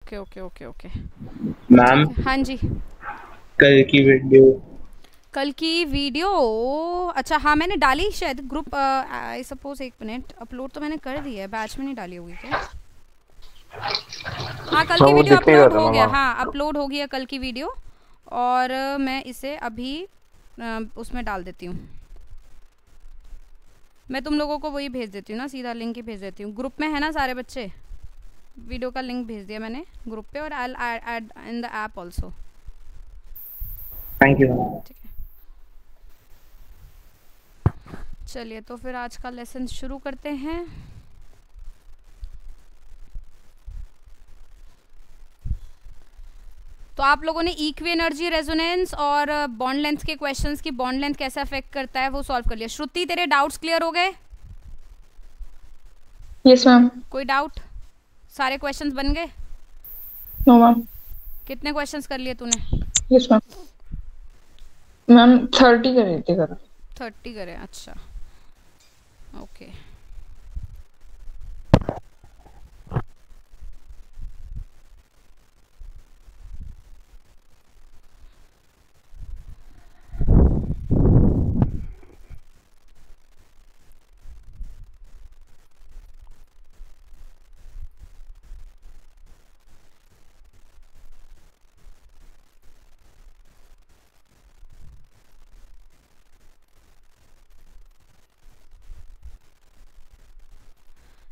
Okay okay okay okay. Ma'am हाँ जी। कल की वीडियो। कल की वीडियो, अच्छा हाँ मैंने डाली शायद ग्रुप, आई सपोज, एक मिनट, अपलोड तो मैंने कर दी है, बैच में नहीं डाली होगी क्या? हाँ कल की हाँ वो वीडियो दिख नहीं रहा अपलोड था हो मैम। गया, हाँ हाँ अपलोड हो गया कल की वीडियो। और मैं इसे अभी उसमें डाल देती हूँ। मैं तुम लोगों को वही भेज देती हूँ ना, सीधा लिंक ही भेज देती हूँ। ग्रुप में है ना सारे बच्चे? वीडियो का लिंक भेज दिया मैंने ग्रुप पे, और I add in the app also. Thank you ma'am. ठीक है, चलिए तो फिर आज का लेसन शुरू करते हैं। तो आप लोगों ने इक्वी एनर्जी रेजोनेंस और बॉन्ड लेंथ के क्वेश्चंस की बॉन्ड लेंथ कैसे अफेक्ट करता है वो सॉल्व कर लिया। श्रुति तेरे डाउट्स क्लियर हो गए? Yes ma'am. कोई डाउट? सारे क्वेश्चंस बन गए? No ma'am. कितने क्वेश्चंस कर लिए तूने? Yes ma'am. मैम 30 कर रही थी करा। 30 करे, अच्छा ओके।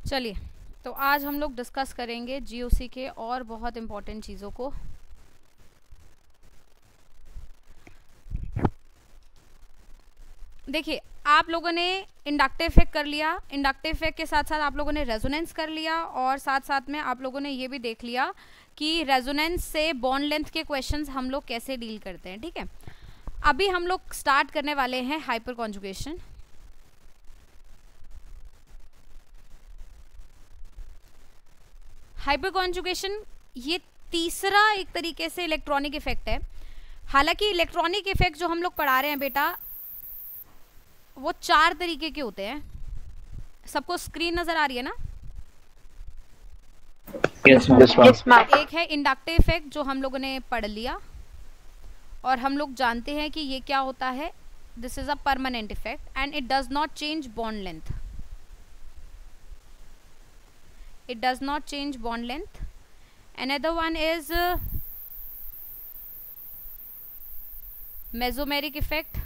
चलिए तो आज हम लोग डिस्कस करेंगे जीओसी के और बहुत इंपॉर्टेंट चीज़ों को। देखिए आप लोगों ने इंडक्टिव इफेक्ट कर लिया, इंडक्टिव इफेक्ट के साथ साथ आप लोगों ने रेजोनेंस कर लिया, और साथ साथ में आप लोगों ने ये भी देख लिया कि रेजोनेंस से बॉन्ड लेंथ के क्वेश्चंस हम लोग कैसे डील करते हैं। ठीक है, अभी हम लोग स्टार्ट करने वाले हैं हाइपर कॉन्जुगेशन। हाइपर कॉन्जुगेशन ये तीसरा एक तरीके से इलेक्ट्रॉनिक इफेक्ट है। हालांकि इलेक्ट्रॉनिक इफेक्ट जो हम लोग पढ़ा रहे हैं बेटा वो 4 तरीके के होते हैं। सबको स्क्रीन नजर आ रही है ना? Yes ma'am. Yes ma'am. एक है इंडक्टिव इफेक्ट जो हम लोगों ने पढ़ लिया, और हम लोग जानते हैं कि ये क्या होता है। This is a permanent effect and it does not change bond length. It does not change bond length. Another one is mesomeric effect.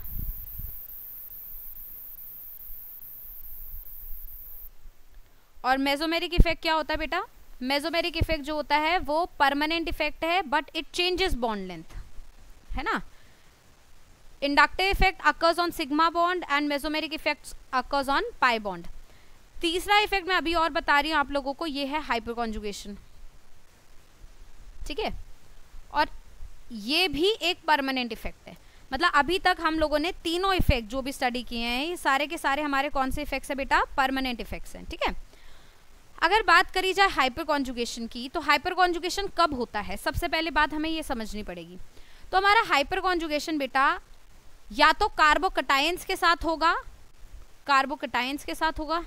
और मेसोमेरिक इफेक्ट क्या होता है बेटा? मेसोमेरिक इफेक्ट जो होता है वो परमानेंट इफेक्ट है but it changes bond length, है ना। Inductive effect occurs on sigma bond and mesomeric effect occurs on pi bond. तीसरा इफेक्ट मैं अभी और बता रही हूँ आप लोगों को, ये है हाइपर कॉन्जुगेशन। ठीक है, और ये भी एक परमानेंट इफेक्ट है। मतलब अभी तक हम लोगों ने तीनों इफेक्ट जो भी स्टडी किए हैं ये सारे के सारे हमारे कौन से इफेक्ट्स है बेटा? परमानेंट इफेक्ट्स हैं। ठीक है, अगर बात करी जाए हाइपर कॉन्जुगेशन की, तो हाइपर कॉन्जुगेशन कब होता है सबसे पहले बात हमें ये समझनी पड़ेगी। तो हमारा हाइपर कॉन्जुगेशन बेटा या तो कार्बोकटायंस के साथ होगा, कार्बोकटायंस के साथ होगा,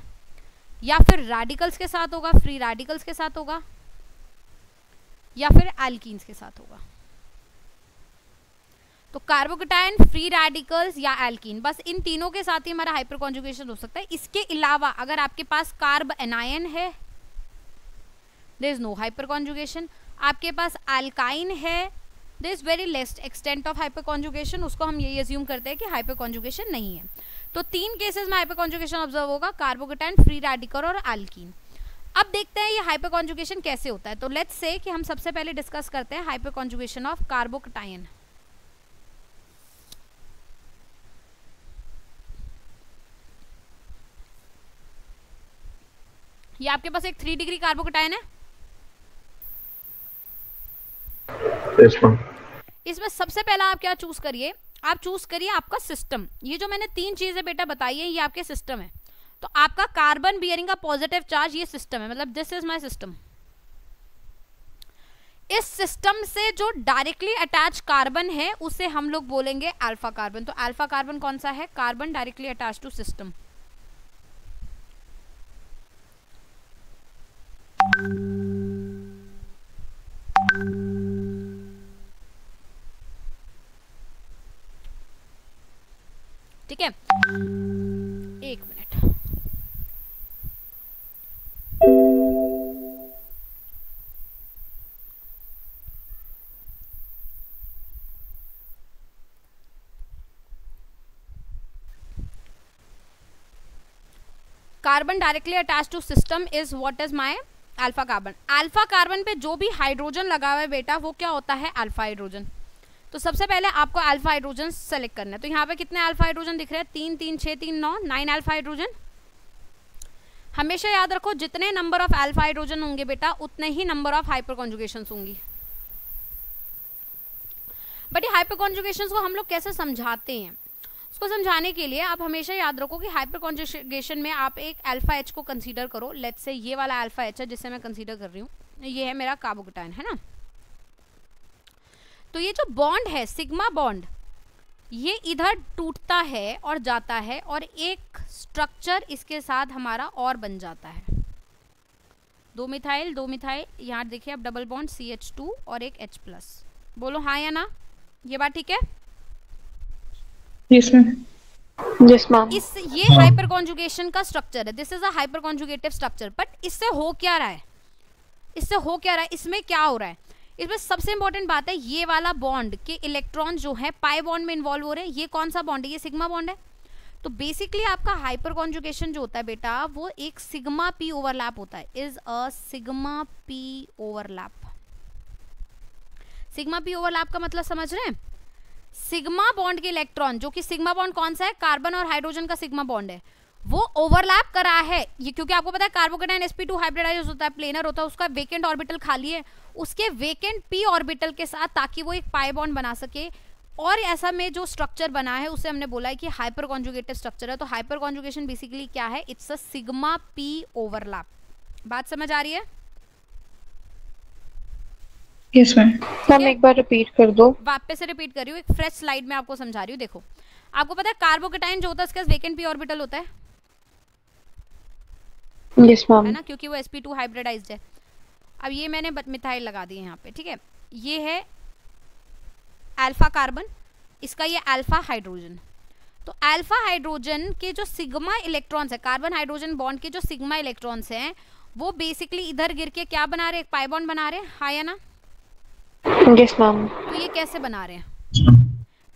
या फिर रेडिकल्स के साथ होगा, फ्री रेडिकल्स के साथ होगा, या फिर एल्कीन्स के साथ होगा। तो कार्बोकटायन, फ्री रेडिकल्स या एल्कीन, बस इन तीनों के साथ ही हमारा हाइपर कॉन्जुगेशन हो सकता है। इसके अलावा अगर आपके पास कार्ब एनायन है, there is no hyperconjugation. आपके पास अल्काइन है, there is very less extent of hyperconjugation, उसको हम ये अज्यूम करते हैं कि हाइपर कॉन्जुगेशन नहीं है। तो 3 केसेस में हाइपर कॉन्जुगेशन ऑब्जर्व होगा, कार्बोकटायन, फ्री रेडिकल और एल्कीन। अब देखते हैं ये हाइपर कॉन्जुगेशन कैसे होता है। तो लेट्स से कि हम सबसे पहले डिस्कस करते हैं हाइपर कॉन्जुगेशन ऑफ कार्बोकटायन। ये आपके पास एक 3 डिग्री कार्बोकटायन है। Yes ma'am. इसमें सबसे पहला आप क्या चूज करिए? आप चूज करिए आपका सिस्टम। ये जो मैंने 3 चीजें बेटा बताई है ये आपके सिस्टम है। तो आपका कार्बन बियरिंग का पॉजिटिव चार्ज ये सिस्टम है, मतलब दिस इज माय सिस्टम। इस सिस्टम से जो डायरेक्टली अटैच कार्बन है उसे हम लोग बोलेंगे अल्फा कार्बन। तो अल्फा कार्बन कौन सा है? Carbon directly attach to system. एक minute. Carbon directly attach to system is what is my alpha carbon. Alpha carbon पे जो भी हाइड्रोजन लगा हुआ है बेटा वो क्या होता है? Alpha hydrogen. तो सबसे पहले आपको अल्फा हाइड्रोजन सेलेक्ट करना है। तो यहाँ पे कितने अल्फा हाइड्रोजन दिख रहे हैं? 3 3 6 3 9, 9 अल्फा हाइड्रोजन। हमेशा याद रखो जितने नंबर ऑफ अल्फा हाइड्रोजन होंगे बेटा उतने ही नंबर ऑफ हाइपर कॉन्जुगेशंस होंगी। बट ये हाइपर कॉन्जुगेशंस को हम लोग कैसे समझाते हैं, उसको समझाने के लिए आप हमेशा याद रखो कि हाइपर कॉन्जुगेशन में आप एक अल्फा एच को कंसीडर करो। लेट्स से ये वाला अल्फा एच है जिसे मैं कंसीडर कर रही हूँ, ये है मेरा कार्बोकेटायन, है ना। तो ये जो बॉन्ड है सिग्मा बॉन्ड, ये इधर टूटता है और जाता है और एक स्ट्रक्चर इसके साथ हमारा और बन जाता है। 2 मिथाइल 2 मिथाइल, यहाँ देखिए अब डबल बॉन्ड CH2 और एक H+। बोलो हाँ या ना, ये बात ठीक है? Yes ma'am. Yes ma'am. ये हाइपर कॉन्जुगेशन का स्ट्रक्चर है। This is a hyper conjugative structure. But इससे हो क्या रहा है? इससे हो क्या रहा है? इसमें क्या हो रहा है? इसमें सबसे इंपॉर्टेंट बात है ये वाला बॉन्ड के इलेक्ट्रॉन जो है पाई बॉन्ड में इन्वॉल्व हो रहे हैं। ये कौन सा बॉन्ड है? ये सिग्मा बॉन्ड है। तो बेसिकली आपका हाइपर कॉन्जुगेशन जो होता है बेटा वो एक सिग्मा p ओवरलैप होता है। Is a sigma p overlap. Sigma p overlap का मतलब समझ रहे हैं? सिग्मा बॉन्ड के इलेक्ट्रॉन, जो कि सिग्मा बॉन्ड कौन सा है? कार्बन और हाइड्रोजन का सिग्मा बॉन्ड है, वो ओवरलैप कर रहा है। ये क्योंकि आपको पता है कार्बोकेटायन sp2 हाइब्रिडाइज होता है, प्लेनर होता है, उसका वेकेंट ऑर्बिटल खाली है, उसके वेकेंट p ऑर्बिटल के साथ, ताकि वो एक पाई बॉन्ड बना सके। और ऐसा में जो स्ट्रक्चर बना है उसे हमने बोला है कि हाइपर कॉन्जुगेटिव स्ट्रक्चर है। तो हाइपर कॉन्जुगेशन बेसिकली क्या है? It's a sigma p overlap. बात समझ आ रही है? Yes ma'am. मैम एक बार रिपीट कर दो। वापस से रिपीट कर रही हूँ, एक फ्रेश स्लाइड में आपको समझा रही हूँ। देखो आपको पता है कार्बोकेटाइन जो होता है उसके पास वेकेंट p ऑर्बिटल होता है, यस मैम, है ना, क्योंकि वो sp2 हाइब्रिडाइज्ड है। अब ये मैंने मिथाइल लगा दिए यहाँ पे, ठीक है। ये है अल्फा कार्बन, इसका ये अल्फा हाइड्रोजन। तो अल्फा हाइड्रोजन के जो सिग्मा इलेक्ट्रॉन्स है, कार्बन हाइड्रोजन बॉन्ड के जो सिग्मा इलेक्ट्रॉन्स हैं वो बेसिकली इधर गिर के क्या बना रहे हैं? एक पाई बॉन्ड बना रहे हैं, हाँ या ना? Yes ma'am. तो ये कैसे बना रहे हैं?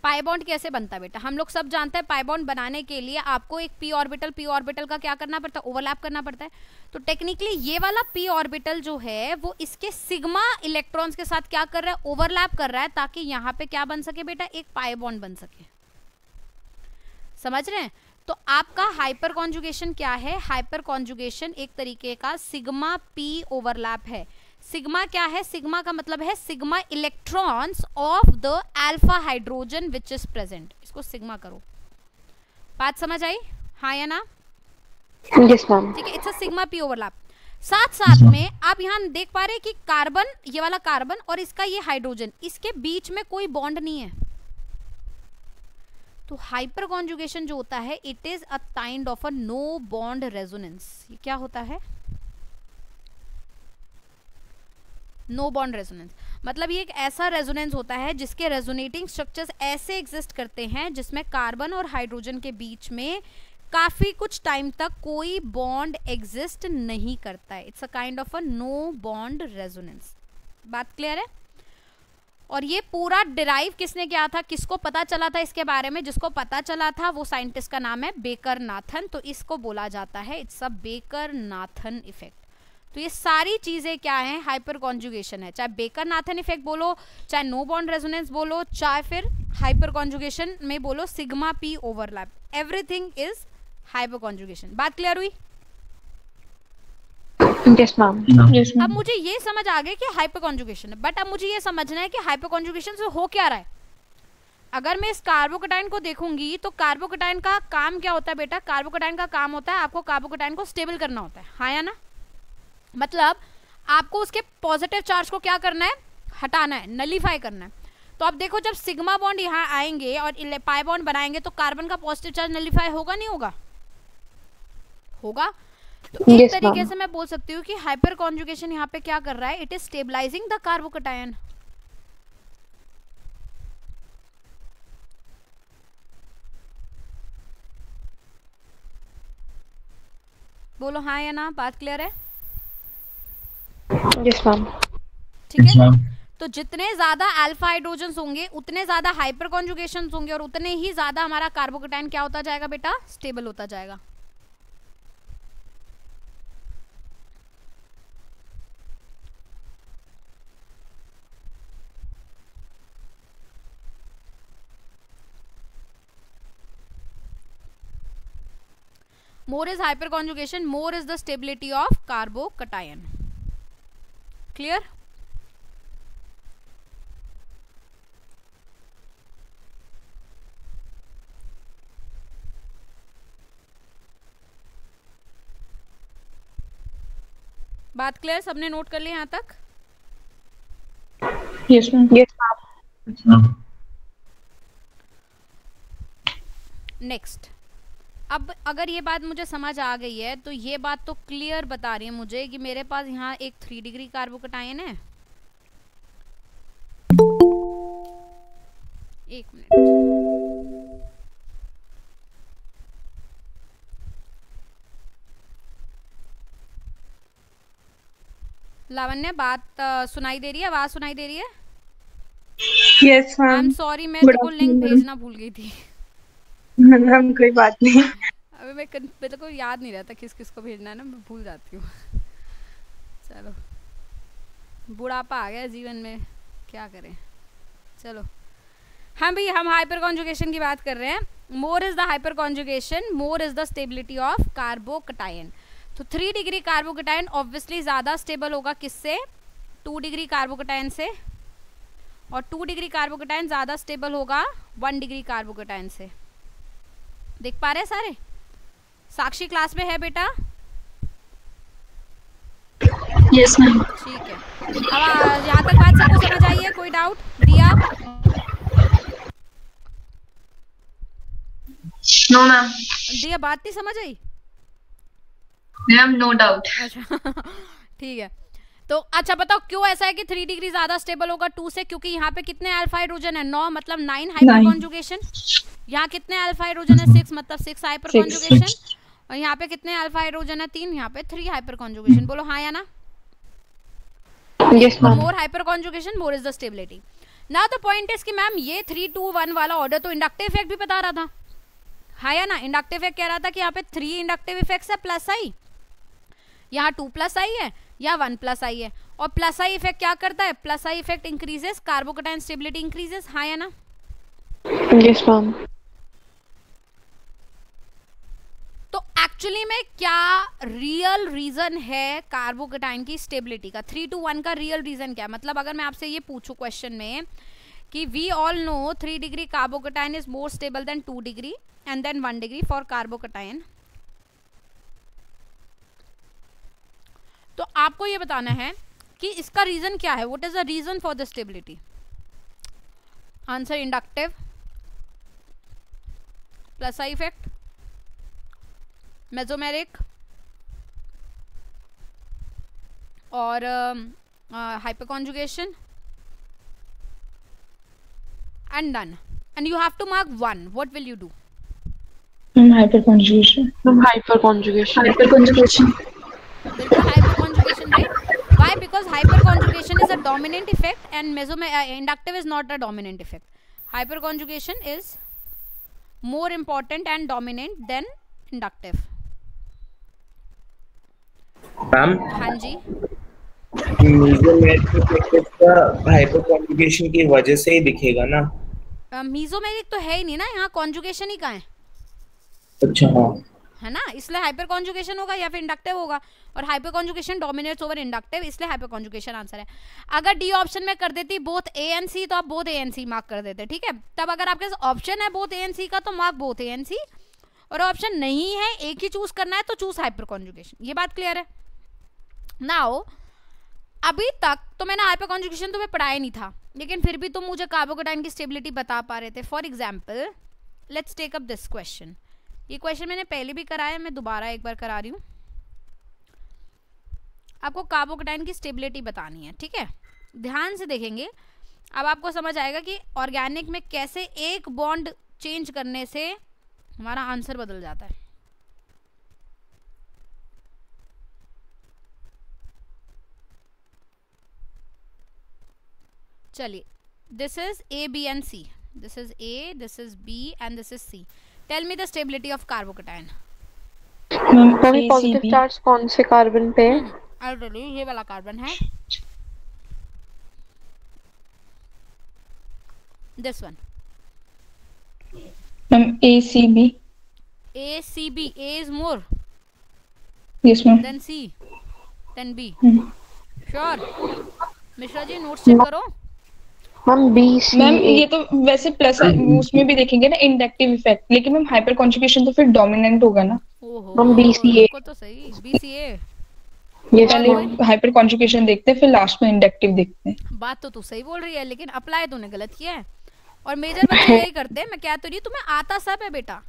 पाई बॉन्ड कैसे बनता है बेटा? हम लोग सब जानते हैं पाई बॉन्ड बनाने के लिए आपको एक p ऑर्बिटल का क्या करना पड़ता है? ओवरलैप करना पड़ता है। तो टेक्निकली ये वाला p ऑर्बिटल जो है वो इसके सिग्मा इलेक्ट्रॉन्स के साथ क्या कर रहा है? ओवरलैप कर रहा है, ताकि यहाँ पे क्या बन सके बेटा? एक पाई बॉन्ड बन सके। समझ रहे हैं? तो आपका हाइपर कॉन्जुगेशन क्या है? हाइपर कॉन्जुगेशन एक तरीके का सिग्मा p ओवरलैप है। सिग्मा क्या है? सिग्मा का मतलब है sigma electrons of the alpha hydrogen which is present. इसको सिग्मा करो। बात समझ आई, हाँ या ना? Yes ma'am. ठीक है, it's a sigma p overlap. साथ साथ में आप यहाँ देख पा रहे हैं कि कार्बन, ये वाला कार्बन और इसका ये हाइड्रोजन, इसके बीच में कोई बॉन्ड नहीं है। तो हाइपर कॉन्जुगेशन जो होता है it is a kind of a no bond resonance. ये क्या होता है? No bond resonance. मतलब ये एक ऐसा रेजोनेंस होता है जिसके रेजोनेटिंग स्ट्रक्चर्स ऐसे एग्जिस्ट करते हैं जिसमें कार्बन और हाइड्रोजन के बीच में काफी कुछ टाइम तक कोई बॉन्ड एग्जिस्ट नहीं करता है। It's a kind of a no bond resonance. बात क्लियर है? और ये पूरा डिराइव किसने किया था? किसको पता चला था इसके बारे में? जिसको पता चला था वो साइंटिस्ट का नाम है बेकर नाथन। तो इसको बोला जाता है it's a baker Nathan effect. तो ये सारी चीजें क्या हैं? हाइपर कॉन्जुगेशन है। चाहे बेकर नाथन इफेक्ट बोलो, चाहे नो बॉन्ड रेजोनेंस बोलो, चाहे फिर हाइपर कॉन्जुगेशन में बोलो sigma p overlap, everything is hyper conjugation. बात क्लियर हुई? Yes ma'am. यस अब मैम। मुझे ये समझ आ गया कि हाइपर कॉन्जुगेशन है, बट अब मुझे ये समझना है कि हाइपर कॉन्जुगेशन से हो क्या रहा है। अगर मैं इस कार्बोकेटाइन को देखूंगी तो कार्बोकेटाइन का काम क्या होता है बेटा? कार्बोकेटाइन का काम होता है आपको कार्बोकेटाइन को स्टेबल करना होता है, हाँ या ना? मतलब आपको उसके पॉजिटिव चार्ज को क्या करना है? हटाना है, नलीफाई करना है। तो अब देखो जब सिग्मा बॉन्ड यहाँ आएंगे और पाई बॉन्ड बनाएंगे तो कार्बन का पॉजिटिव चार्ज नलीफाई होगा नहीं होगा? होगा। तो एक तरीके से मैं बोल सकती हूँ कि हाइपर कॉन्जुगेशन यहाँ पे क्या कर रहा है? It is stabilising the carbocation. बोलो हाँ या ना, बात क्लियर है? Yes, ma'am. ठीक Yes, है, ma'am. तो जितने ज्यादा अल्फा हाइड्रोजन होंगे उतने ज्यादा हाइपर कॉन्जुगेशन होंगे और उतने ही ज्यादा हमारा कार्बोकेटाइन क्या होता जाएगा बेटा, स्टेबल होता जाएगा। More is hyperconjugation, more is the stability of carbocation. Clear? बात क्लियर, सबने नोट कर लिया यहाँ तक? Yes, ma'am. Yes, ma'am. Yes, ma'am. Next, अब अगर ये बात मुझे समझ आ गई है तो ये बात तो क्लियर बता रही है मुझे कि मेरे पास यहाँ एक 3 डिग्री कार्बोकेटाइन है। एक मिनट, लावण्य बात सुनाई दे रही है, आवाज सुनाई दे रही है? Yes, I am ma'am. Sorry, मैं Good तेको लिंक afternoon. भेजना भूल गई थी। मैम कोई बात नहीं। अभी मेरे को याद नहीं रहता किस किस को भेजना है ना, मैं भूल जाती हूँ। चलो, बुढ़ापा आ गया जीवन में, क्या करें। चलो, हाँ भाई, हम हाइपर कॉन्जुगेशन की बात कर रहे हैं। More is the hyper conjugation, more is the stability of carbocation. तो 3 डिग्री कार्बोकेटाइन ऑब्वियसली ज़्यादा स्टेबल होगा किससे, 2 डिग्री कार्बोकेटाइन से, और 2 डिग्री कार्बोकेटाइन ज़्यादा स्टेबल होगा 1 डिग्री कार्बोकेटाइन से। देख पा रहे हैं सारे? साक्षी क्लास में है बेटा? Yes, ma'am. ठीक है, अब यहाँ तक बात सबको समझ आई है? कोई डाउट? दिया? No, ma'am. दिया, बात नहीं समझ आई? Ma'am, no doubt. अच्छा ठीक है, तो अच्छा बताओ क्यों ऐसा है कि 3 डिग्री ज्यादा स्टेबल होगा 2 से? क्योंकि यहाँ पे कितने अल्फा हाइड्रोजन है? 9, मतलब 9 हाइपर कॉन्जुगेशन। यहाँ कितने अल्फा हाइड्रोजन है? 6, मतलब 6 हाइपर कॉन्जुगेशन। और यहाँ पे कितने अल्फा हाइड्रोजन है? 3, यहाँ पे 3 हाइपर कॉन्जुगेशन। बोलो हाँ या ना? Yes, ma'am. More hyper conjugation, more is the stability. Now the point is कि मैम ये 3, 2, 1 वाला ऑर्डर तो इंडक्टिव इफेक्ट भी बता रहा था, हाँ या ना? इंडक्टिव इफेक्ट कह रहा था कि यहाँ पे 3 इंडक्टिव इफेक्ट्स है प्लस आई, यहाँ 2 प्लस आई है, या 1 प्लस आई है। और प्लस आई इफेक्ट क्या करता है? Plus I effect increases carbocation stability increases, हाँ या ना? Yes, ma'am. तो एक्चुअली में क्या रियल रीजन है कार्बोकेटाइन की स्टेबिलिटी का? 3 to 1 का रियल रीजन क्या है? मतलब अगर मैं आपसे ये पूछूं क्वेश्चन में कि we all know 3 degree carbocation is more stable than 2 degree and then 1 degree for carbocation, तो आपको ये बताना है कि इसका रीजन क्या है। What is the reason for the stability? Answer inductive, plus I effect, mesomeric, और hyperconjugation, and done. And you have to mark 1. What will you do? Hyperconjugation. Hyperconjugation. Hyperconjugation. बिल्कुल hyperconjugation, right? Why? Because hyperconjugation is a dominant effect and inductive is not a dominant effect. Hyperconjugation is more important and dominant than inductive. Ma'am, हाँ जी, mesomeric effect का हाइपरकॉन्जुगेशन की वजह से ही दिखेगा ना? Mesomeric तो है ही नहीं ना, यहाँ कॉन्जुगेशन ही कहाँ है, अच्छा, हाँ। है ना? इसलिए हाइपर कॉन्जुगेशन होगा या फिर इंडक्टिव होगा, और hyper conjugation dominates over inductive, इसलिए हाइपर कॉन्जुगेशन आंसर है। अगर डी ऑप्शन में कर देती बोथ ए एंड सी तो आप both A and C mark कर देते, ठीक है? तब अगर आपके पास ऑप्शन है बोथ ए एंड सी का तो mark both A and C, और ऑप्शन नहीं है, एक ही चूज करना है तो चूज हाइपर कॉन्जुगेशन। ये बात क्लियर है? नाउ अभी तक तो मैंने हाइपर कॉन्जुगेशन तुम्हें पढ़ाया नहीं था, लेकिन फिर भी तुम मुझे कार्बोकेटाइन की स्टेबिलिटी बता पा रहे थे। For example let's take up this question. ये क्वेश्चन मैंने पहले भी कराया, मैं दोबारा एक बार करा रही हूँ। आपको कार्बोकेटाइन की स्टेबिलिटी बतानी है, ठीक है? ध्यान से देखेंगे, अब आपको समझ आएगा कि ऑर्गेनिक में कैसे एक बॉन्ड चेंज करने से हमारा आंसर बदल जाता है। चलिए, this is A B and C, this is A, this is B and this is C. Tell me the stability of carbocation. Ma'am positive ACB. Charge कौन से कार्बन पे है? ऑलरेडी ये वाला कार्बन है, this one. Ma'am ACB. A C B. A is more yes ma'am. than C than B. Hmm. Sure. Mishra ji notes check करो. Ma'am B C ma'am ये तो वैसे प्लस उसमें भी देखेंगे ना इंडक्टिव इफेक्ट, लेकिन मैम हाइपर कॉन्जुगेशन तो फिर डोमिनेंट होगा ना. ओहो, हम BCA. देखो तो सही, BCA. यस पहले मैम. हाइपर कॉन्जुगेशन देखते हैं, फिर लास्ट में इंडक्टिव देखते हैं. बात तो तू सही बोल रही है, लेकिन अप्लाई तूने गलत किया है. और मेजर बच्चे यही करते हैं. मैं क्या तो रही हूँ, तुम्हें आता सब है बेटा.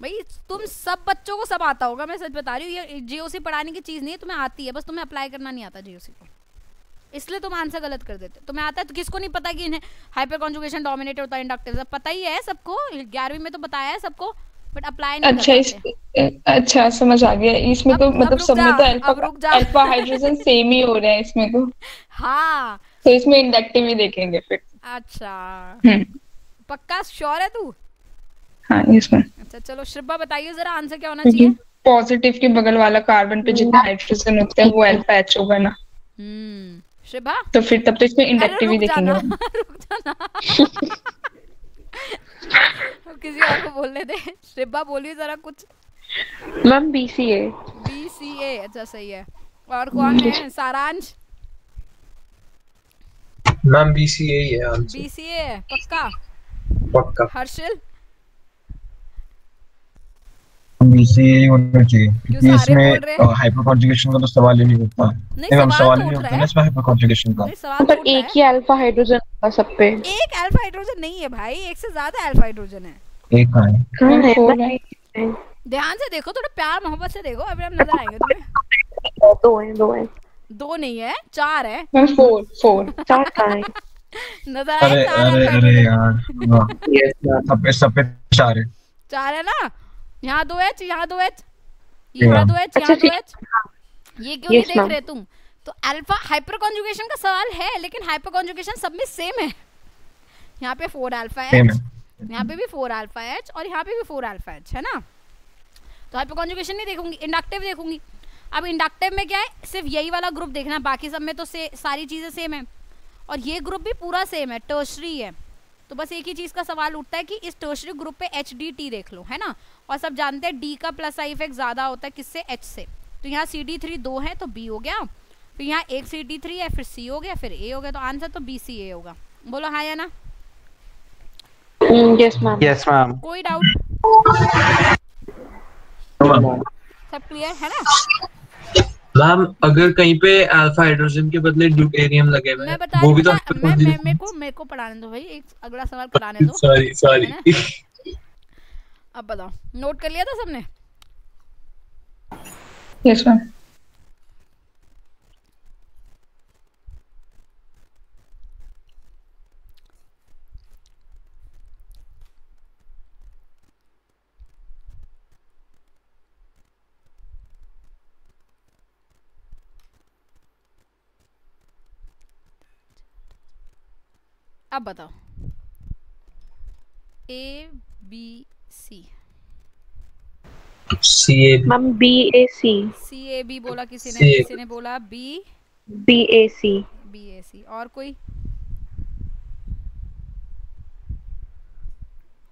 भाई तुम सब बच्चों को सब आता होगा, मैं सच बता रही हूँ. ये जीओसी पढ़ाने की चीज़ नहीं है, तुम्हें आती है, बस तुम्हें अप्लाई करना नहीं आता जीओसी को, इसलिए तुम आंसर गलत कर देते. तुम्हें आता है तो किसको नहीं पता कि इन्हें हाइपर कॉन्जुगेशन डोमिनेट होता है इंडक्टिव, सब पता ही है सबको, 11वीं में तो बताया है सबको, बट अप्लाई नहीं अच्छा करते. अच्छा समझ आ गया. इसमें तो अब मतलब रुक सब में जा, तो अब रुक जा. अल्फा हाइड्रोजन सेम ही हो रहे हैं इसमें तो. हाँ तो इसमें इंडक्टिव ही देखेंगे फिर. अच्छा, हम्म. पक्का श्योर है तू? हाँ यस मैम. अच्छा चलो श्रिब्बा बताइए जरा आंसर क्या होना क्योंकि चाहिए. पॉजिटिव के बगल वाला कार्बन पे जितने हाइड्रोजन होते हैं वो अल्फा एच होगा ना, श्रिब्बा. तो फिर तब तो इसमें अरे इंडक्टिव ही रुक देखेंगे. जाना, रुक जाना. अब किसी और को बोलने दे. श्रिब्बा बोलिए जरा कुछ. मैम बी सी ए. BCA. अच्छा सही है. और कौन है? सारांश. मैम BCA ही है आंसर. BCA पक्का. पक्का. हर्षिल. BCA होना चाहिए क्योंकि सारे इसमें बोल रहे हैं? हाइपर कॉन्जुगेशन का तो सवाल ही नहीं उठता. नहीं हम सवाल सवाल तो ही नहीं उठ उठता रहा ना है. इसमें हाइपर कॉन्जुगेशन का. नहीं सवाल पर तो उठ एक रहा ही अल्फा हाइड्रोजन होगा सब पे. है. एक अल्फा हाइड्रोजन नहीं है भाई, एक से ज्यादा अल्फा हाइड्रोजन है. एक का है. हाँ है फोर ना? है. ध्यान से देखो, थोड़ा प्यार मोहब्बत से देखो, अभी हम नजर आएंगे तुम्हें. दो हैं, दो हैं. 2 नहीं है, 4 है. Ma'am four. चार कहाँ है? नजर आए अरे 4 अरे अल्फा अरे हाइड्रोजन. यार. Yes ma'am. सब पे 4 है. 4 है ना. यहाँ 2H, यहाँ 2H, यहाँ हाँ. 2H, अच्छा, यहाँ 2H. ये क्यों नहीं Yes, देख ma'am. रहे तुम? तो अल्फा हाइपर कॉन्जुगेशन का सवाल है, लेकिन हाइपर कॉन्जुगेशन सब में सेम है. यहाँ पे 4 अल्फा सेम एच, है. यहाँ पे भी 4 अल्फा एच, और यहाँ पे भी 4 अल्फा एच है ना. तो हाइपर कॉन्जुगेशन नहीं देखूंगी, इंडक्टिव देखूंगी. अब इंडक्टिव में क्या है, सिर्फ यही वाला ग्रुप देखना, बाकी सब में तो सारी चीज़ें सेम है. और ये ग्रुप भी पूरा सेम है, टर्शरी है. तो बस एक ही चीज़ का सवाल उठता है कि इस टर्शरी ग्रुप पे HDT देख लो, है ना. और सब जानते हैं D का प्लस आई इफेक्ट ज़्यादा होता है किससे, H से. तो यहाँ CD3 2 है तो B हो गया, फिर यहाँ एक CD3 है, फिर C हो गया, फिर A हो गया. तो आंसर तो BCA होगा. बोलो हाँ या ना. Yes ma'am. Yes ma'am. कोई डाउट? सब क्लियर है ना. मैम अगर कहीं पे अल्फा हाइड्रोजन के बदले ड्यूटेरियम लगे हुए मैं हैं बता वो रही भी हूँ, तो मेरे को पढ़ाने दो भाई, एक अगला सवाल पढ़ाने दो. Sorry sorry. है अब बताओ, नोट कर लिया था सबने? Yes ma'am. अब बताओ. ABC. CA. Ma'am B A C. CAB बोला किसी ने, CAB. किसी ने बोला बी ए सी. BAC. और कोई?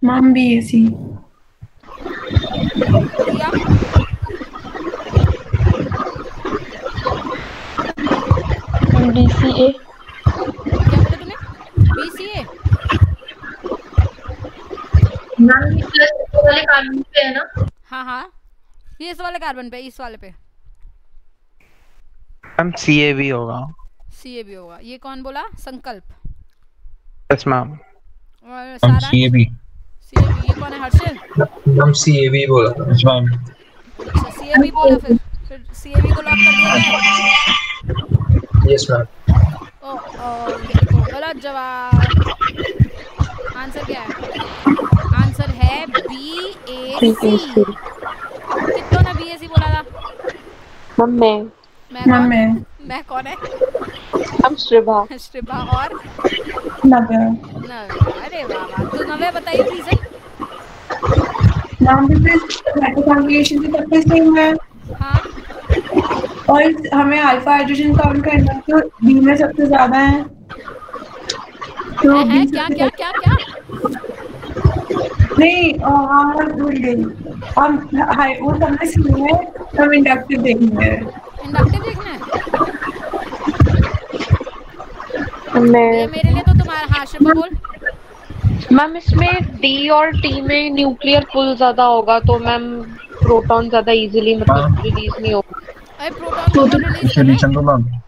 Ma'am BAC. प्रिया? BCA. क्या बोला तूने? BCA. मैम ये प्लस वाले कार्बन पे है ना? हाँ हाँ, ये इस वाले कार्बन पे, इस वाले पे मैम CAB होगा. CAB होगा. ये कौन बोला? संकल्प. Yes ma'am. और हम सारा CAB. CAB. ये कौन है? हर्षल. हम CAB बोला था. Yes ma'am. अच्छा CAB बोला, फिर CAB को लॉक कर दिया जाए. Yes ma'am. ओ ये देखो गलत जवाब. आंसर क्या है? आंसर है BAC. कितनों ने BAC बोला था? मैम मैं कौन? मैं मैं कौन है? हम श्रिभा। श्रिभा और नव्या। नव्या। अरे वाह वाह, तो नव्या बताइए रीजन। नाम भी हाइपरकॉन्जुगेशन भी सबसे सेम है हाँ और हमें अल्फा हाइड्रोजन काउंट करना है तो बी में सबसे ज्यादा है, तो है बी क्या सबसे क्या क्या क्या नहीं हाँ भूल गई। हम वो सबसे सेम है, हम इंडक्टिव देखेंगे। इंडक्टिव देखना है ये मैं मेरे लिए तो तुम्हारा। हाँ श्रिभा बोल। मैम इसमें डी और टी में न्यूक्लियर पुल ज्यादा होगा तो मैम प्रोटॉन ज्यादा इजीली मतलब रिलीज नहीं होगा, अरे प्रोटॉन को तो रिलीज कर रहे सोल्यूशन तो मैम हैं।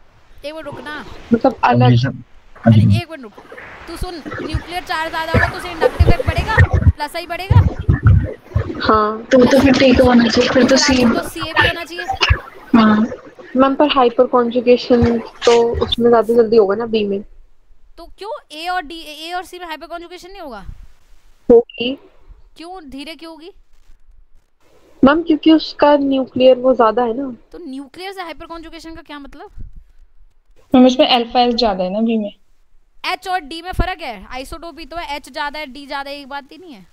एक मिनट रुकना। मतलब अलग। सोल्यूशन। हाँ अरे जी एक मिनट रुक, तू सुन। न्यूक्लियर चार्ज ज्यादा होगा तो उसे इंडक्टिव इफेक्ट बढ़ेगा, प्लस आई बढ़ेगा। हाँ तो फिर ठीक होना चाहिए, फिर तो सी। तो सी ए भी होना चाहिए। हाँ मैम पर हाइपर कॉन्जुगेशन तो उसमें ज्यादा जल्दी होगा ना बी में। तो क्यों ए और डी, ए और सी में हाइपर कॉन्जुगेशन नहीं होगा? होगी क्यों धीरे क्यों होगी? मैम क्योंकि उसका न्यूक्लियर वो ज्यादा है ना। तो न्यूक्लियर से हाइपर कॉन्जुगेशन का क्या मतलब? मैम इसमें अल्फा एल ज्यादा है ना बी में। एच और डी में फर्क है, आइसोटोपी तो है, एच ज्यादा है डी ज्यादा है, एक बात ही नहीं है।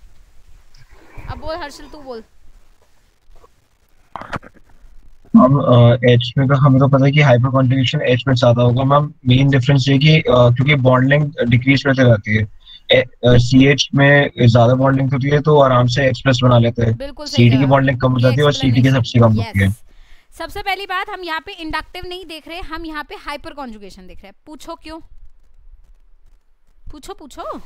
अब बोल हर्षल, तू बोल। मैम एच में तो हमें तो पता है कि हाइपर कॉन्जुगेशन एच में ज्यादा होगा मैम। मेन डिफरेंस ये कि क्योंकि बॉन्ड लेंथ डिक्रीज करते रहती है, सी एच में ज्यादा बॉन्ड लेंथ होती है तो आराम से एच प्लस बना लेते हैं। बिल्कुल सही सी डी की जवाब। बॉन्ड लेंथ कम हो ये जाती है और सी टी की सबसे कम होती है। Yes. सबसे पहली बात, हम यहाँ पे इंडक्टिव नहीं देख रहे, हम यहाँ पे हाइपर कॉन्जुगेशन देख रहे हैं। पूछो क्यों? पूछो पूछो।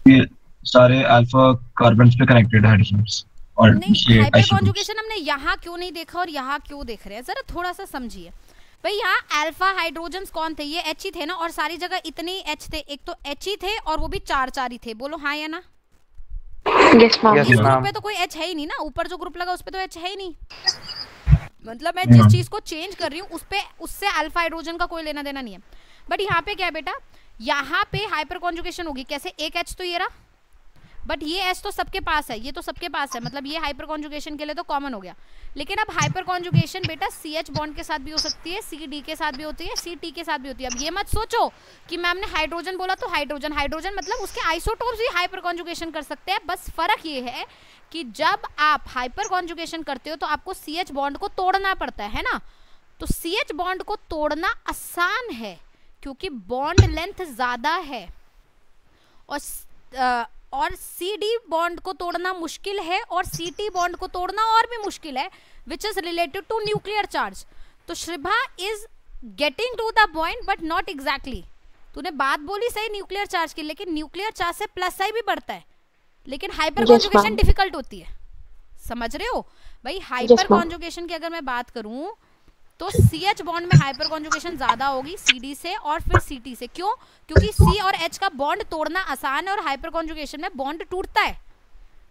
ये सारे अल्फा कार्बन्स पे कनेक्टेड हाइड्रोजन्स और नहीं, ये हाइपर आइसोटोप्स। कॉन्जुगेशन हमने यहाँ क्यों नहीं देखा और यहाँ क्यों देख रहे हैं, जरा थोड़ा सा समझिए। भाई यहाँ अल्फा हाइड्रोजन्स कौन थे? ये एच ही थे ना, और सारी जगह इतने ही एच थे। एक तो एच ही थे और वो भी चार चार ही थे। बोलो हाँ या ना? Yes ma'am. Yes, इस ग्रुप ma'am. पे तो कोई एच है ही नहीं ना, ऊपर जो ग्रुप लगा उस पे तो एच है ही नहीं। मतलब मैं जिस चीज को चेंज कर रही हूँ उस पे, उससे अल्फा हाइड्रोजन का कोई लेना देना नहीं है। बट यहाँ पे क्या है बेटा, यहाँ पे हाइपर कॉन्जुगेशन होगी। कैसे? एक एच तो ये रहा, बट ये एच तो सबके पास है, ये तो सबके पास है, मतलब ये हाइपर कॉन्जुगेशन के लिए तो कॉमन हो गया। लेकिन अब हाइपर कॉन्जुगेशन बेटा सी एच बॉन्ड के साथ भी हो सकती है, सी डी के साथ भी होती है, सी टी के साथ भी होती है। अब ये मत सोचो कि मैम ने हाइड्रोजन बोला तो हाइड्रोजन, हाइड्रोजन मतलब उसके आइसोटोप्स भी हाइपर कॉन्जुगेशन कर सकते हैं। बस फर्क ये है कि जब आप हाइपर कॉन्जुगेशन करते हो तो आपको सी एच बॉन्ड को तोड़ना पड़ता है ना। तो सी एच बॉन्ड को तोड़ना आसान है क्योंकि बॉन्ड लेंथ ज़्यादा है, और सी डी बॉन्ड को तोड़ना मुश्किल है, और सी टी बॉन्ड को तोड़ना और भी मुश्किल है, which is related to nuclear charge. तो Shribha is getting to the point but not exactly. तूने बात बोली सही न्यूक्लियर चार्ज की, लेकिन न्यूक्लियर चार्ज से प्लस आई भी बढ़ता है, लेकिन हाइपर कॉन्जुगेशन डिफिकल्ट होती है। समझ रहे हो भाई? हाइपर कॉन्जुगेशन की अगर मैं बात करूं तो सी एच बॉन्ड में हाइपर कॉन्जुगेशन ज्यादा होगी सी डी से और फिर सी टी से। क्यों? क्योंकि सी और एच का बॉन्ड तोड़ना आसान है और हाइपर कॉन्जुगेशन में बॉन्ड टूटता है।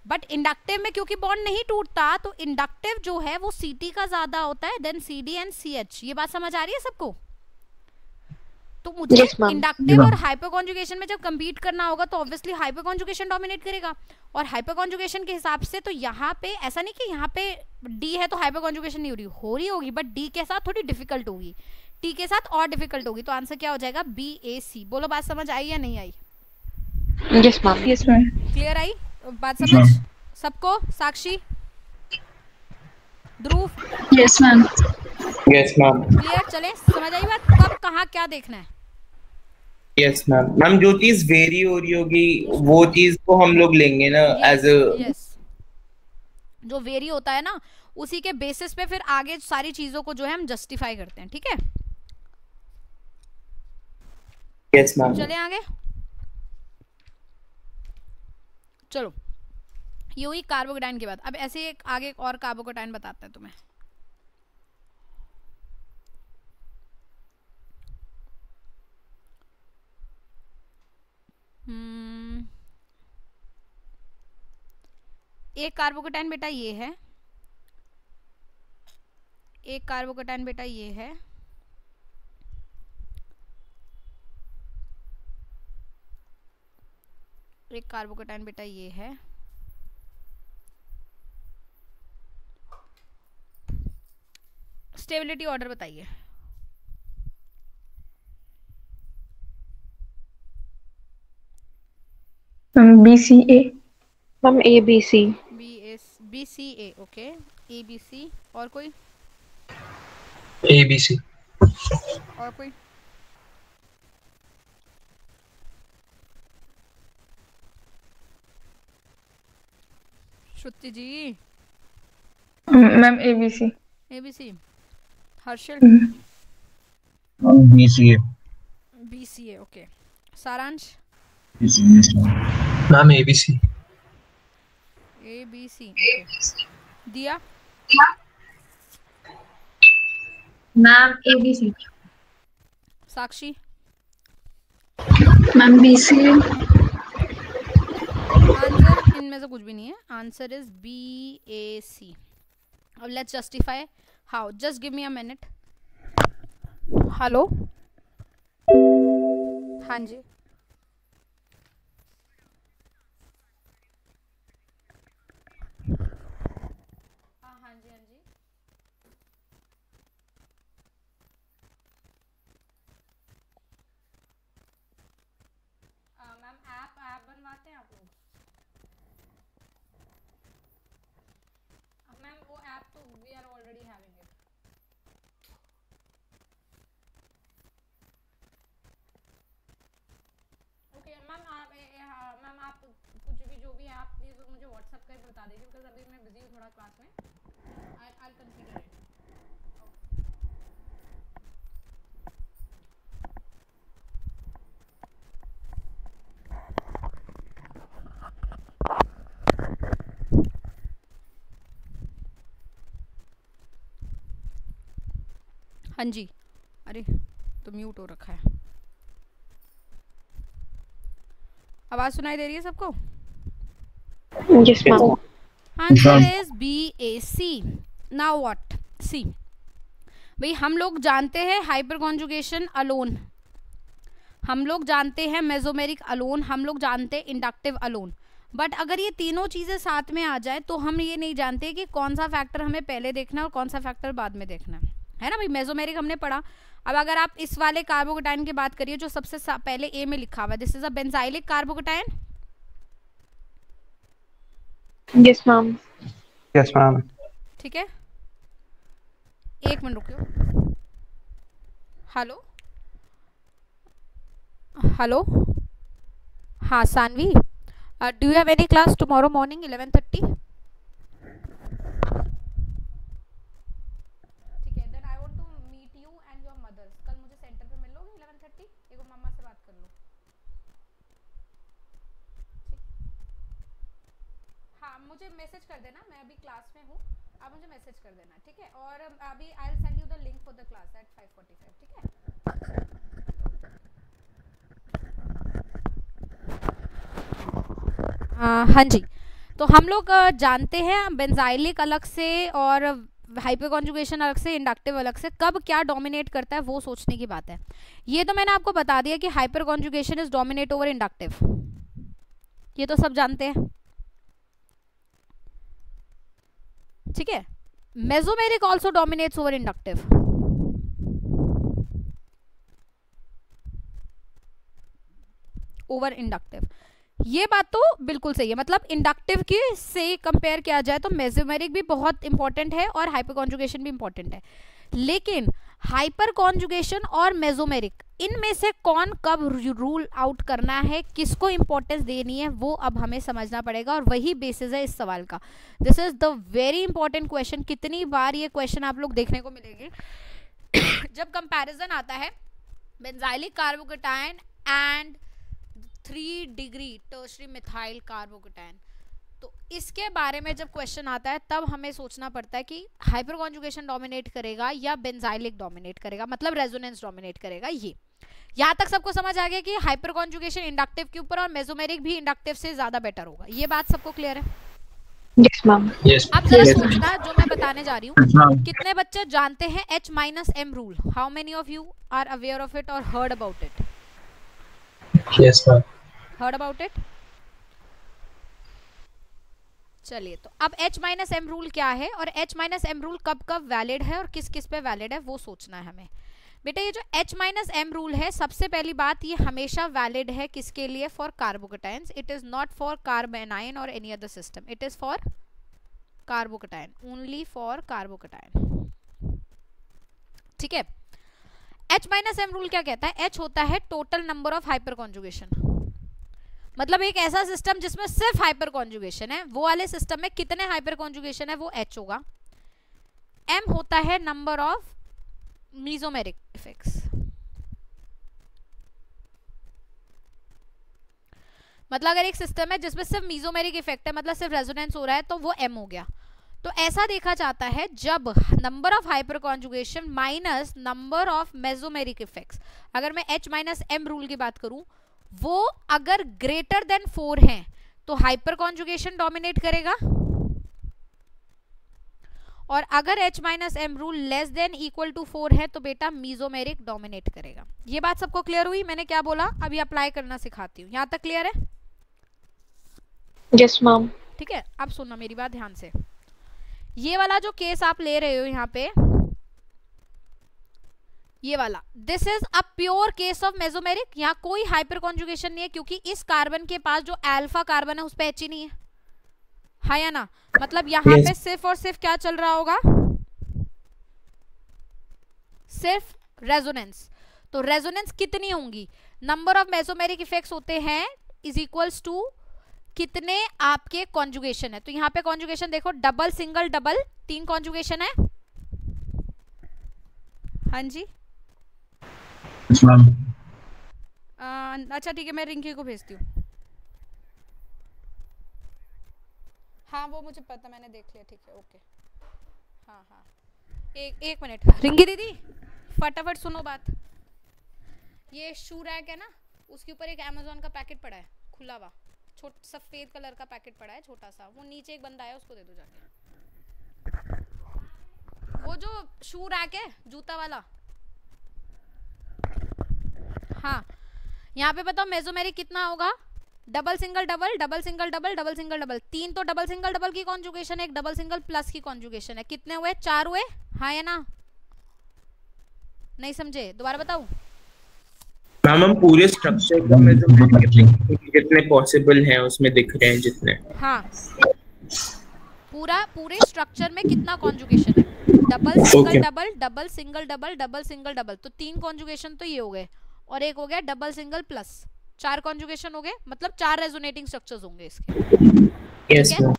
बट इंडक्टिव में क्योंकि बॉन्ड नहीं टूटता तो इंडक्टिव जो है वो सी टी का ज्यादा होता है than C D and C H. ये बात समझ आ रही है सबको? तो मुझे इंडक्टिव और हाइपर कॉन्जुगेशन में जब कंपीट करना होगा तो ऑब्वियसली हाइपर कॉन्जुगेशन डोमिनेट करेगा। और हाइपर कॉन्जुगेशन के हिसाब से तो यहाँ पे ऐसा नहीं कि यहाँ पे डी है तो हाइपर कॉन्जुगेशन नहीं हो रही होगी, बट डी के साथ थोड़ी डिफिकल्ट होगी, टी के साथ और डिफिकल्ट होगी। तो आंसर क्या हो जाएगा? B A C. बोलो बात समझ आई या नहीं आई? Yes ma'am. Yes ma'am. Clear आई बात समझ सबको? Sakshi, Dhruv, yes ma'am. Yes ma'am. Clear? चले समझ आई बात? कब कहाँ क्या देखना है? Yes ma'am. मैम जो चीज वेरी हो रही होगी वो चीज को हम लोग लेंगे ना एज यस, जो वेरी होता है ना उसी के बेसिस पे फिर आगे सारी चीजों को जो है हम जस्टिफाई करते हैं। ठीक है, यस मैम। चले आगे। चलो, ये हुई कार्बोकेटाइन की बात। अब ऐसे एक आगे एक और कार्बोकेटाइन बताते हैं तुम्हें। एक कार्बोकेटाइन बेटा ये है, एक कार्बोकेटाइन बेटा ये है, एक कार्बोकेटाइन बेटा ये है, स्टेबिलिटी ऑर्डर बताइए। BCA। Ma'am ABC। BCA, okay, ABC। और कोई? ABC। और कोई? Shruti ji? Ma'am ABC। ABC। Harshal? BCA। BCA, okay. Saransh? Ma'am ABC। ABC, okay. Diya? Ma'am ABC। Sakshi? Ma'am BCA। Answer इनमें से कुछ भी नहीं है, आंसर इज BAC। अब let's justify how, just give me a minute. Hello, हाँ जी, हाँ जी, हाँ जी। मैम ऐप बनवाते हैं आप लोग? मैम वो ऐप तो we are already having it. Okay ma'am, आप कुछ भी जो भी आप प्लीज मुझे व्हाट्सएप पे बता दीजिए, बिकॉज अभी मैं बिजी हूँ थोड़ा क्लास में। I consider it. हाँ जी, अरे तो म्यूट हो रखा है। आवाज सुनाई दे रही है सबको? Yes ma'am. Answer is BAC। Now what, see भाई, हम लोग जानते हैं हाइपर कॉन्जुगेशन अलोन, हम लोग जानते हैं मेसोमेरिक अलोन, हम लोग जानते हैं इंडक्टिव अलोन, बट अगर ये तीनों चीजें साथ में आ जाए तो हम ये नहीं जानते कि कौन सा फैक्टर हमें पहले देखना है और कौन सा फैक्टर बाद में देखना है ना भाई। मेसोमेरिक हमने पढ़ा। अब अगर आप इस वाले कार्बोकेटाइन की बात करिए जो सबसे पहले ए में लिखा हुआ है, this is a benzylic carbocation. Yes ma'am. Yes ma'am. ठीक है, एक मिनट रुकियो। हेलो हेलो, हाँ Saanvi, do you have any class tomorrow morning 11:30? ठीक है, then I want to meet you and your mothers. कल मुझे सेंटर पे मिल लोगे 11:30? एक बार मम्मा से बात कर लो। ठीक, हाँ मुझे मैसेज कर देना, मैं अभी क्लास में हूँ, आप मुझे मैसेज कर देना, ठीक है? और अभी I will send you the link for the class at 5:45, ठीक है? हाँ जी, तो हम लोग जानते हैं बेंजाइलिक अलग से और हाइपर कॉन्जुगेशन अलग से, इंडक्टिव अलग से, कब क्या डोमिनेट करता है वो सोचने की बात है। ये तो मैंने आपको बता दिया कि hyper conjugation is dominate over inductive, ये तो सब जानते हैं, ठीक है? Mesomeric also dominates over inductive. Over inductive, ये बात तो बिल्कुल सही है। मतलब इंडक्टिव के से कंपेयर किया जाए तो मेसोमेरिक भी बहुत इंपॉर्टेंट है और हाइपर कॉन्जुगेशन भी इंपॉर्टेंट है, लेकिन हाइपर कॉन्जुगेशन और मेसोमेरिक, इनमें से कौन कब रूल आउट करना है, किसको इंपॉर्टेंस देनी है, वो अब हमें समझना पड़ेगा और वही बेसिस है इस सवाल का। This is the very important question. कितनी बार ये क्वेश्चन आप लोग देखने को मिलेंगे जब कंपैरिजन आता है benzylic carbocation and 3 degree tertiary methyl carbocation, तो इसके बारे में जब क्वेश्चन आता है तब हमें सोचना पड़ता है कि हाइपर कॉन्जुगेशन डोमिनेट करेगा या बेंजाइलिक डोमिनेट करेगा, मतलब रेजोनेंस डोमिनेट करेगा। ये यहाँ तक सबको समझ आ गया कि हाइपर कॉन्जुगेशन इंडक्टिव के ऊपर और मेसोमेरिक भी इंडक्टिव से ज्यादा बेटर होगा। ये बात सबको क्लियर है? Yes ma'am. अब जरा सोचना जो मैं बताने जा रही हूँ, कितने बच्चे जानते हैं H-M rule? How many of you are aware of it और heard about it? Yes ma'am. Heard about it? चलिए, तो अब H-M रूल क्या है और H-M रूल कब कब वैलिड है और किस किस पे वैलिड है वो सोचना है हमें। बेटा ये जो H माइनस M रूल है, सबसे पहली बात ये हमेशा वैलिड है किसके लिए? For carbocations. It is not for carbanion और any other system. It is for carbocation, only for carbocation. ठीक है. H माइनस M रूल क्या कहता है? H होता है total number of hyper conjugation. मतलब एक ऐसा सिस्टम जिसमें सिर्फ हाइपर कॉन्जुगेशन है, वो वाले सिस्टम में कितने हाइपर कॉन्जुगेशन है वो H होगा. M होता है नंबर ऑफ मेसोमेरिक इफेक्ट्स. मतलब अगर एक सिस्टम है जिसमें सिर्फ मेसोमेरिक इफेक्ट है, मतलब सिर्फ रेजोनेंस हो रहा है, तो वो M हो गया. तो ऐसा देखा जाता है जब number of hyper conjugation minus number of mesomeric effects, अगर मैं H माइनस M रूल की बात करूं, वो अगर ग्रेटर देन 4 हैं तो हाइपर कॉन्जुगेशन डोमिनेट करेगा, और अगर H minus M rule less than equal to 4 है तो बेटा मेसोमेरिक डोमिनेट करेगा. ये बात सबको क्लियर हुई? मैंने क्या बोला अभी अप्लाई करना सिखाती हूँ. यहाँ तक क्लियर है? Yes ma'am. ठीक है. अब सुनना मेरी बात ध्यान से. ये वाला जो केस आप ले रहे हो यहाँ पे, ये वाला, this is a pure case of mesomeric. यहाँ कोई हाइपर कॉन्जुगेशन नहीं है क्योंकि इस कार्बन के पास जो अल्फा कार्बन है उस पे H ही नहीं है. हाँ या ना? मतलब यहाँ पे सिर्फ और सिर्फ क्या चल रहा होगा? सिर्फ रेजोनेंस. तो रेजोनेंस कितनी होंगी? नंबर ऑफ मेसोमेरिक इफेक्ट्स होते हैं इज इक्वल्स टू कितने आपके कॉन्जुगेशन है. तो यहाँ पे कॉन्जुगेशन देखो, डबल सिंगल डबल 3 कॉन्जुगेशन है. हाँ जी. अच्छा ठीक है, मैं रिंकी को भेजती हूँ. हाँ वो मुझे पता, मैंने देख लिया. ठीक है ओके. हाँ हाँ एक मिनट. रिंकी दीदी फटाफट सुनो बात. ये शू रैक है ना, उसके ऊपर एक अमेज़न का पैकेट पड़ा है खुला हुआ, सफेद कलर का पैकेट पड़ा है छोटा सा. वो नीचे एक बंदा है, उसको दे दो जाके. वो जो शू रैक है जूता वाला. हाँ यहाँ पे बताओ मेसोमेरिक कितना होगा? Double single double, double single double, double single double. 3 तो डबल सिंगल डबल की कॉन्जुगेशन है, एक डबल सिंगल प्लस की कॉन्जुगेशन है. कितने हुए? 4 हुए. हाँ या ना? नहीं समझे? दोबारा बताऊं? मैम हम पूरे स्ट्रक्चर का मेजरमेंट जितने पॉसिबल हैं उसमें दिख रहे हैं जितने. हाँ पूरे स्ट्रक्चर में कितना कॉन्जुगेशन है? Double single double, double single double, double single double. तो 3 कॉन्जुगेशन तो ये हो गए, और एक हो गया डबल सिंगल प्लस. 4 कॉन्जुगेशन हो गए, मतलब 4 रेजोनेटिंग स्ट्रक्चर्स होंगे इसके. Yes ma'am.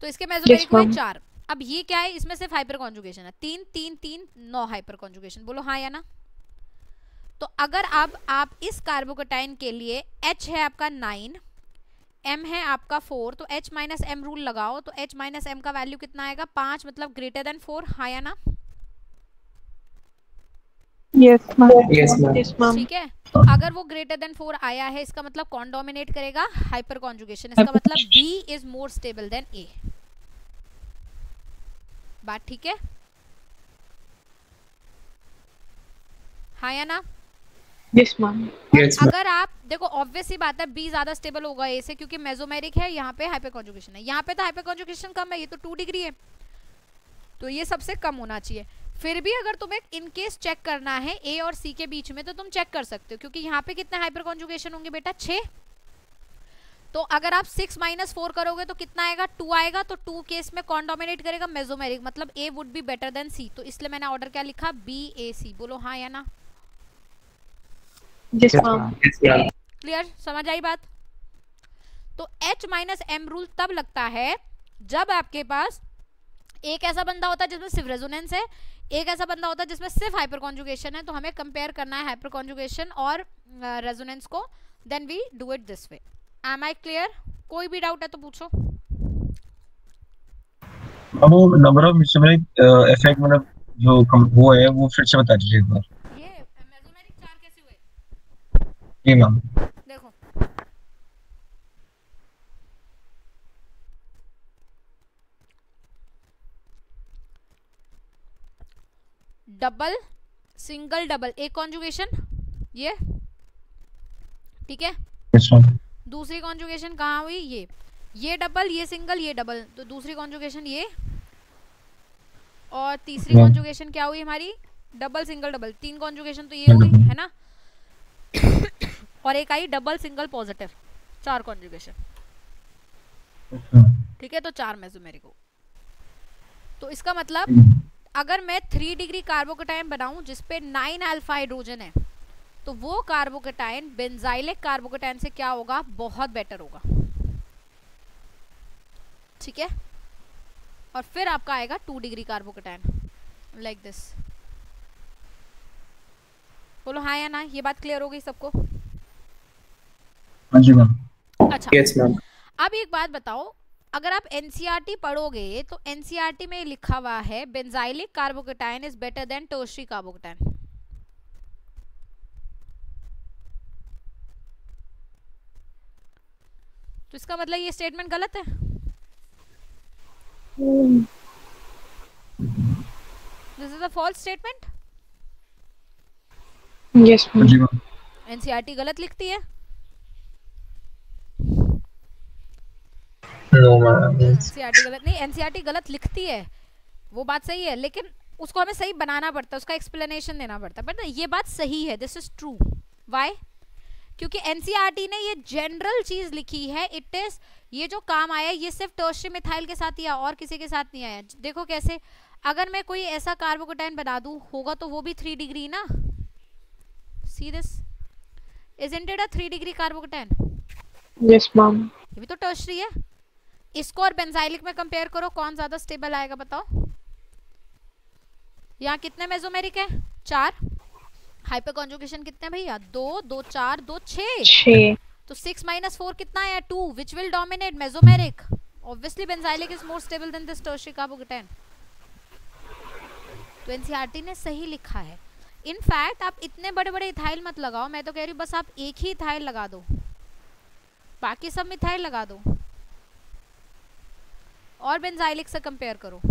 तो इसके मेसोमेरिक हुए 4. अब ये क्या है? इसमें सिर्फ हाइपर कॉन्जुगेशन है. 3 3 3 9 हाइपर कॉन्जुगेशन. बोलो हाँ या ना? तो अगर अब आप इस कार्बोकेटाइन के लिए H है आपका 9, M है आपका 4, तो H माइनस M रूल लगाओ, तो H माइनस M का वैल्यू कितना आएगा? 5, मतलब ग्रेटर देन 4. हाँ या ना? Yes ma'am. Yes ma'am. ठीक है. अगर वो ग्रेटर देन 4 आया है, इसका मतलब कौन डोमिनेट करेगा? Hyper conjugation. इसका मतलब B is more stable then A. बात ठीक है? हाँ या ना? Yes ma'am. अगर आप देखो, ऑब्वियस ही बात है B ज्यादा स्टेबल होगा A से, क्योंकि मेसोमेरिक है, यहाँ पे हाइपर कॉन्जुगेशन है. यहाँ पे तो हाइपर कॉन्जुगेशन कम है, ये तो 2 डिग्री है, तो ये सबसे कम होना चाहिए. फिर भी अगर तुम्हें इन केस चेक करना है A और C के बीच में, तो तुम चेक कर सकते हो, क्योंकि यहाँ पे कितने हाइपर कॉन्जुगेशन होंगे बेटा? 6. तो अगर आप 6 माइनस 4 करोगे तो कितना आएगा? 2 आएगा. तो 2 केस में कौन डोमिनेट करेगा? मेसोमेरिक. मतलब A would be better then C. तो इसलिए मैंने ऑर्डर क्या लिखा? BAC. बोलो हाँ या ना? Yes ma'am. क्लियर? समझ आई बात? तो H माइनस M रूल तब लगता है जब आपके पास एक ऐसा बंदा होता है जिसमें सिर्फ रेजोनेंस है, एक ऐसा बंदा होता है जिसमें सिर्फ हाइपर कॉन्जुगेशन है. तो हमें कंपेयर करना है हाइपर कॉन्जुगेशन और रेजोनेंस को. Then we do it this way. Am I clear? कोई भी डाउट है तो पूछो. अब वो नंबर ऑफ मेसोमेरिक इफेक्ट मतलब जो वो है वो फिर से बता दीजिए एक बार. ये मेसोमेरिक 4 कैसे हुए? जी मैम. देखो, डबल सिंगल डबल, एक कॉन्जुगेशन ये, ठीक है. Yes ma'am. दूसरी कॉन्जुगेशन कहाँ हुई? ये डबल, ये सिंगल, ये डबल. तो दूसरी कॉन्जुगेशन ये, और तीसरी कॉन्जुगेशन क्या हुई हमारी? डबल सिंगल डबल, 3 कॉन्जुगेशन तो ये हो गई है ना, और एक I double single positive, 4 conjugation. ठीक है, तो 4 मेसोमेरिक हो। तो इसका मतलब अगर मैं 3 डिग्री कार्बोकेटाइन बनाऊं जिसपे 9 अल्फा हाइड्रोजन है, तो वो कार्बोकेटाइन बेंजाइलिक कार्बोकेटाइन से क्या होगा, बहुत बेटर होगा। ठीक है, और फिर आपका आएगा 2 डिग्री कार्बोकेटाइन लाइक दिस। बोलो हाँ या ना, ये बात क्लियर हो गई सबको? हाँ जी मैम। अच्छा, यस मैम। अब एक बात बताओ, अगर आप एनसीईआरटी पढ़ोगे तो एनसीईआरटी में लिखा हुआ है benzylic carbocation is better than tertiary carbocation. तो इसका मतलब ये स्टेटमेंट गलत है? This is a false statement. Yes हाँ जी मैम। एनसीईआरटी गलत लिखती है? No ma'am. एनसीईआरटी गलत नहीं, एनसीईआरटी गलत लिखती है, वो बात सही है, लेकिन उसको हमें सही बनाना पड़ता है, उसका एक्सप्लेनेशन देना पड़ता है। बट ये बात सही है, दिस इज ट्रू। व्हाई? क्योंकि एनसीईआरटी ने ये जनरल चीज लिखी है, इट इज, ये जो काम आया ये सिर्फ टर्शियरी मिथाइल के साथ ही आया, और किसी के साथ नहीं आया। देखो कैसे, अगर मैं कोई ऐसा कार्बोकेटाइन बना दूं, होगा तो वो भी 3 डिग्री ना। See this, isn't it a 3 degree carbocation? Yes ma'am. ये भी तो टर्शियरी है। इसको और बेंजाइलिक में कंपेयर करो, कौन ज्यादा स्टेबल आएगा बताओ? यहाँ कितने मेसोमेरिक है? 4। हाइपर कॉन्जुगेशन कितने भैया? 2 2 4 2 6। तो 6 - 4 कितना है? 2, which will dominate mesomeric. Obviously benzylic is more stable then this tertiary carbocation. तो एनसीईआरटी ने सही लिखा है। इनफैक्ट आप इतने बड़े बड़े इथाइल मत लगाओ, मैं तो कह रही हूँ बस आप एक ही इथाइल लगा दो, बाकी सब मिथाइल लगा दो और बेंजाइलिक से कंपेयर करो,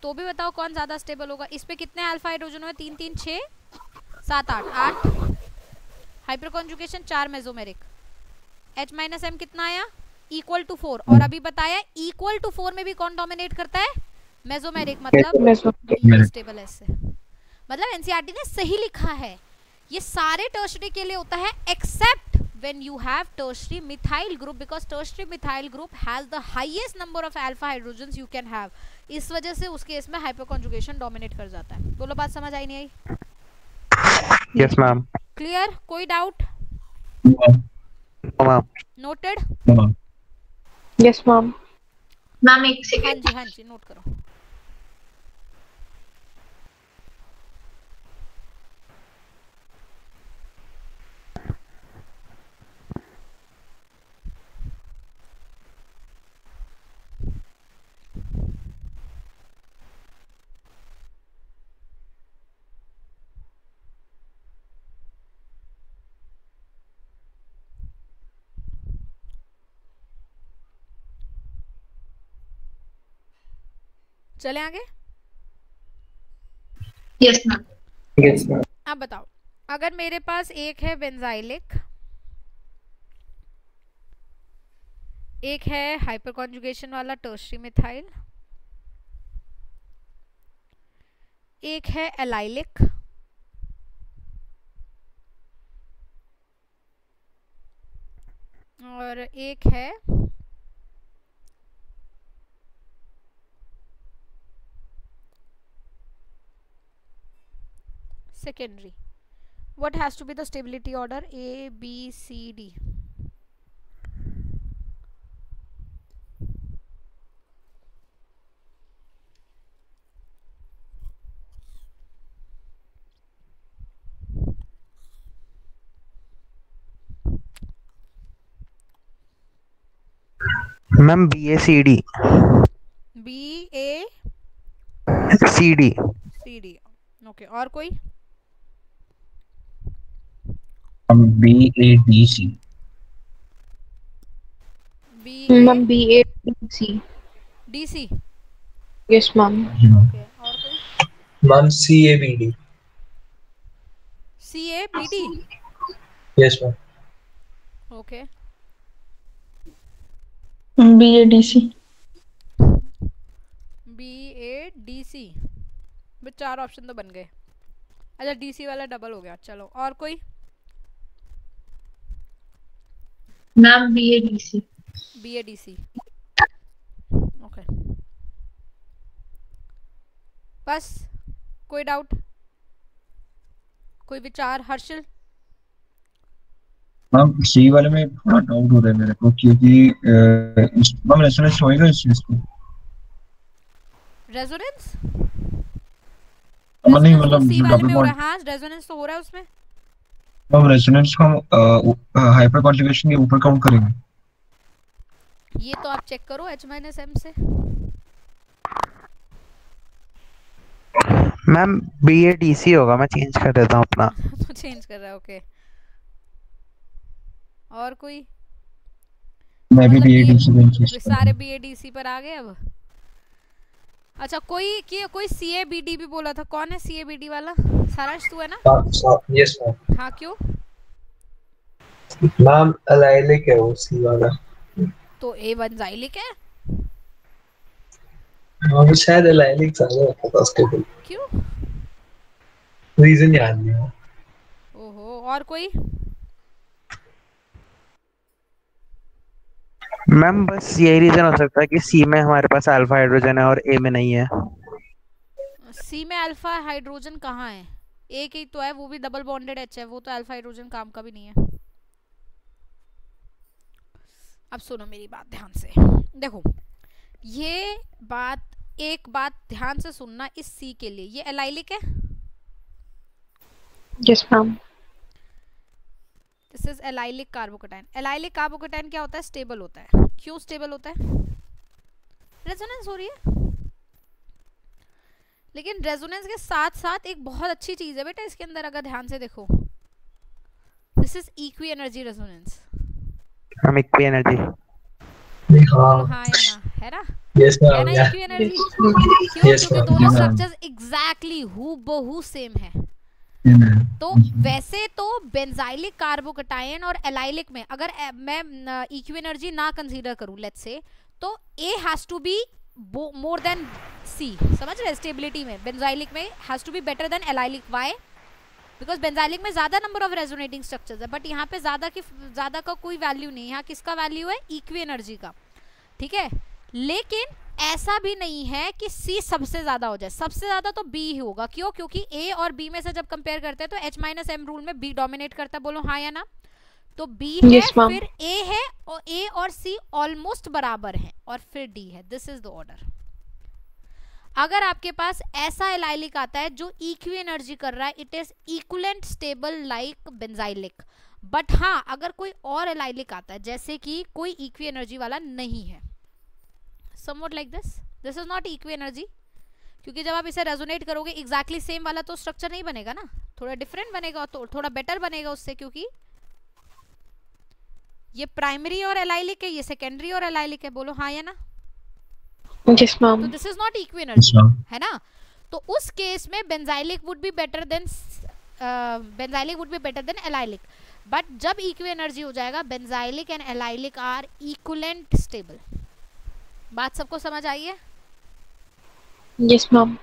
तो भी बताओ कौन ज्यादा स्टेबल होगा। इस पे कितने अल्फा हाइड्रोजन हुए? 3 3 6 7 8 hyperconjugation, 4 mesomeric. H - M कितना आया? Equal to 4। और अभी बताया इक्वल टू 4 में भी कौन डोमिनेट करता है? मेसोमेरिक। मतलब स्टेबल है इससे, मतलब एनसीईआरटी ने सही लिखा है। ये सारे टर्शियरी के लिए होता है accept when you have tertiary methyl group, because tertiary methyl group has the highest number of alpha hydrogens you can have. इस वजह से उस केस में हाइपरकॉन्जुगेशन डोमिनेट कर जाता है। बोलो बात समझ आई नहीं आई? Yes ma'am. क्लियर? कोई doubt? Ma'am noted? Yes ma'am. Ma'am एक हाँ सेकंड। जी हाँ जी, नोट करो। चले आगे? Yes ma'am. Yes ma'am. अब बताओ, अगर मेरे पास एक है बेंजाइलिक, एक है हाइपर कॉन्जुगेशन वाला टर्शियरी मिथाइल, एक है एलाइलिक, और एक है secondary. What has to be the stability order? A, B, C, D. Ma'am BACD। B A CD। C D. Okay, और कोई? BADC। B ma'am BADC। D C. Yes ma'am. Okay, और कोई? Ma'am CABD। C A B D. Yes ma'am. Okay, BADC। B A D C. बस 4 option तो बन गए। अच्छा DC वाला डबल हो गया। चलो और कोई? Ma'am BADC। BADC okay. बस कोई डाउट, कोई विचार? हर्षिल? मैम सी वाले में थोड़ा डाउट हो रहा है मेरे को, क्योंकि मैम रेजोनेंस होएगा इस चीज को? रेजोनेंस नहीं तो मतलब सी जो वाले डबल में हो रहा बॉन्ड, है। हाँ रेजोनेंस तो हो रहा है उसमें। मैम रेजोनेंस को हम हाइपर कॉन्जुगेशन के ऊपर काउंट करेंगे? ये तो आप चेक करो H-M से। मैम BADC होगा, मैं चेंज कर देता हूँ अपना। तो चेंज कर रहा है ओके। और कोई? मैं भी मतलब BADC सारे BADC पर आ गए अब। अच्छा कोई CABD भी बोला था, कौन है CABD वाला? सारांश तू है ना? Yes ma'am. हाँ क्यों? मैम एलाइलिक है वो सी वाला। तो A बेंजाइलिक है। हाँ शायद एलाइलिक ज्यादा होता था उसके लिए, क्यों? रीजन याद नहीं है। ओहो और कोई? मैम बस यही रीजन हो सकता है कि सी में हमारे पास अल्फा हाइड्रोजन है और ए में नहीं है। सी में अल्फा हाइड्रोजन कहाँ है? एक ही तो है, वो भी डबल बॉन्डेड H है, वो तो अल्फा हाइड्रोजन काम का भी नहीं है। अब सुनो मेरी बात ध्यान से, देखो ये बात, एक बात ध्यान से सुनना इस सी के लिए। ये एलाइलिक है। Yes ma'am. This is allylic carbocation. Allylic carbocation क्या होता है? स्टेबल होता है। क्यों स्टेबल होता है? रेजोनेंस हो रही है। लेकिन रेजोनेंस के साथ साथ एक बहुत अच्छी चीज है बेटा इसके अंदर, अगर ध्यान से देखो, this is equi energy resonance. हम इक्वी एनर्जी। बोलो हाँ या ना, है ना? यस है मैम। ना इक्वी एनर्जी? क्यों? Yes, क्योंकि ma'am. दोनों Yes, ma'am. स्ट्रक्चर्स एग्जैक्टली हूबहू सेम है। तो वैसे तो बेंजाइलिक कार्बोकेटाइन और एलाइलिक में अगर मैं इक्वी एनर्जी ना कंसीडर करूं लेट्स से, तो A has to be more than C। समझ रहे? स्टेबिलिटी में बेंजाइलिक में has to be better than allylic. Why? Because benzylic में ज्यादा नंबर ऑफ रेजोनेटिंग स्ट्रक्चर्स है, बट यहाँ पे ज्यादा का कोई वैल्यू नहीं है। यहाँ किसका वैल्यू है? इक्वी एनर्जी का। ठीक है, लेकिन ऐसा भी नहीं है कि C सबसे ज्यादा हो जाए। सबसे ज्यादा तो B ही होगा। क्यों? क्योंकि A और B में से जब कंपेयर करते हैं तो H-M रूल में B डोमिनेट करता है। बोलो हाँ या ना? तो B है, Yes, ma'am. फिर A है, और A और C ऑलमोस्ट बराबर हैं, और फिर D है। This is the order. अगर आपके पास ऐसा एलाइलिक आता है जो इक्वी एनर्जी कर रहा है, it is equivalent stable like benzylic. But हाँ, अगर कोई और एलाइलिक आता है जैसे कि कोई इक्वी एनर्जी वाला नहीं है, somewhat like this is not equi energy, क्योंकि जब आप इसे रेजोनेट करोगे एग्जैक्टली सेम वाला तो स्ट्रक्चर नहीं बनेगा ना, थोड़ा डिफरेंट बनेगा, तो थोड़ा बेटर बनेगा उससे, क्योंकि ये प्राइमरी और एलाइलिक है, ये सेकेंडरी और एलाइलिक है। बोलो हाँ या ना? Yes ma'am. तो this is not equi energy, है ना? तो उस केस में benzylic would be better than allylic. But जब इक्वी एनर्जी हो जाएगा, benzylic and allylic are equivalent stable. बात सबको समझ आई है? Yes ma'am.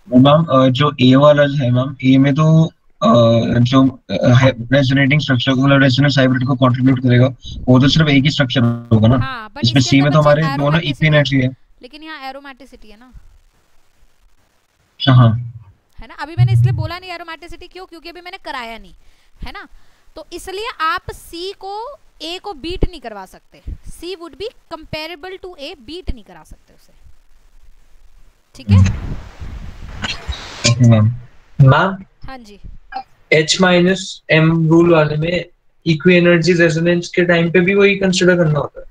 मैम जो ए वाला है मैम, ए में तो जो रेजोनेटिंग स्ट्रक्चर को, रेजोनेंस हाइब्रिड को कंट्रीब्यूट करेगा, वो तो सिर्फ एक ही स्ट्रक्चर होगा ना। हाँ, but इसमें इसके सी में अंदर तो हमारे बच्चे दोनों इक्वी एनर्जी है। लेकिन यहाँ एरोमेटिसिटी है ना, हाँ है ना? अभी मैंने इसलिए बोला नहीं एरोमेटिसिटी, क्यों? क्योंकि अभी मैंने कराया नहीं, है ना? तो इसलिए आप C को A को बीट नहीं करवा सकते। C would be comparable to A, beat नहीं करा सकते उसे। ठीक है मैम? हाँ जी। H-M रूल वाले में इक्वी एनर्जी रेजोनेंस के टाइम पे भी वही कंसीडर करना होता है,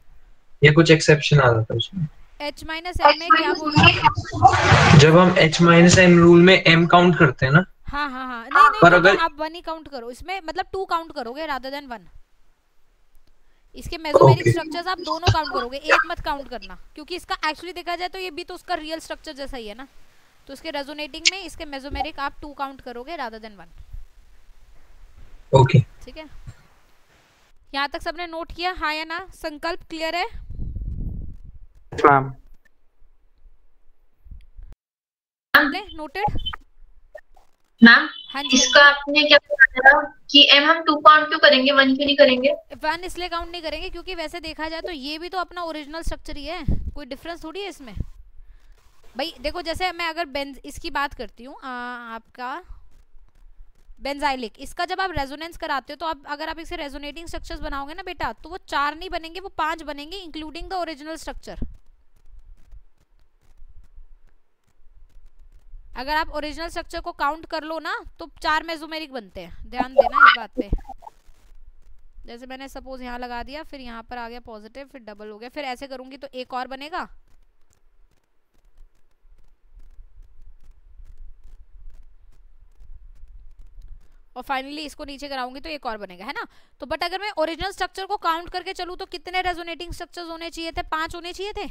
ये कुछ एक्सेप्शन आ जाता है उसमें? H-M में क्या बोल रहे हैं? जब हम H-M रूल में M काउंट करते हैं ना, हाँ हाँ हाँ, नहीं पर तो अगर आप 1 ही काउंट करो इसमें, मतलब 2 काउंट करोगे रादर देन 1। इसके मेसोमेरिक Okay. स्ट्रक्चर्स आप दोनों काउंट करोगे, एक मत काउंट करना, क्योंकि इसका एक्चुअली देखा जाए तो ये भी तो उसका रियल स्ट्रक्चर जैसा ही है ना। तो इसके रेजोनेटिंग में इसके मेसोमेरिक आप 2 काउंट करोगे रादर देन 1। ओके ठीक है, यहाँ तक सबने नोट किया? हाँ या ना? संकल्प क्लियर है? Ma'am ma'am noted? मैम हाँ जी, इसका आपने क्या बताया कि एम हम 2 काउंट क्यों करेंगे, 1 क्यों नहीं करेंगे? 1 इसलिए काउंट नहीं करेंगे क्योंकि वैसे देखा जाए तो ये भी तो अपना ओरिजिनल स्ट्रक्चर ही है, कोई डिफरेंस थोड़ी है इसमें भाई। देखो जैसे मैं अगर इसकी बात करती हूँ आपका बेंजाइलिक, इसका जब आप रेजोनेंस कराते हो तो आप अगर आप इसे रेजोनेटिंग स्ट्रक्चर्स बनाओगे ना बेटा, तो वो 4 नहीं बनेंगे, वो 5 बनेंगे इंक्लूडिंग द ओरिजिनल स्ट्रक्चर। अगर आप ओरिजिनल स्ट्रक्चर को काउंट कर लो ना तो 4 मेसोमेरिक बनते हैं, ध्यान देना इस बात पे। जैसे मैंने सपोज यहाँ लगा दिया, फिर यहाँ पर आ गया पॉजिटिव, फिर डबल हो गया, फिर ऐसे करूंगी तो एक और बनेगा, और फाइनली इसको नीचे कराऊंगी तो एक और बनेगा, है ना। तो बट अगर मैं ओरिजिनल स्ट्रक्चर को काउंट करके चलूँ तो कितने रेजोनेटिंग स्ट्रक्चर्स होने चाहिए थे? 5 होने चाहिए थे,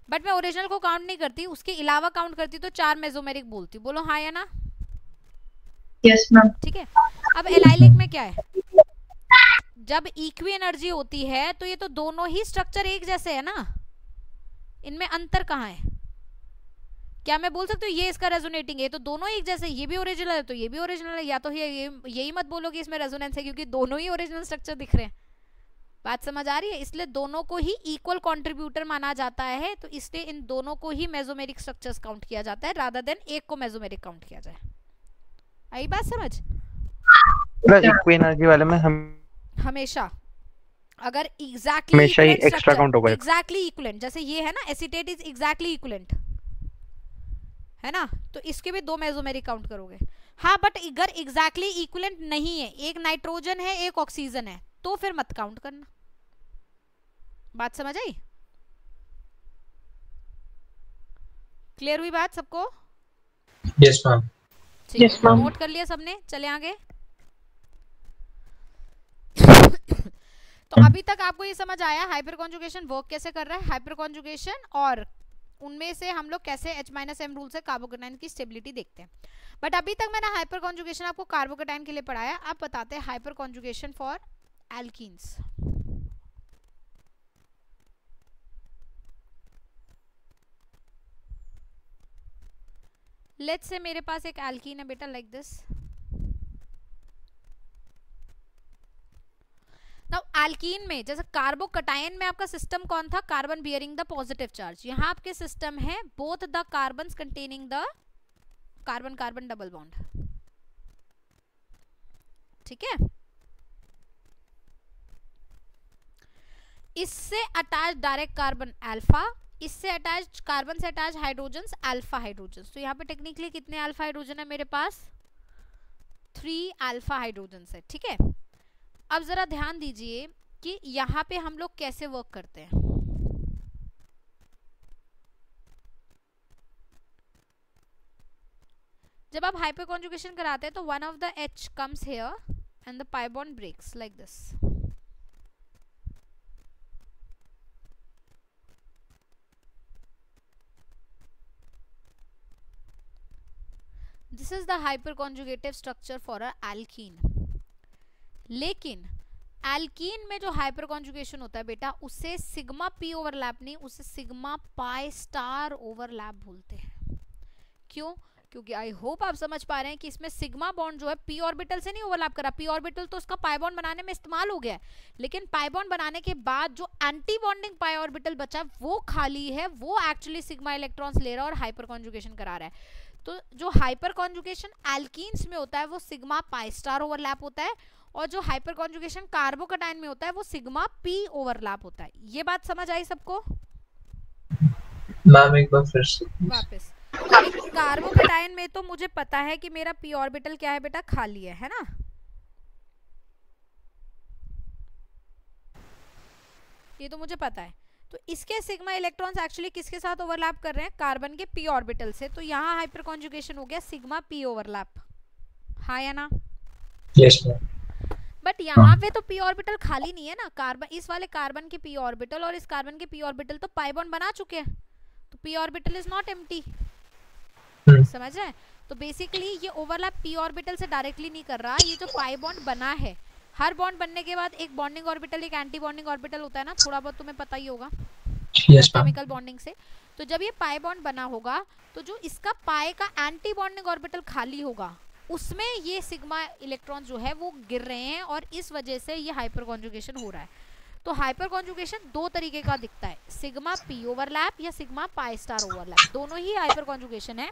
बट मैं ओरिजिनल को काउंट नहीं करती, उसके अलावा काउंट करती तो 4 मेसोमेरिक बोलती। बोलो हाँ या ना? Yes ma'am. ठीक है। अब एलाइलिक में क्या है, जब इक्वी एनर्जी होती है तो ये तो दोनों ही स्ट्रक्चर एक जैसे है ना, इनमें अंतर कहाँ है? क्या मैं बोल सकती हूँ ये इसका रेजोनेटिंग है, तो दोनों एक जैसे, ये भी ओरिजिनल है तो ये भी ओरिजिनल है, या तो यही मत बोलो कि इसमें रेजोनेंस है क्योंकि दोनों ही ओरिजिनल स्ट्रक्चर दिख रहे हैं। बात समझ आ रही है? इसलिए दोनों को ही इक्वल कंट्रीब्यूटर माना जाता है, तो इसलिए इन दोनों को ही मेसोमेरिक स्ट्रक्चर्स काउंट किया जाता है रादर देन एक को मेसोमेरिक काउंट किया जाए। आई बात समझ? इक्वी एनर्जी वाले में हम हमेशा अगर एग्जैक्टली एक्स्ट्रा काउंट होगा, एग्जैक्टली इक्विवेलेंट, जैसे ये है ना एसीटेट इज एग्जैक्टली इक्विवेलेंट, है ना, तो इसके भी 2 मेसोमेरिक काउंट करोगे। हाँ बट अगर एग्जैक्टली इक्विवेलेंट नहीं है, एक नाइट्रोजन है एक ऑक्सीजन है, तो फिर मत काउंट करना। बात समझ आई? क्लियर हुई बात सबको? Yes ma'am. ठीक है, नोट कर लिया सबने? चले आगे। तो अभी तक आपको ये समझ आया हाइपर कॉन्जुगेशन वर्क कैसे कर रहा है, हाइपर कॉन्जुगेशन, और उनमें से हम लोग कैसे H-M रूल से कार्बोकेटाइन की स्टेबिलिटी देखते हैं। बट अभी तक मैंने हाइपर कॉन्जुगेशन आपको कार्बोकेटाइन के लिए पढ़ाया, अब बताते हैं hyper conjugation for alkenes. Let's say मेरे पास एक एल्कीन है बेटा लाइक दिस। नाउ एल्कीन में जैसे कार्बोकटायन में आपका सिस्टम कौन था? Carbon bearing the positive charge. यहाँ आपके सिस्टम है both the carbons containing the carbon carbon double bond, ठीक है। इससे अटैच डायरेक्ट कार्बन अल्फा, इससे अटैच कार्बन से अटैच हाइड्रोजन्स अल्फा हाइड्रोजन्स। तो यहाँ पे टेक्निकली कितने अल्फा हाइड्रोजन है मेरे पास? 3 अल्फा हाइड्रोजन्स है, ठीक है। अब जरा ध्यान दीजिए कि यहाँ पे हम लोग कैसे वर्क करते हैं। जब आप हाइपर कॉन्जुगेशन कराते हैं तो one of the H comes here and the pi bond breaks like this. This is the hyperconjugative structure for a alkene. लेकिन एल्कीन में जो हाइपर कॉन्जुगेशन होता है बेटा, उससे सिग्मा पी ओवरलैप नहीं, उसे सिग्मा पाई स्टार ओवरलैप बोलते हैं। क्यों? क्योंकि आई होप आप समझ पा रहे हैं कि इसमें सिग्मा बॉन्ड जो है पी ऑर्बिटल से नहीं ओवरलैप करा। पी ऑर्बिटल तो उसका पाई बॉन्ड बनाने में इस्तेमाल हो गया है, लेकिन पाई बॉन्ड बनाने के बाद जो एंटी बॉन्डिंग पाई ऑर्बिटल बचा वो खाली है, वो एक्चुअली सिग्मा इलेक्ट्रॉन्स ले रहा है और हाइपर कॉन्जुगेशन करा रहा है। तो जो हाइपर कॉन्जुगेशन एल्कीन्स में होता है वो सिग्मा पाई स्टार ओवरलैप होता है, और जो हाइपर कॉन्जुगेशन कार्बोकेटाइन में होता है वो सिग्मा पी ओवरलैप होता है। ये बात समझ आई सबको? मैम एक बार फिर से वापस। कार्बोकेटाइन में तो मुझे पता है कि मेरा पी ऑर्बिटल क्या है बेटा? खाली है ना। ये तो मुझे पता है। तो इसके सिग्मा इलेक्ट्रॉन्स एक्चुअली किसके साथ ओवरलैप कर रहे हैं? कार्बन के पी ऑर्बिटल से। तो यहाँ हाइपर कॉन्जुगेशन हो गया सिग्मा पी ओवरलैप, हाँ या ना? Yes ma'am. बट यहाँ पे तो पी ऑर्बिटल खाली नहीं है ना। कार्बन, इस वाले कार्बन के पी ऑर्बिटल और इस कार्बन के पी ऑर्बिटल तो पाई बॉन्ड बना चुके हैं, तो P orbital is not empty. समझ रहे हैं? तो बेसिकली ये ओवरलैप पी ऑर्बिटल से डायरेक्टली नहीं कर रहा, ये जो पाई बॉन्ड बना है, हर बॉन्ड बनने के बाद एक बॉन्डिंग ऑर्बिटल एक एंटी बॉन्डिंग ऑर्बिटल होता है ना, थोड़ा बहुत तुम्हें पता ही होगा केमिकल बॉन्डिंग से। तो जब ये पाई बॉन्ड बना होगा तो जो इसका पाई का एंटी बॉन्डिंग ऑर्बिटल खाली होगा उसमें ये सिग्मा इलेक्ट्रॉन जो है वो गिर रहे हैं और इस वजह से ये हाइपर कॉन्जुगेशन हो रहा है। तो हाइपर कॉन्जुगेशन दो तरीके का दिखता है, सिग्मा पी ओवरलैप या सिग्मा पाई स्टार ओवरलैप, दोनों ही हाइपर कॉन्जुगेशन है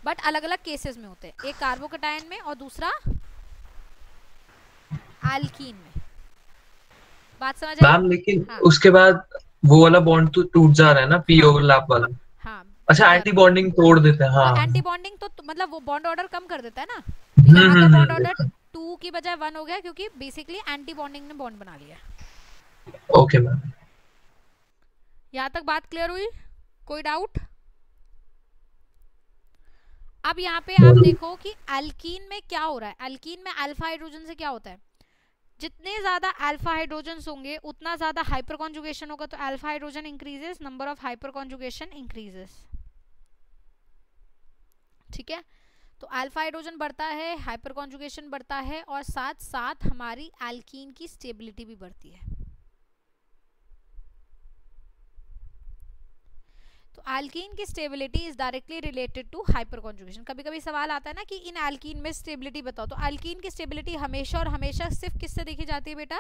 बट अलग अलग केसेस में होते हैं, एक कार्बोकेटायन में और दूसरा एल्कीन में। बात समझ आई? मैम लेकिन हाँ। उसके बाद वो वाला बॉन्ड तो टूट जा रहा है ना, पी ओवरलैप वाला। हाँ अच्छा, एंटी बॉन्डिंग तोड़ देते हैं। हाँ, एंटी बॉन्डिंग तो मतलब वो बॉन्ड ऑर्डर कम कर देता है ना, तो यहाँ का बॉन्ड ऑर्डर 2 की बजाय 1 हो गया क्योंकि बेसिकली एंटी बॉन्डिंग ने बॉन्ड बना लिया। Okay ma'am. यहाँ तक बात क्लियर हुई? कोई डाउट? अब यहाँ पे आप देखो कि एल्कीन में क्या हो रहा है। एल्कीन में अल्फा हाइड्रोजन से क्या होता है, जितने ज्यादा अल्फा हाइड्रोजन होंगे उतना ज्यादा हाइपर कॉन्जुगेशन होगा, तो alpha hydrogen increases, number of hyper conjugation increases. ठीक है, तो अल्फा हाइड्रोजन बढ़ता है, हाइपर कॉन्जुगेशन बढ़ता है और साथ साथ हमारी एल्कीन की स्टेबिलिटी भी बढ़ती है। तो एल्कीन की stability is directly related to hyperconjugation. कभी कभी सवाल आता है ना कि इन एल्कीन में स्टेबिलिटी बताओ, तो एल्कीन की स्टेबिलिटी हमेशा और हमेशा सिर्फ किससे देखी जाती है बेटा?